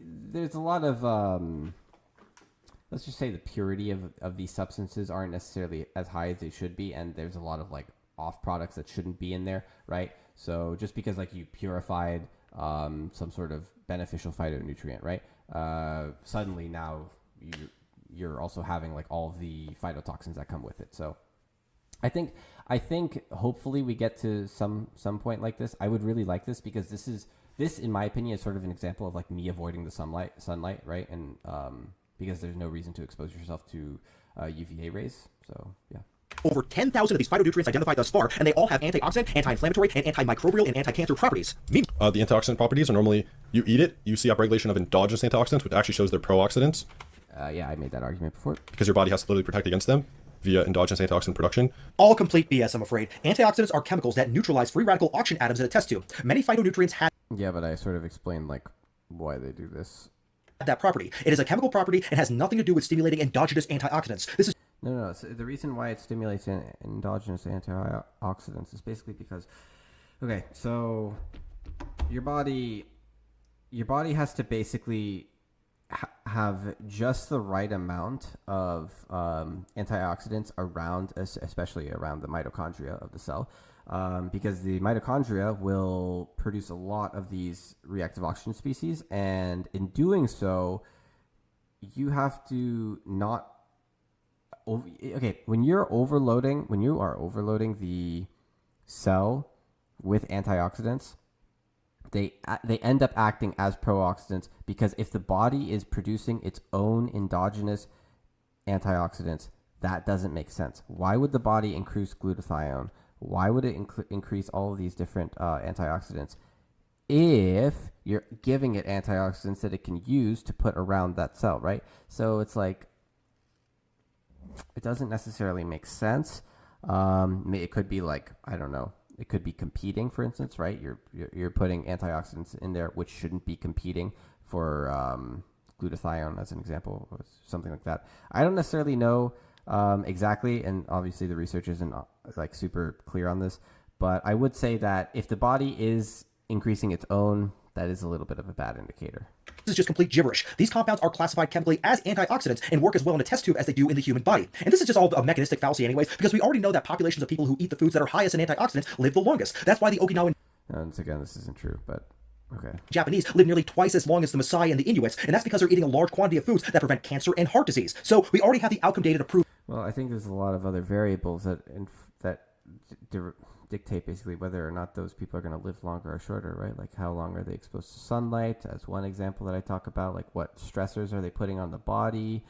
There's a lot of, let's just say the purity of these substances aren't necessarily as high as they should be. And there's a lot of like off products that shouldn't be in there, right? So just because like you purified some sort of beneficial phytonutrient, right? Suddenly now you're also having like all of the phytotoxins that come with it. So I think hopefully we get to some point like this. I would really like this, because this in my opinion is sort of an example of like me avoiding the sunlight, right? And because there's no reason to expose yourself to UVA rays. So yeah. Over 10,000 of these phytonutrients identified thus far, and they all have antioxidant, anti-inflammatory, and antimicrobial and anti-cancer properties. The antioxidant properties are normally, you eat it, you see upregulation of endogenous antioxidants, which actually shows they're pro-oxidants. Yeah, I made that argument before. Because your body has to literally protect against them via endogenous antioxidant production. All complete BS, I'm afraid. Antioxidants are chemicals that neutralize free radical oxygen atoms in a test tube. Many phytonutrients have Yeah, but I sort of explained like why they do this. that property. It is a chemical property and has nothing to do with stimulating endogenous antioxidants. This is No. So the reason why it stimulates endogenous antioxidants is basically because, okay, so your body has to basically have just the right amount of antioxidants around, especially around the mitochondria of the cell, because the mitochondria will produce a lot of these reactive oxygen species, and in doing so, you have to not. Okay, when you are overloading the cell with antioxidants, they end up acting as pro-oxidants, because if the body is producing its own endogenous antioxidants, that doesn't make sense. Why would the body increase glutathione? Why would it increase all of these different antioxidants if you're giving it antioxidants that it can use to put around that cell, right? So it's like, it doesn't necessarily make sense. It could be like, I don't know, it could be competing, for instance, right? You're putting antioxidants in there which shouldn't be competing for glutathione, as an example, or something like that. I don't necessarily know exactly, and obviously the research isn't like super clear on this, but I would say that if the body is increasing its own, that is a little bit of a bad indicator. This is just complete gibberish. These compounds are classified chemically as antioxidants and work as well in a test tube as they do in the human body. And this is just all a mechanistic fallacy anyways, because we already know that populations of people who eat the foods that are highest in antioxidants live the longest. That's why the Okinawan Once again, this isn't true, but okay. Japanese live nearly twice as long as the Maasai and the Inuits, and that's because they're eating a large quantity of foods that prevent cancer and heart disease. So we already have the outcome data to prove. Well, I think there's a lot of other variables that dictate basically whether or not those people are going to live longer or shorter, right? Like how long are they exposed to sunlight, as one example that I talk about. Like what stressors are they putting on the body?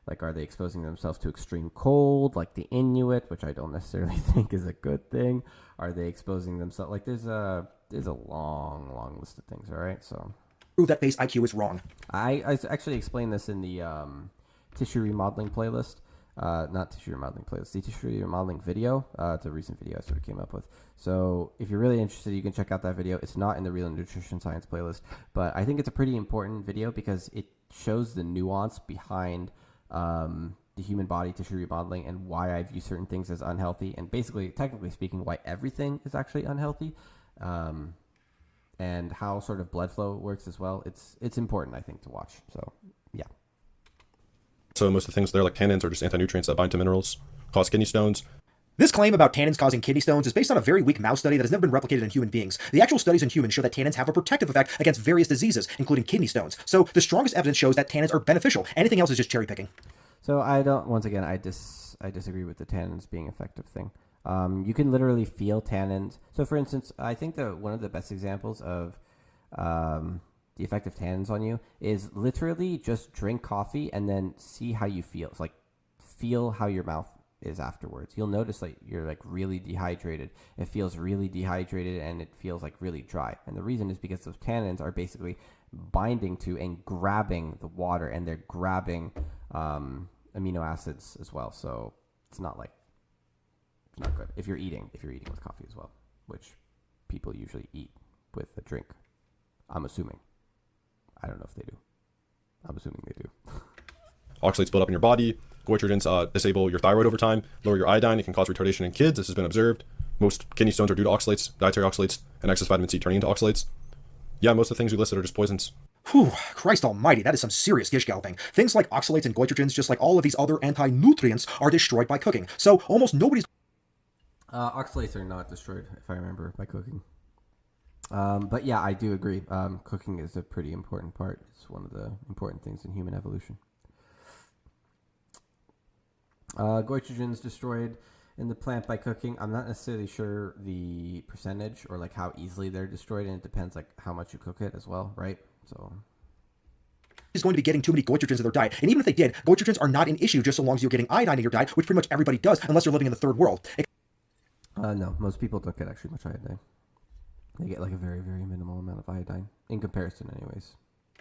Like, are they exposing themselves to extreme cold, like the Inuit, which I don't necessarily think is a good thing? Are they exposing themselves? Like, there's a long list of things. All right, so Prove that FaceIQ is wrong. I actually explained this in the tissue remodeling playlist. Not tissue remodeling playlist, the tissue remodeling video. It's a recent video I sort of came up with. So if you're really interested, you can check out that video. It's not in the Real Nutrition Science playlist, but I think it's a pretty important video because it shows the nuance behind the human body tissue remodeling and why I view certain things as unhealthy, and basically, technically speaking, why everything is actually unhealthy, and how sort of blood flow works as well. It's important, I think, to watch. So yeah. So most of the things there, like tannins, are just anti-nutrients that bind to minerals, cause kidney stones. This claim about tannins causing kidney stones is based on a very weak mouse study that has never been replicated in human beings. The actual studies in humans show that tannins have a protective effect against various diseases, including kidney stones. So the strongest evidence shows that tannins are beneficial. Anything else is just cherry picking. So I disagree with the tannins being effective thing. You can literally feel tannins. So for instance, I think that one of the best examples of the effect of tannins on you is literally just drink coffee and then see how you feel. It's like feel how your mouth is afterwards. You'll notice like you're like really dehydrated. It feels really dehydrated and it feels like really dry. And the reason is because those tannins are basically binding to and grabbing the water, and they're grabbing amino acids as well. So it's not like Not good. If you're eating with coffee as well, which people usually eat with a drink. I'm assuming. I don't know if they do. I'm assuming they do. Oxalates build up in your body. Goitrogens disable your thyroid over time, lower your iodine. It can cause retardation in kids. This has been observed. Most kidney stones are due to oxalates, dietary oxalates, and excess vitamin C turning into oxalates. Yeah, most of the things we listed are just poisons. Whew, Christ almighty, that is some serious gish galloping. Things like oxalates and goitrogens, just like all of these other anti-nutrients, are destroyed by cooking. So almost nobody's... Oxalates are not destroyed, if I remember, by cooking. But yeah, I do agree. Cooking is a pretty important part. It's one of the important things in human evolution. Goitrogens destroyed in the plant by cooking. I'm not necessarily sure the percentage or like how easily they're destroyed, and it depends like how much you cook it as well, right? So is going to be getting too many goitrogens in their diet. And even if they did, goitrogens are not an issue just so long as you're getting iodine in your diet, which pretty much everybody does, unless you're living in the third world. No, most people don't get actually much iodine. They get like a very, very minimal amount of iodine in comparison anyways.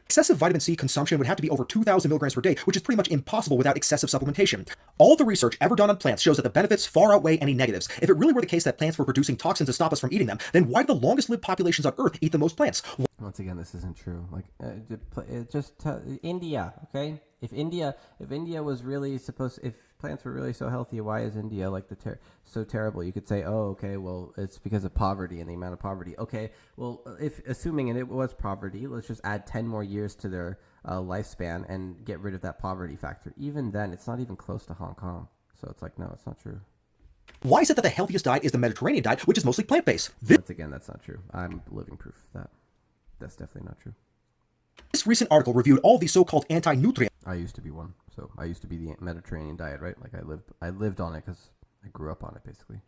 Excessive vitamin C consumption would have to be over 2,000 milligrams per day, which is pretty much impossible without excessive supplementation. All the research ever done on plants shows that the benefits far outweigh any negatives. If it really were the case that plants were producing toxins to stop us from eating them, then why do the longest lived populations on Earth eat the most plants? Once again, this isn't true. Like, India, okay? If India was really if plants were really so healthy, why is India like so terrible? You could say, oh, okay, well, it's because of poverty and the amount of poverty. Okay, well, if assuming it was poverty, let's just add 10 more years to their lifespan and get rid of that poverty factor. Even then, it's not even close to Hong Kong. So it's like, no, it's not true. Why is it that the healthiest diet is the Mediterranean diet, which is mostly plant-based? Once again, that's not true. I'm living proof of that. That's definitely not true. This recent article reviewed all these so-called anti-nutrients. I used to be one. So I used to be the Mediterranean diet, right? Like I lived on it because I grew up on it, basically.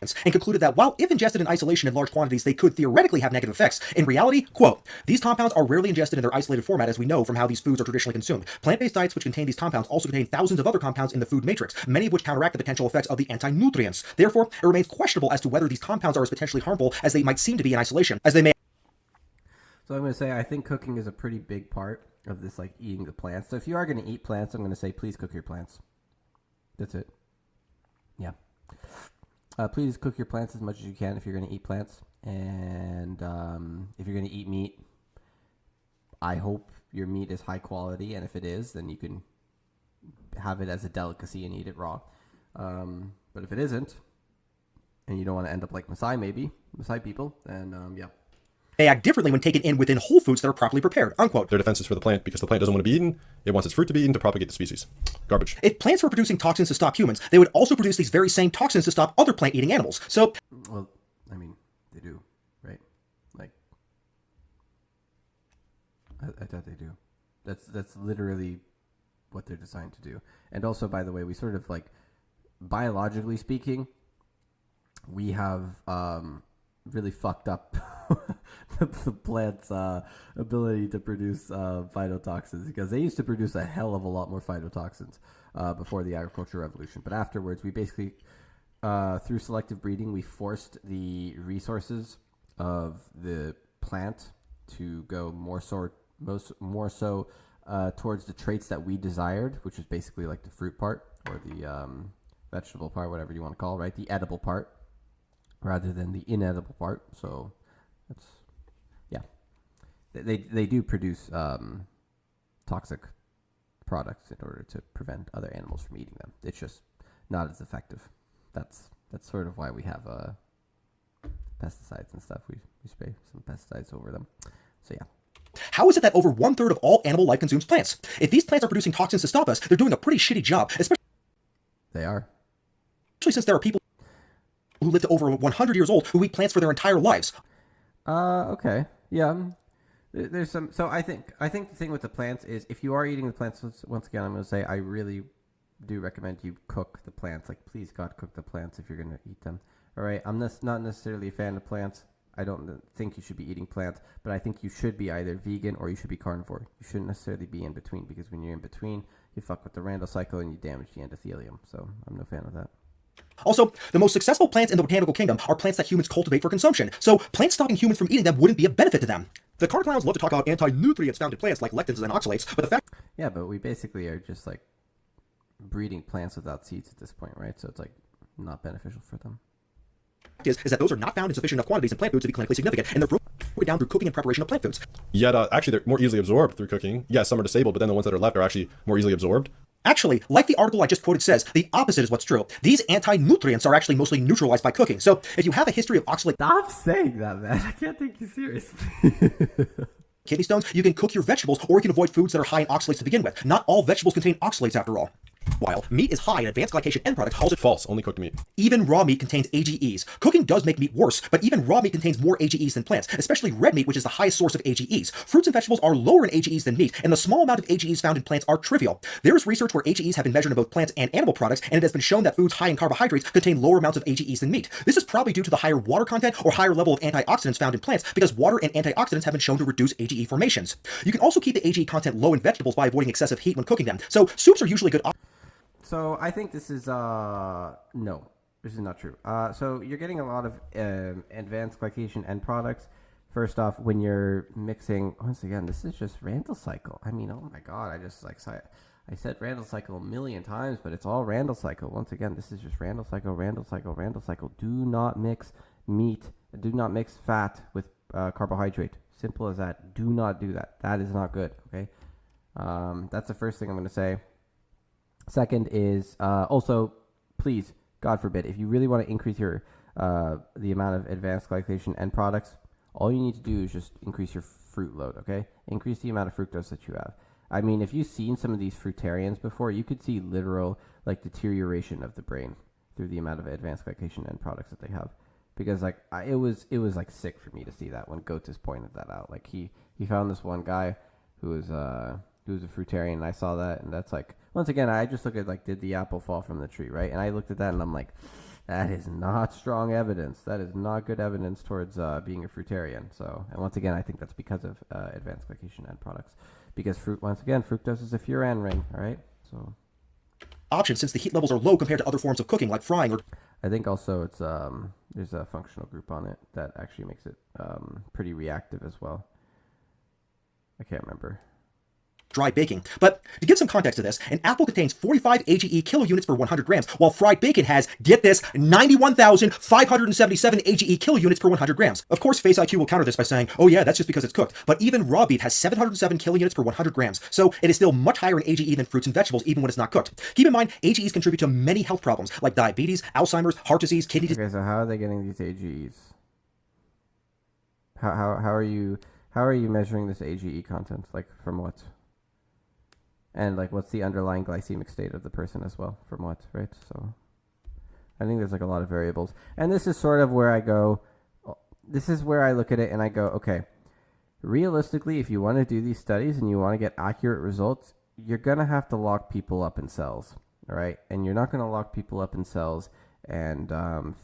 And concluded that while if ingested in isolation in large quantities, they could theoretically have negative effects, in reality, quote, these compounds are rarely ingested in their isolated format as we know from how these foods are traditionally consumed. Plant-based diets which contain these compounds also contain thousands of other compounds in the food matrix, many of which counteract the potential effects of the anti-nutrients. Therefore, it remains questionable as to whether these compounds are as potentially harmful as they might seem to be in isolation, as they may. So I'm going to say I think cooking is a pretty big part of this, like eating the plants. So if you are going to eat plants, I'm going to say please cook your plants. That's it. Yeah. Please cook your plants as much as you can if you're going to eat plants. And if you're going to eat meat, I hope your meat is high quality. And if it is, then you can have it as a delicacy and eat it raw. But if it isn't, and you don't want to end up like Maasai people, then yeah. They act differently when taken in within whole foods that are properly prepared, unquote. Their defenses for the plant because the plant doesn't want to be eaten. It wants its fruit to be eaten to propagate the species. Garbage. If plants were producing toxins to stop humans, they would also produce these very same toxins to stop other plant-eating animals. So, well, I mean, they do, right? Like, I thought they do. That's literally what they're designed to do. And also, by the way, we sort of like, biologically speaking, we have really fucked up the plant's ability to produce phytotoxins, because they used to produce a hell of a lot more phytotoxins before the agricultural revolution. But afterwards, we basically, through selective breeding, we forced the resources of the plant to go more so towards the traits that we desired, which is basically like the fruit part or the vegetable part, whatever you want to call it, right? The edible part, rather than the inedible part. So that's, yeah. They do produce toxic products in order to prevent other animals from eating them. It's just not as effective. That's sort of why we have pesticides and stuff. We spray some pesticides over them. So yeah. How is it that over 1/3 of all animal life consumes plants? If these plants are producing toxins to stop us, they're doing a pretty shitty job, especially since there are people who live to over 100 years old who eat plants for their entire lives. Okay. Yeah. There's some. So I think the thing with the plants is, if you are eating the plants, once again, I'm going to say I really do recommend you cook the plants. Like, please, God, cook the plants if you're going to eat them. All right. I'm not necessarily a fan of plants. I don't think you should be eating plants, but I think you should be either vegan or you should be carnivore. You shouldn't necessarily be in between, because when you're in between, you fuck with the Randle cycle and you damage the endothelium. So I'm no fan of that. Also, the most successful plants in the botanical kingdom are plants that humans cultivate for consumption, so plants stopping humans from eating them wouldn't be a benefit to them. The car clowns love to talk about anti-nutrients found in plants like lectins and oxalates, but the fact... Yeah, but we basically are just like breeding plants without seeds at this point, right? So it's like, not beneficial for them. Is that those are not found in sufficient enough quantities in plant foods to be clinically significant, and they're broken down through cooking and preparation of plant foods. Yet, actually, they're more easily absorbed through cooking. Yes, some are disabled, but then the ones that are left are actually more easily absorbed. Actually, like the article I just quoted says, the opposite is what's true. These anti-nutrients are actually mostly neutralized by cooking. So if you have a history of oxalate Stop saying that, man. I can't take you seriously. kidney stones, you can cook your vegetables, or you can avoid foods that are high in oxalates to begin with. Not all vegetables contain oxalates after all. While meat is high in advanced glycation end products, also False. Only cooked meat. even raw meat contains AGEs. Cooking does make meat worse, but even raw meat contains more AGEs than plants, especially red meat, which is the highest source of AGEs. Fruits and vegetables are lower in AGEs than meat, and the small amount of AGEs found in plants are trivial. There is research where AGEs have been measured in both plants and animal products, and it has been shown that foods high in carbohydrates contain lower amounts of AGEs than meat. This is probably due to the higher water content or higher level of antioxidants found in plants, because water and antioxidants have been shown to reduce AGE formations. You can also keep the AGE content low in vegetables by avoiding excessive heat when cooking them. So soups are usually good So I think this is no, this is not true. So you're getting a lot of advanced glycation end products. First off, when you're mixing, once again, this is just Randall cycle. I mean, oh my god, I said Randall cycle a million times, but it's all Randall cycle. Once again, this is just Randall cycle, Randall cycle, Randall cycle. Do not mix meat. Do not mix fat with carbohydrate. Simple as that. Do not do that. That is not good. Okay, that's the first thing I'm going to say. Second is also, please, God forbid, if you really want to increase your the amount of advanced glycation end products, all you need to do is just increase your fruit load, okay? Increase the amount of fructose that you have. I mean, if you've seen some of these fruitarians before, you could see literal like deterioration of the brain through the amount of advanced glycation end products that they have. Because like it was like sick for me to see that when Goatis pointed that out. Like he found this one guy who was a fruitarian, and I saw that, and that's like, once again, I just look at like, did the apple fall from the tree, right? And I looked at that and I'm like, that is not strong evidence. That is not good evidence towards being a fruitarian. So, and once again, I think that's because of advanced glycation end products. Because once again, fructose is a furan ring, all right? So options since the heat levels are low compared to other forms of cooking like frying or I think also it's there's a functional group on it that actually makes it pretty reactive as well. I can't remember. dry baking. But to give some context to this, an apple contains 45 AGE kilounits per 100 grams, while fried bacon has, get this, 91,577 AGE kilounits per 100 grams. Of course, FaceIQ will counter this by saying, oh yeah, that's just because it's cooked. But even raw beef has 707 kilounits per 100 grams, so it is still much higher in AGE than fruits and vegetables, even when it's not cooked. Keep in mind, AGEs contribute to many health problems, like diabetes, Alzheimer's, heart disease, kidney disease. Okay, so how are they getting these AGEs? How are you measuring this AGE content? Like, from what? And like, what's the underlying glycemic state of the person as well? From what, right? So I think there's like a lot of variables. And this is sort of where I go, this is where I look at it and I go, okay, realistically, if you want to do these studies and you want to get accurate results, you're going to have to lock people up in cells, all right? And you're not going to lock people up in cells and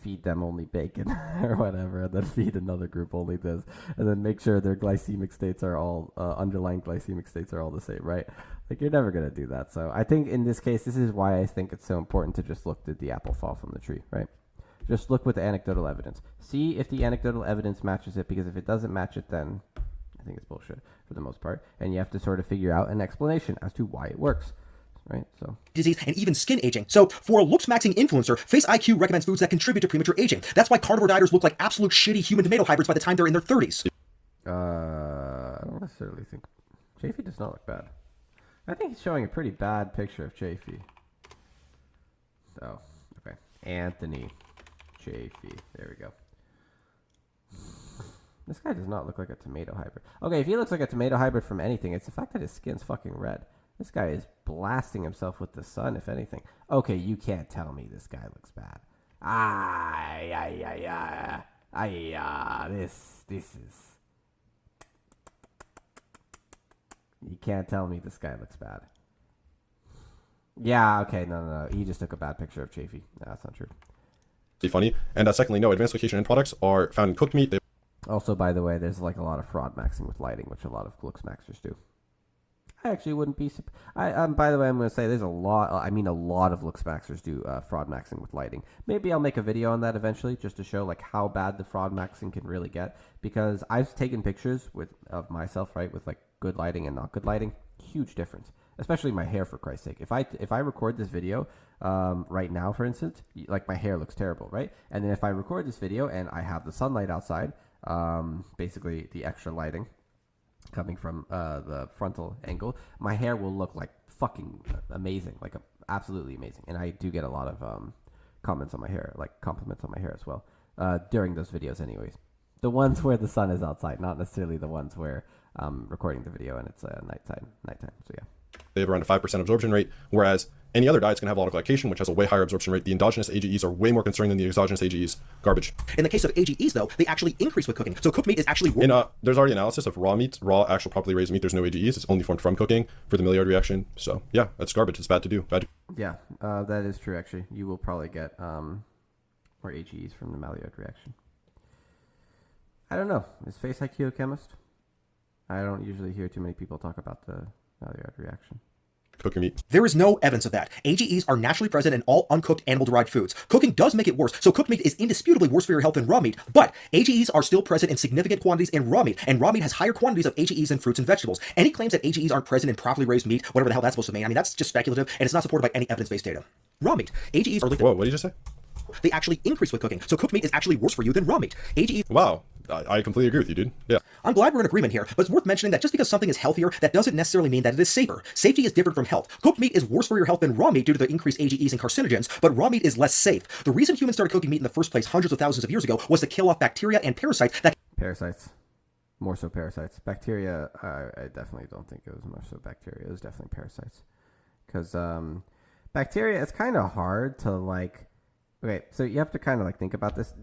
feed them only bacon or whatever, and then feed another group only this, and then make sure their glycemic states are all, underlying glycemic states are all the same, right? Like, you're never going to do that. So I think in this case, this is why I think it's so important to just look, did the apple fall from the tree, right? Just look with the anecdotal evidence. See if the anecdotal evidence matches it, because if it doesn't match it, then I think it's bullshit for the most part. And you have to sort of figure out an explanation as to why it works. Right, so disease and even skin aging. So for a looks-maxing influencer, FaceIQ recommends foods that contribute to premature aging. That's why carnivore dieters look like absolute shitty human tomato hybrids by the time they're in their 30s. I don't necessarily think Chafee does not look bad. I think he's showing a pretty bad picture of Chafee. So, okay, Anthony Chafee. There we go. This guy does not look like a tomato hybrid. Okay, if he looks like a tomato hybrid from anything, it's the fact that his skin's fucking red. This guy is blasting himself with the sun, if anything. Okay, you can't tell me this guy looks bad. This is... You can't tell me this guy looks bad. Yeah, okay, no. He just took a bad picture of Chafee. No, that's not true. Be funny. And secondly, no, advanced location end products are found in cooked meat. Also, by the way, there's like a lot of fraud maxing with lighting, which a lot of looks maxers do. I actually wouldn't be surprised. By the way, I'm going to say there's a lot of looks maxers do fraud maxing with lighting. Maybe I'll make a video on that eventually, just to show like how bad the fraud maxing can really get. Because I've taken pictures of myself, right, with like good lighting and not good lighting. Huge difference. especially my hair, for Christ's sake. If I record this video right now, for instance, like my hair looks terrible, right? And then if I record this video and I have the sunlight outside, basically the extra lighting coming from the frontal angle, my hair will look like fucking amazing, like absolutely amazing. And I do get a lot of comments on my hair, like compliments on my hair as well, during those videos anyways. The ones where the sun is outside, not necessarily the ones where I'm recording the video and it's nighttime. So yeah. They have around a 5% absorption rate, whereas any other diets can have a lot of glycation, which has a way higher absorption rate. The endogenous AGEs are way more concerning than the exogenous AGEs. Garbage. In the case of AGEs, though, they actually increase with cooking. So cooked meat is actually... There's already analysis of raw meat, actual properly raised meat. There's no AGEs. It's only formed from cooking for the Maillard reaction. So yeah, that's garbage. It's bad to do. Yeah, that is true, actually. You will probably get more AGEs from the Maillard reaction. I don't know. Is FaceIQ a chemist? I don't usually hear too many people talk about the Maillard reaction. Cook your meat. There is no evidence of that. AGEs are naturally present in all uncooked animal-derived foods. Cooking does make it worse, so cooked meat is indisputably worse for your health than raw meat, but AGEs are still present in significant quantities in raw meat, and raw meat has higher quantities of AGEs in fruits and vegetables. Any claims that AGEs aren't present in properly raised meat, whatever the hell that's supposed to mean, I mean, that's just speculative, and it's not supported by any evidence-based data. Raw meat. AGEs are linked... Whoa, what did you just say? They actually increase with cooking, so cooked meat is actually worse for you than raw meat. AGEs... Wow. I completely agree with you, dude. Yeah. I'm glad we're in agreement here, but it's worth mentioning that just because something is healthier, that doesn't necessarily mean that it is safer. Safety is different from health. Cooked meat is worse for your health than raw meat due to the increased AGEs and carcinogens, but raw meat is less safe. The reason humans started cooking meat in the first place hundreds of thousands of years ago was to kill off bacteria and parasites that... Parasites. More so parasites. Bacteria, I definitely don't think it was more so bacteria. It was definitely parasites. Because bacteria, it's kind of hard to like... Okay, so you have to kind of like think about this.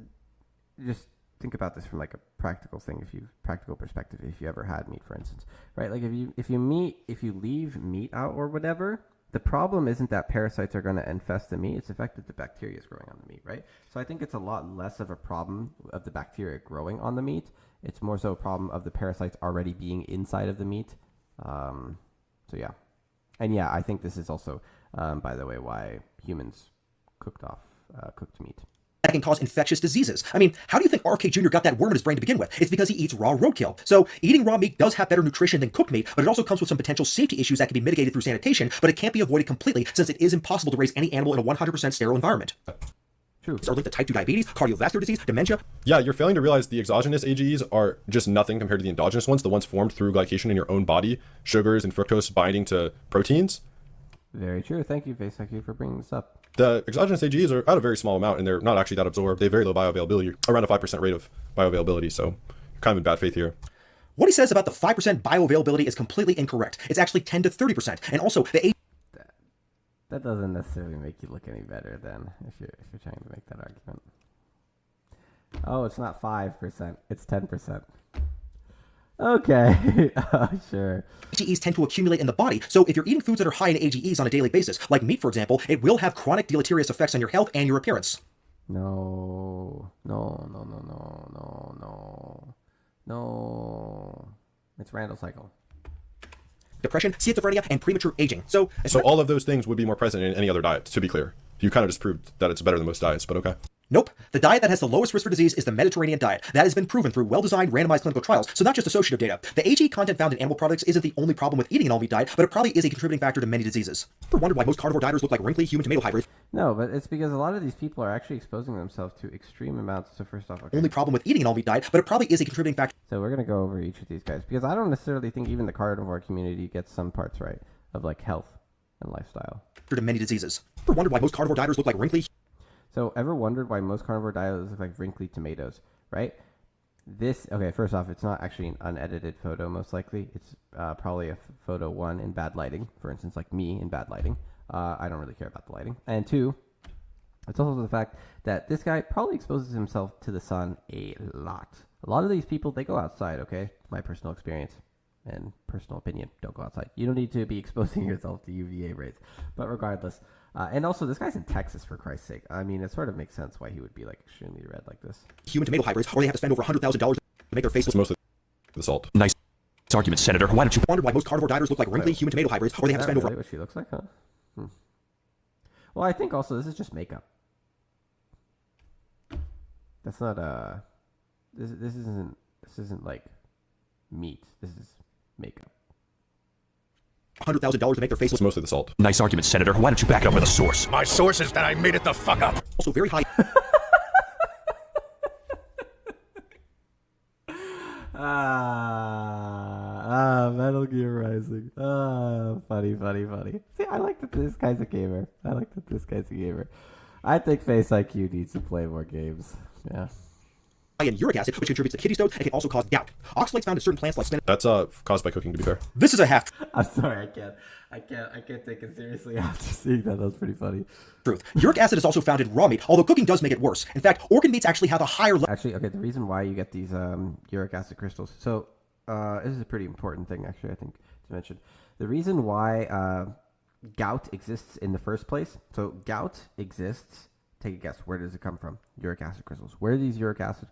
Just think about this from like a practical perspective. If you ever had meat, for instance, right? Like if you leave meat out or whatever, the problem isn't that parasites are going to infest the meat. It's the fact that the bacteria is growing on the meat, right? So I think it's a lot less of a problem of the bacteria growing on the meat. It's more so a problem of the parasites already being inside of the meat. So yeah, and yeah, I think this is also, by the way, why humans cooked meat. That can cause infectious diseases. I mean, how do you think RFK Jr. got that worm in his brain to begin with? It's because he eats raw roadkill. So eating raw meat does have better nutrition than cooked meat, but it also comes with some potential safety issues that can be mitigated through sanitation, but it can't be avoided completely since it is impossible to raise any animal in a 100% sterile environment. True. Are linked to type 2 diabetes, cardiovascular disease, dementia. Yeah, you're failing to realize the exogenous AGEs are just nothing compared to the endogenous ones, the ones formed through glycation in your own body, sugars and fructose binding to proteins. Very true. Thank you, FaceIQ, for bringing this up. The exogenous AGEs are at a very small amount, and they're not actually that absorbed. They have very low bioavailability, around a 5% rate of bioavailability, so you're kind of in bad faith here. What he says about the 5% bioavailability is completely incorrect. It's actually 10 to 30%. And also, the that doesn't necessarily make you look any better then, if you're trying to make that argument. Oh, it's not 5%, it's 10%. Okay, sure. AGEs tend to accumulate in the body, so if you're eating foods that are high in AGEs on a daily basis, like meat for example, it will have chronic deleterious effects on your health and your appearance. No. It's Randall cycle. Depression, schizophrenia, and premature aging. So all of those things would be more present in any other diet, to be clear. You kind of just proved that it's better than most diets, but okay. Nope. The diet that has the lowest risk for disease is the Mediterranean diet. That has been proven through well-designed, randomized clinical trials, so not just associative data. The AGE content found in animal products isn't the only problem with eating an all-meat diet, but it probably is a contributing factor to many diseases. Ever wondered why most carnivore dieters look like wrinkly human tomato hybrids? No, but it's because a lot of these people are actually exposing themselves to extreme amounts. So first off, okay. Only problem with eating an all-meat diet, but it probably is a contributing factor. So we're going to go over each of these guys, because I don't necessarily think even the carnivore community gets some parts right of like health and lifestyle. To many diseases. Ever wondered why most carnivore dieters look like wrinkly? So ever wondered why most carnivore diets look like wrinkly tomatoes, right? Okay, first off, it's not actually an unedited photo, most likely. It's probably a photo one in bad lighting, for instance, like me in bad lighting. I don't really care about the lighting. And two, it's also the fact that this guy probably exposes himself to the sun a lot. A lot of these people, they go outside, okay? My personal experience and personal opinion, don't go outside. You don't need to be exposing yourself to UVA rays. But regardless, and also this guy's in Texas, for Christ's sake. I mean, it sort of makes sense why he would be like extremely red like this. Human tomato hybrids, or they have to spend over $100,000 to make their face. It's mostly the salt. Nice argument, Senator. Why don't you wonder why most carnivore dieters look like wrinkly human tomato hybrids, or they have to spend over... What she looks like, huh? Well, I think also this is just makeup. That's not this isn't like meat. This is makeup. $100,000 to make their face It's look mostly the salt. Nice argument, Senator. Why don't you back it up with a source? My source is that I made it the fuck up. also very high. Metal Gear Rising. Funny. See, I like that this guy's a gamer. I think FaceIQ needs to play more games. Yeah. In uric acid, which contributes to kidney stones and can also cause gout. Oxalates found in certain plants like spinach. That's caused by cooking, to be fair. This is a half I'm sorry, I can't take it seriously after seeing that. That's pretty funny. truth. Uric acid is also found in raw meat, although cooking does make it worse. In fact, organ meats actually have a higher level. Actually, okay, the reason why you get these uric acid crystals. So, this is a pretty important thing, actually, I think, to mention. The reason why gout exists in the first place. So, gout exists. Take a guess. Where does it come from? Uric acid crystals. Where do these uric acid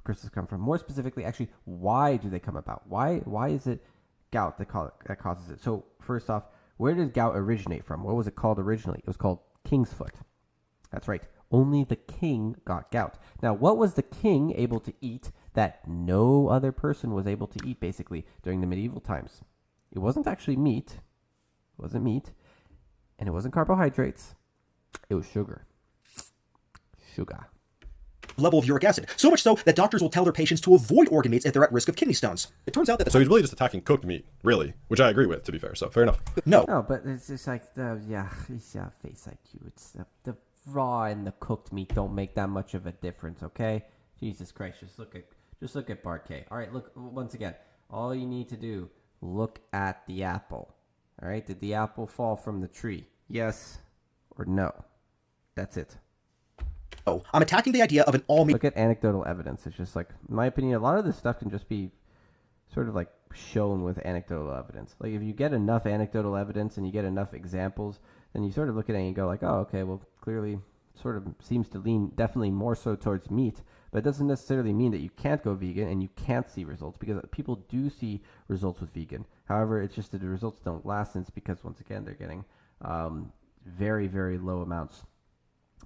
crystals come from? More specifically, actually, why do they come about? Why is it gout that causes it? So, first off, where did gout originate from? What was it called originally? It was called king's foot. That's right. Only the king got gout. Now, what was the king able to eat that no other person was able to eat, basically, during the medieval times? It wasn't actually meat. It wasn't meat. And it wasn't carbohydrates. It was sugar. Level of uric acid. So much so that doctors will tell their patients to avoid organ meats if they're at risk of kidney stones. It turns out that So he's really just attacking cooked meat, really, which I agree with, to be fair. So fair enough. no. No, but it's just like FaceIQ. It's the raw and the cooked meat don't make that much of a difference, okay? Jesus Christ, just look at Barkay. All right, look once again. All you need to do, look at the apple. All right, did the apple fall from the tree? Yes or no? That's it. Oh, I'm attacking the idea of an all meat. Look at anecdotal evidence. It's just like, in my opinion, a lot of this stuff can just be sort of like shown with anecdotal evidence. Like if you get enough anecdotal evidence and you get enough examples, then you sort of look at it and you go like, oh, okay, well, clearly sort of seems to lean definitely more so towards meat, but it doesn't necessarily mean that you can't go vegan and you can't see results, because people do see results with vegan. However, it's just that the results don't last, and it's because, once again, they're getting very, very low amounts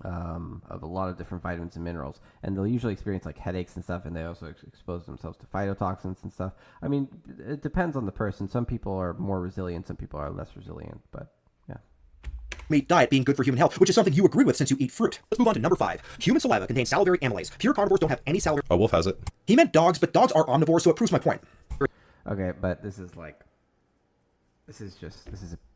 of a lot of different vitamins and minerals, and they'll usually experience like headaches and stuff, and they also expose themselves to phytotoxins and stuff. I mean, it depends on the person. Some people are more resilient, some people are less resilient, but yeah. Meat diet being good for human health, which is something you agree with since you eat fruit. Let's move on to number 5. Human saliva contains salivary amylase. Pure carnivores don't have any salivary. A wolf has it. He meant dogs, but dogs are omnivores, so it proves my point. Okay, but this is a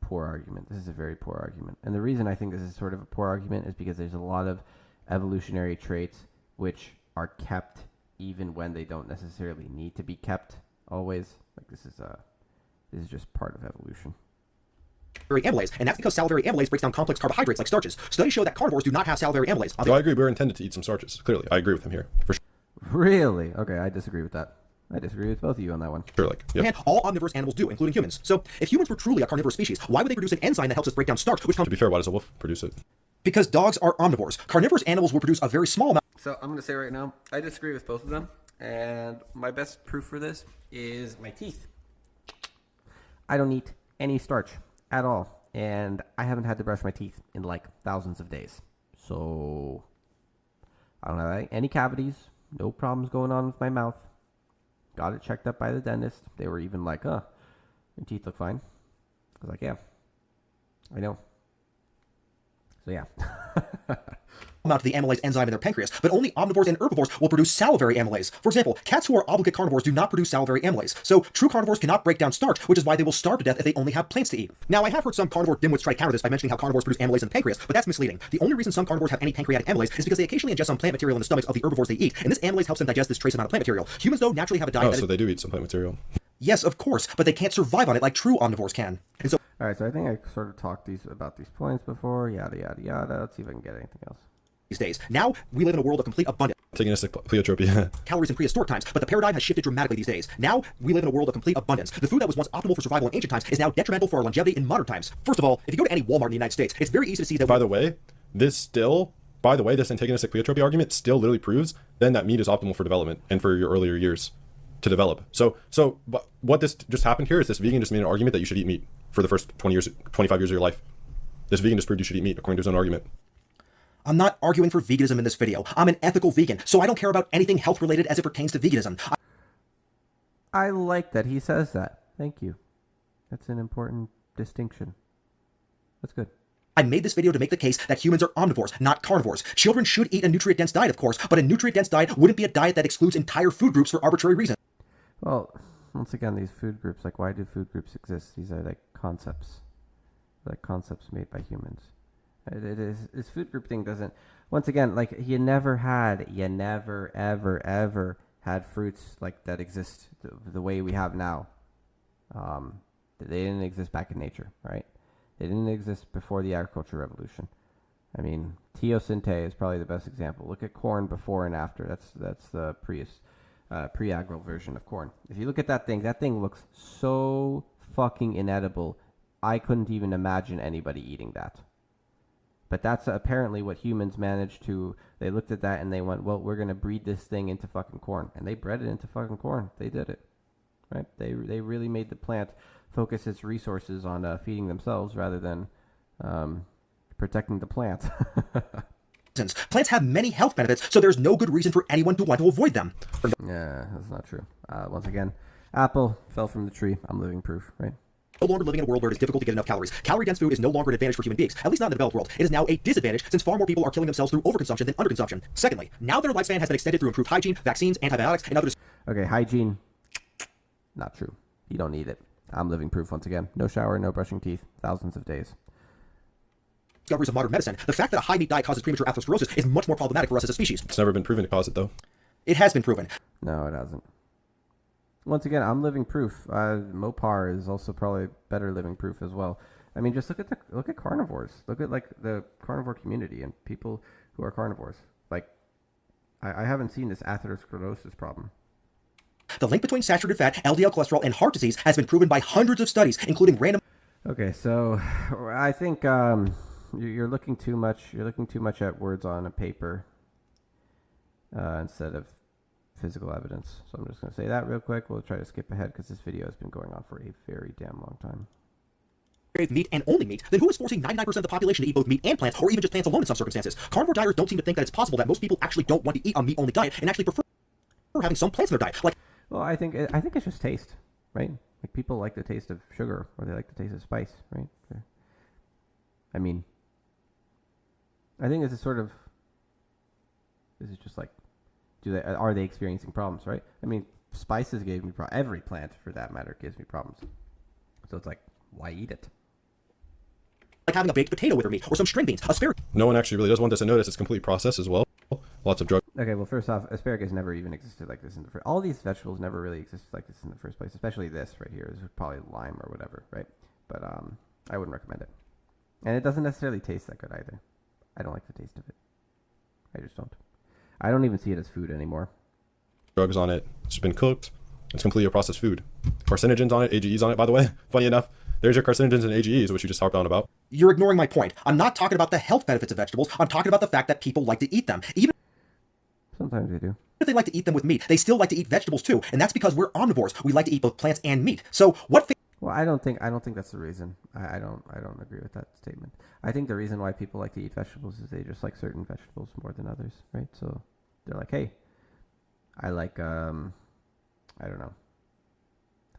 poor argument. This is a very poor argument. And the reason I think this is sort of a poor argument is because there's a lot of evolutionary traits which are kept even when they don't necessarily need to be kept always. Like this is just part of evolution. Amylase, and that's because salivary amylase breaks down complex carbohydrates like starches. Studies show that carnivores do not have salivary amylase. So I agree, we're intended to eat some starches. Clearly, I agree with him here, for Really? Okay, I disagree with that. I disagree with both of you on that one. sure. Like, yeah. And all omnivorous animals do, including humans. So, if humans were truly a carnivorous species, why would they produce an enzyme that helps us break down starch, which To comes be fair, why does a wolf produce it? because dogs are omnivores. Carnivorous animals will produce a very small amount. So I'm going to say right now, I disagree with both of them. And my best proof for this is my teeth. I don't eat any starch at all. And I haven't had to brush my teeth in like thousands of days. So I don't have any cavities, no problems going on with my mouth. Got it checked up by the dentist. They were even like, your teeth look fine. I was like, yeah, I know. So yeah. Amount of the amylase enzyme in their pancreas, but only omnivores and herbivores will produce salivary amylase. For example, cats who are obligate carnivores do not produce salivary amylase. So true carnivores cannot break down starch, which is why they will starve to death if they only have plants to eat. Now, I have heard some carnivore dimwits try to counter this by mentioning how carnivores produce amylase in the pancreas, but that's misleading. The only reason some carnivores have any pancreatic amylase is because they occasionally ingest some plant material in the stomachs of the herbivores they eat, and this amylase helps them digest this trace amount of plant material. Humans, though, naturally have a diet Oh, that so is... they do eat some plant material. Yes, of course, but they can't survive on it like true omnivores can. And so All right, so I think I sort of talked about these points before. Yada, yada, yada. Let's see if I can get anything else. these days, now we live in a world of complete abundance. Antagonistic pleiotropy. Calories in prehistoric times, but the paradigm has shifted dramatically these days. Now, we live in a world of complete abundance. The food that was once optimal for survival in ancient times is now detrimental for our longevity in modern times. First of all, if you go to any Walmart in the United States, it's very easy to see that... By the way, this antagonistic pleiotropy argument still literally proves then that meat is optimal for development and for your earlier years to develop. So what this just happened here is this vegan just made an argument that you should eat meat for the first 25 years of your life. This vegan just proved you should eat meat according to his own argument. I'm not arguing for veganism in this video. I'm an ethical vegan, so I don't care about anything health-related as it pertains to veganism. I like that he says that. Thank you. That's an important distinction. That's good. I made this video to make the case that humans are omnivores, not carnivores. Children should eat a nutrient-dense diet, of course, but a nutrient-dense diet wouldn't be a diet that excludes entire food groups for arbitrary reasons. Well, once again, these food groups, like, why do food groups exist? These are like concepts made by humans. This food group thing doesn't. Once again, like, you never ever had fruits like that exist the way we have now. They didn't exist back in nature, right? They didn't exist before the agricultural revolution. I mean, teosinte is probably the best example. Look at corn before and after. That's the pre-agro version of corn. If you look at that thing looks so fucking inedible. I couldn't even imagine anybody eating that. But that's apparently what humans managed to. They looked at that and they went, well, we're going to breed this thing into fucking corn. And they bred it into fucking corn. They did it. Right? They really made the plant focus its resources on feeding themselves rather than protecting the plant. Plants have many health benefits, so there's no good reason for anyone to want to avoid them. Yeah, that's not true. Once again, apple fell from the tree. I'm living proof, right? No longer living in a world where it is difficult to get enough calories. Calorie-dense food is no longer an advantage for human beings, at least not in the developed world. It is now a disadvantage since far more people are killing themselves through overconsumption than underconsumption. Secondly, now that our lifespan has been extended through improved hygiene, vaccines, antibiotics, and other Okay, hygiene, not true. You don't need it. I'm living proof once again. No shower, no brushing teeth, thousands of days. discoveries of modern medicine, the fact that a high meat diet causes premature atherosclerosis is much more problematic for us as a species. It's never been proven to cause it, though. It has been proven. No, it hasn't. Once again, I'm living proof. Mopar is also probably better living proof as well. I mean, just look at carnivores. Look at like the carnivore community and people who are carnivores. Like, I haven't seen this atherosclerosis problem. The link between saturated fat, LDL cholesterol, and heart disease has been proven by hundreds of studies, including random. Okay, so I think you're looking too much. You're looking too much at words on a paper instead of physical evidence. So I'm just going to say that real quick. We'll try to skip ahead because this video has been going on for a very damn long time. Meat and only meat, then who is forcing 99% of the population to eat both meat and plants, or even just plants alone in some circumstances? Carnivore dieters don't seem to think that it's possible that most people actually don't want to eat a meat-only diet and actually prefer having some plants in their diet. Like, well, I think it's just taste, right? Like people like the taste of sugar or they like the taste of spice, right? I mean, I think this is just like, are they experiencing problems, right? I mean, spices gave me problems. Every plant, for that matter, gives me problems. So it's like, why eat it? like having a baked potato with their meat, or some string beans, asparagus. No one actually really does want us to notice it's complete process as well. Lots of drugs. Okay, well, first off, asparagus never even existed like this in the first. All these vegetables never really existed like this in the first place. Especially this right here is probably lime or whatever, right? But I wouldn't recommend it, and it doesn't necessarily taste that good either. I don't like the taste of it. I just don't. I don't even see it as food anymore. Drugs on it. It's been cooked. It's completely a processed food. Carcinogens on it, AGEs on it, by the way. Funny enough, there's your carcinogens and AGEs, which you just harped on about. You're ignoring my point. I'm not talking about the health benefits of vegetables. I'm talking about the fact that people like to eat them. Even Sometimes they do. if they like to eat them with meat, they still like to eat vegetables too, and that's because we're omnivores. We like to eat both plants and meat. So what? Well, I don't think that's the reason. I don't agree with that statement. I think the reason why people like to eat vegetables is they just like certain vegetables more than others, right? So they're like, hey, I like I don't know.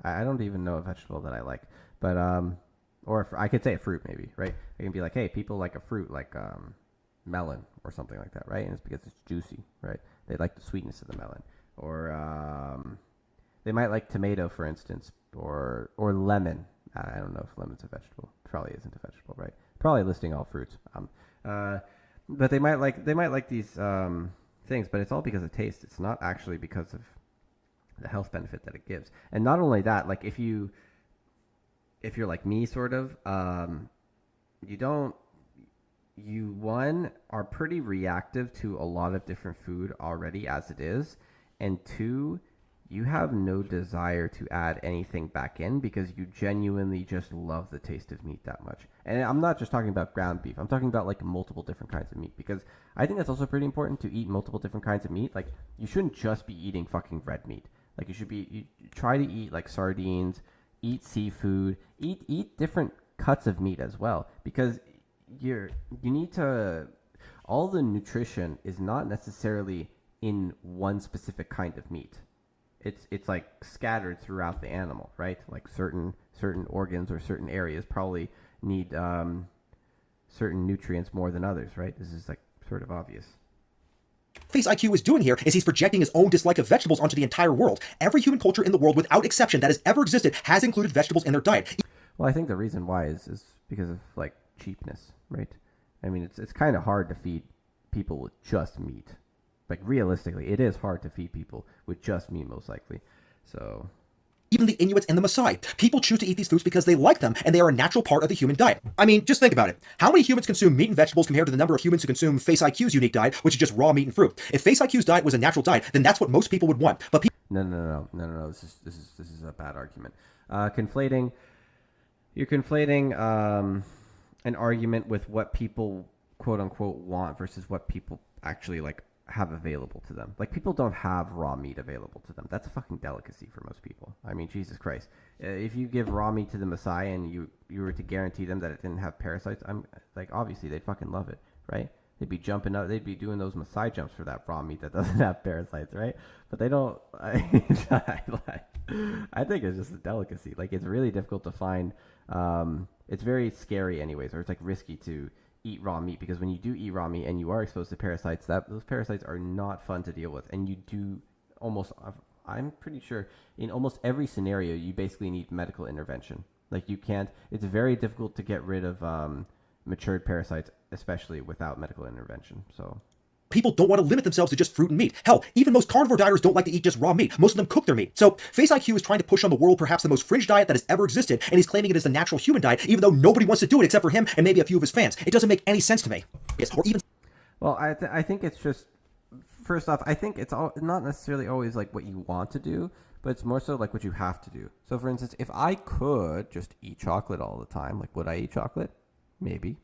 I don't even know a vegetable that I like, but or I could say a fruit maybe, right? I can be like, hey, people like a fruit like melon or something like that, right? And it's because it's juicy, right? They like the sweetness of the melon, or they might like tomato, for instance, or lemon. I don't know if lemon's a vegetable. Probably isn't a vegetable, right? Probably listing all fruits. But they might like these things, but it's all because of taste. It's not actually because of the health benefit that it gives. And not only that, like if you're like me, sort of, you are pretty reactive to a lot of different food already as it is, and two, you have no desire to add anything back in because you genuinely just love the taste of meat that much. And I'm not just talking about ground beef. I'm talking about like multiple different kinds of meat, because I think that's also pretty important to eat multiple different kinds of meat. Like you shouldn't just be eating fucking red meat. Like you try to eat like sardines, eat seafood, eat different cuts of meat as well, because you need to, all the nutrition is not necessarily in one specific kind of meat. it's like scattered throughout the animal, right? Like certain organs or certain areas probably need certain nutrients more than others, right? This is like sort of obvious. FaceIQ is doing here is he's projecting his own dislike of vegetables onto the entire world. Every human culture in the world, without exception, that has ever existed has included vegetables in their diet. Well, I think the reason why is because of like cheapness, right? I mean, it's kind of hard to feed people with just meat. Like realistically, it is hard to feed people with just meat, most likely. So Even the Inuits and the Maasai. People choose to eat these foods because they like them, and they are a natural part of the human diet. I mean, just think about it. How many humans consume meat and vegetables compared to the number of humans who consume FaceIQ's unique diet, which is just raw meat and fruit? If FaceIQ's diet was a natural diet, then that's what most people would want. But no. This is a bad argument. You're conflating an argument with what people quote unquote want versus what people actually like have available to them. Like, people don't have raw meat available to them. That's a fucking delicacy for most people. I mean, Jesus Christ. If you give raw meat to the Maasai and you were to guarantee them that it didn't have parasites, I'm like, obviously they'd fucking love it, right? They'd be jumping up, they'd be doing those Maasai jumps for that raw meat that doesn't have parasites, right? But they don't. I think it's just a delicacy. Like, it's really difficult to find. It's very scary anyways, or it's like risky to eat raw meat, because when you do eat raw meat and you are exposed to parasites, those parasites are not fun to deal with, and you do I'm pretty sure in almost every scenario you basically need medical intervention. Like, you can't, it's very difficult to get rid of matured parasites, especially without medical intervention. So people don't want to limit themselves to just fruit and meat. Hell, even most carnivore dieters don't like to eat just raw meat. Most of them cook their meat. So FaceIQ is trying to push on the world perhaps the most fringe diet that has ever existed, and he's claiming it is the natural human diet, even though nobody wants to do it except for him and maybe a few of his fans. It doesn't make any sense to me. Yes, or even... Well, I think it's just, first off, I think it's not necessarily always like what you want to do, but it's more so like what you have to do. So, for instance, if I could just eat chocolate all the time, like, would I eat chocolate? Maybe.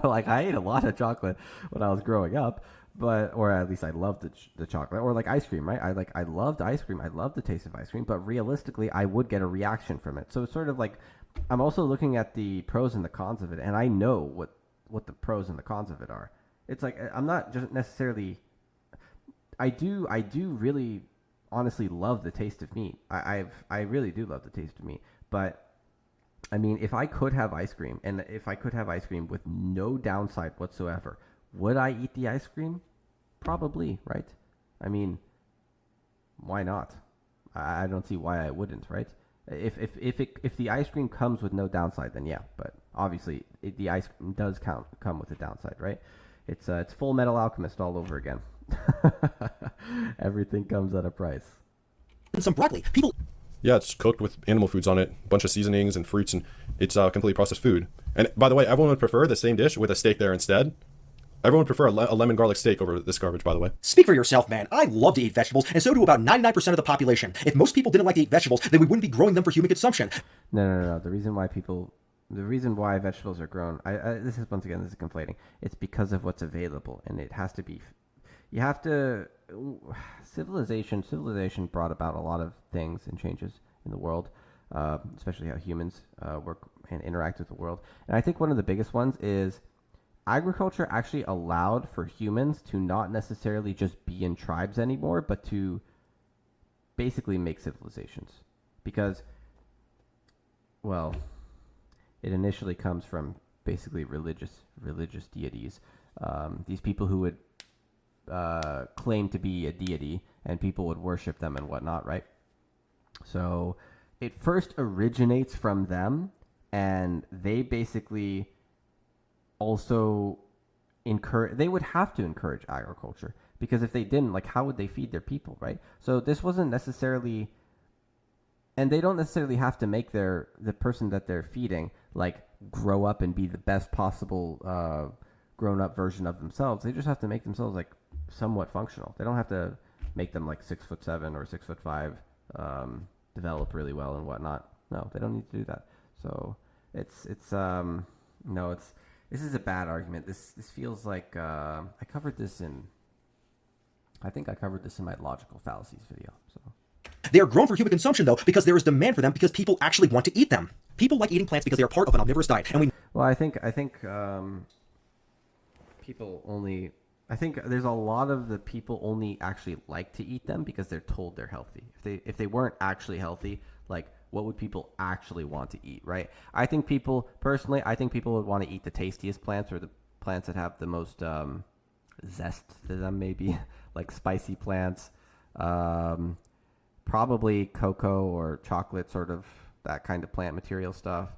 Like, I ate a lot of chocolate when I was growing up, or at least I loved the chocolate, or like ice cream, right? I loved ice cream. I loved the taste of ice cream, but realistically, I would get a reaction from it. So it's sort of like, I'm also looking at the pros and the cons of it, and I know what the pros and the cons of it are. It's like, I'm not just necessarily, I do really honestly love the taste of meat. I really do love the taste of meat, but I mean, if I could have ice cream, and if I could have ice cream with no downside whatsoever, would I eat the ice cream? Probably, right? I mean, why not? I don't see why I wouldn't, right? If the ice cream comes with no downside, then yeah. But obviously, the ice cream does come with a downside, right? It's Full Metal Alchemist all over again. Everything comes at a price. some broccoli. People... Yeah, it's cooked with animal foods on it, a bunch of seasonings and fruits, and it's completely processed food. And by the way, everyone would prefer the same dish with a steak there instead. Everyone would prefer a lemon garlic steak over this garbage, by the way. Speak for yourself, man. I love to eat vegetables, and so do about 99% of the population. If most people didn't like to eat vegetables, then we wouldn't be growing them for human consumption. No. The reason why vegetables are grown, this is conflating. It's because of what's available, and it has to be. You have to. Civilization brought about a lot of things and changes in the world, especially how humans work and interact with the world. And I think one of the biggest ones is agriculture actually allowed for humans to not necessarily just be in tribes anymore, but to basically make civilizations. Because, well, it initially comes from basically religious deities. These people who would claim to be a deity, and people would worship them and whatnot, right? So it first originates from them, and they basically also they would have to encourage agriculture, because if they didn't, like, how would they feed their people, right? So this wasn't necessarily, and they don't necessarily have to make the person that they're feeding like grow up and be the best possible grown up version of themselves. They just have to make themselves like somewhat functional. They don't have to make them like 6'7" or 6'5", develop really well and whatnot. No, they don't need to do that. So this is a bad argument. This feels like I think I covered this in my logical fallacies video. So they are grown for human consumption, though, because there is demand for them, because people actually want to eat them. People like eating plants because they are part of an omnivorous diet, and I think people only I think there's a lot of the people only actually like to eat them because they're told they're healthy. If they weren't actually healthy, like what would people actually want to eat, right? I think people would want to eat the tastiest plants or the plants that have the most zest to them, maybe like spicy plants, probably cocoa or chocolate, sort of that kind of plant material stuff.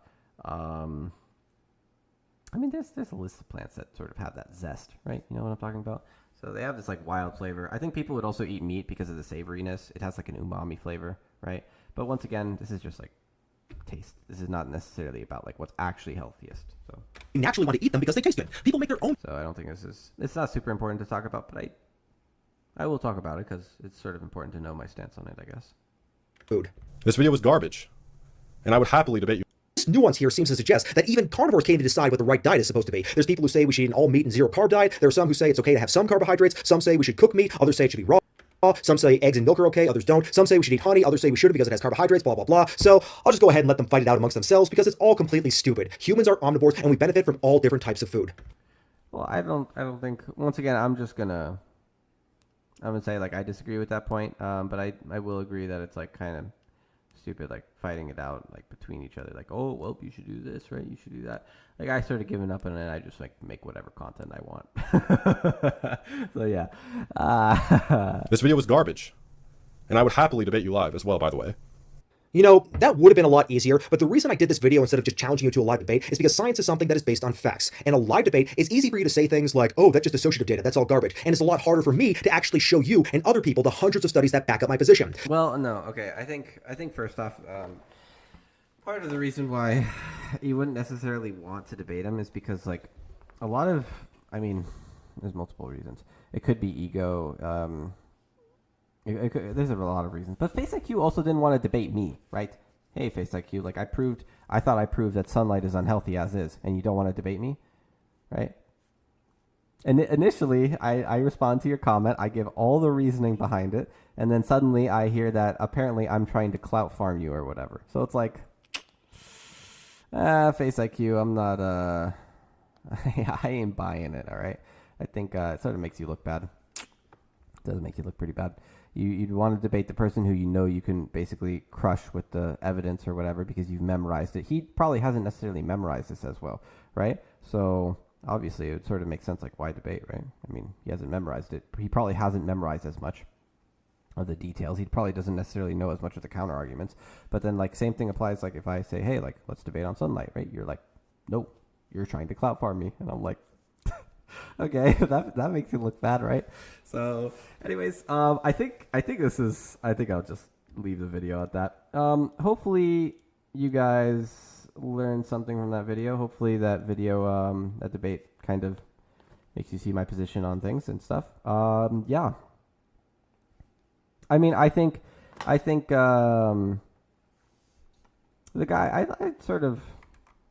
I mean, there's a list of plants that sort of have that zest, right? You know what I'm talking about? So they have this like wild flavor. I think people would also eat meat because of the savoriness. It has like an umami flavor, right? But once again, this is just like taste. This is not necessarily about like what's actually healthiest. So We naturally want to eat them because they taste good. People make their own I don't think it's not super important to talk about, but I will talk about it because it's sort of important to know my stance on it, I guess. food. This video was garbage, and I would happily debate you. This nuance here seems to suggest that even carnivores can't even decide what the right diet is supposed to be. There's people who say we should eat an all meat and zero carb diet. There are some who say it's okay to have some carbohydrates. Some say we should cook meat. Others say it should be raw. Some say eggs and milk are okay. Others don't. Some say we should eat honey. Others say we shouldn't because it has carbohydrates, blah, blah, blah. So I'll just go ahead and let them fight it out amongst themselves because it's all completely stupid. Humans are omnivores and we benefit from all different types of food. Well, I don't think. Once again, I'm gonna say like I disagree with that point. But I will agree that it's like kind of stupid, like fighting it out like between each other. Like, oh well, you should do this, right? You should do that. Like I started giving up, and then I just like make whatever content I want. So yeah. This video was garbage, and I would happily debate you live as well, by the way. You know, that would have been a lot easier, but the reason I did this video instead of just challenging you to a live debate is because science is something that is based on facts. And a live debate is easy for you to say things like, oh, that's just associative data, that's all garbage. And it's a lot harder for me to actually show you and other people the hundreds of studies that back up my position. Well, no, okay. I think first off, part of the reason why you wouldn't necessarily want to debate him is because like a lot of, I mean, there's multiple reasons. It could be ego. There's a lot of reasons, but FaceIQ also didn't want to debate me, right? Hey, FaceIQ, like I thought I proved that sunlight is unhealthy as is, and you don't want to debate me, right? And initially, I respond to your comment, I give all the reasoning behind it, and then suddenly I hear that apparently I'm trying to clout farm you or whatever. So it's like, FaceIQ, I'm not, I ain't buying it, all right? I think it sort of makes you look bad. It does make you look pretty bad. You'd want to debate the person who you know you can basically crush with the evidence or whatever because you've memorized it. He probably hasn't necessarily memorized this as well, right? So obviously it would sort of make sense, like why debate, right? I mean, he hasn't memorized it. He probably hasn't memorized as much of the details. He probably doesn't necessarily know as much of the counter arguments. But then like same thing applies like if I say, hey, like let's debate on sunlight, right? You're like, nope, you're trying to clout farm me. And I'm like, okay, that makes you look bad, right? So, anyways, I think I'll just leave the video at that. Hopefully, you guys learned something from that video. Hopefully, that video, that debate, kind of makes you see my position on things and stuff. Yeah. I mean, I think the guy, I sort of,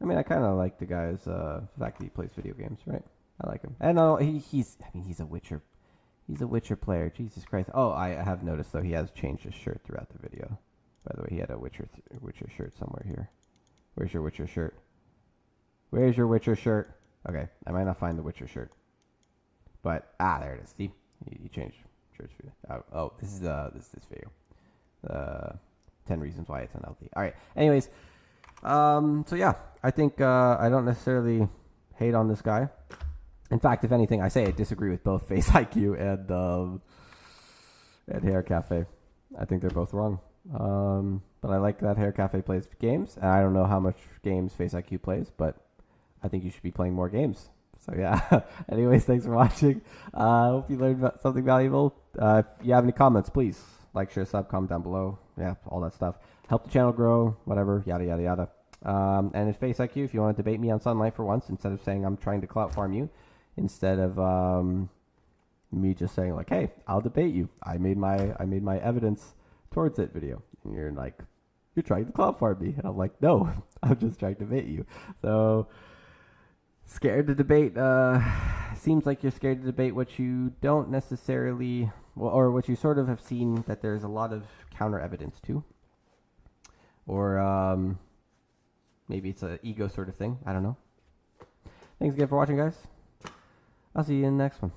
I mean, I kind of like the guy's fact that he plays video games, right? I like him. And he's a Witcher. He's a Witcher player. Jesus Christ. Oh, I have noticed, though, he has changed his shirt throughout the video. By the way, he had a Witcher shirt somewhere here. Where's your Witcher shirt? Where's your Witcher shirt? Okay, I might not find the Witcher shirt. But, there it is. See? He changed shirts for you. Oh, this is this video. 10 reasons why it's unhealthy. All right. Anyways, so yeah, I think I don't necessarily hate on this guy. In fact, if anything, I say I disagree with both FaceIQ and Haircafe. I think they're both wrong. But I like that Haircafe plays games, and I don't know how much games FaceIQ plays, but I think you should be playing more games. So yeah. Anyways, thanks for watching. I hope you learned something valuable. If you have any comments, please like, share, sub, comment down below. Yeah, all that stuff. Help the channel grow, whatever, yada, yada, yada. And if FaceIQ, if you want to debate me on sunlight for once, instead of saying I'm trying to clout farm you, instead of me just saying like, hey, I'll debate you. I made my evidence towards it video. And you're like, you're trying to clout farm me. And I'm like, no, I'm just trying to debate you. So scared to debate. Seems like you're scared to debate what you don't necessarily, or what you sort of have seen that there's a lot of counter evidence to. Or maybe it's an ego sort of thing. I don't know. Thanks again for watching, guys. I'll see you in the next one.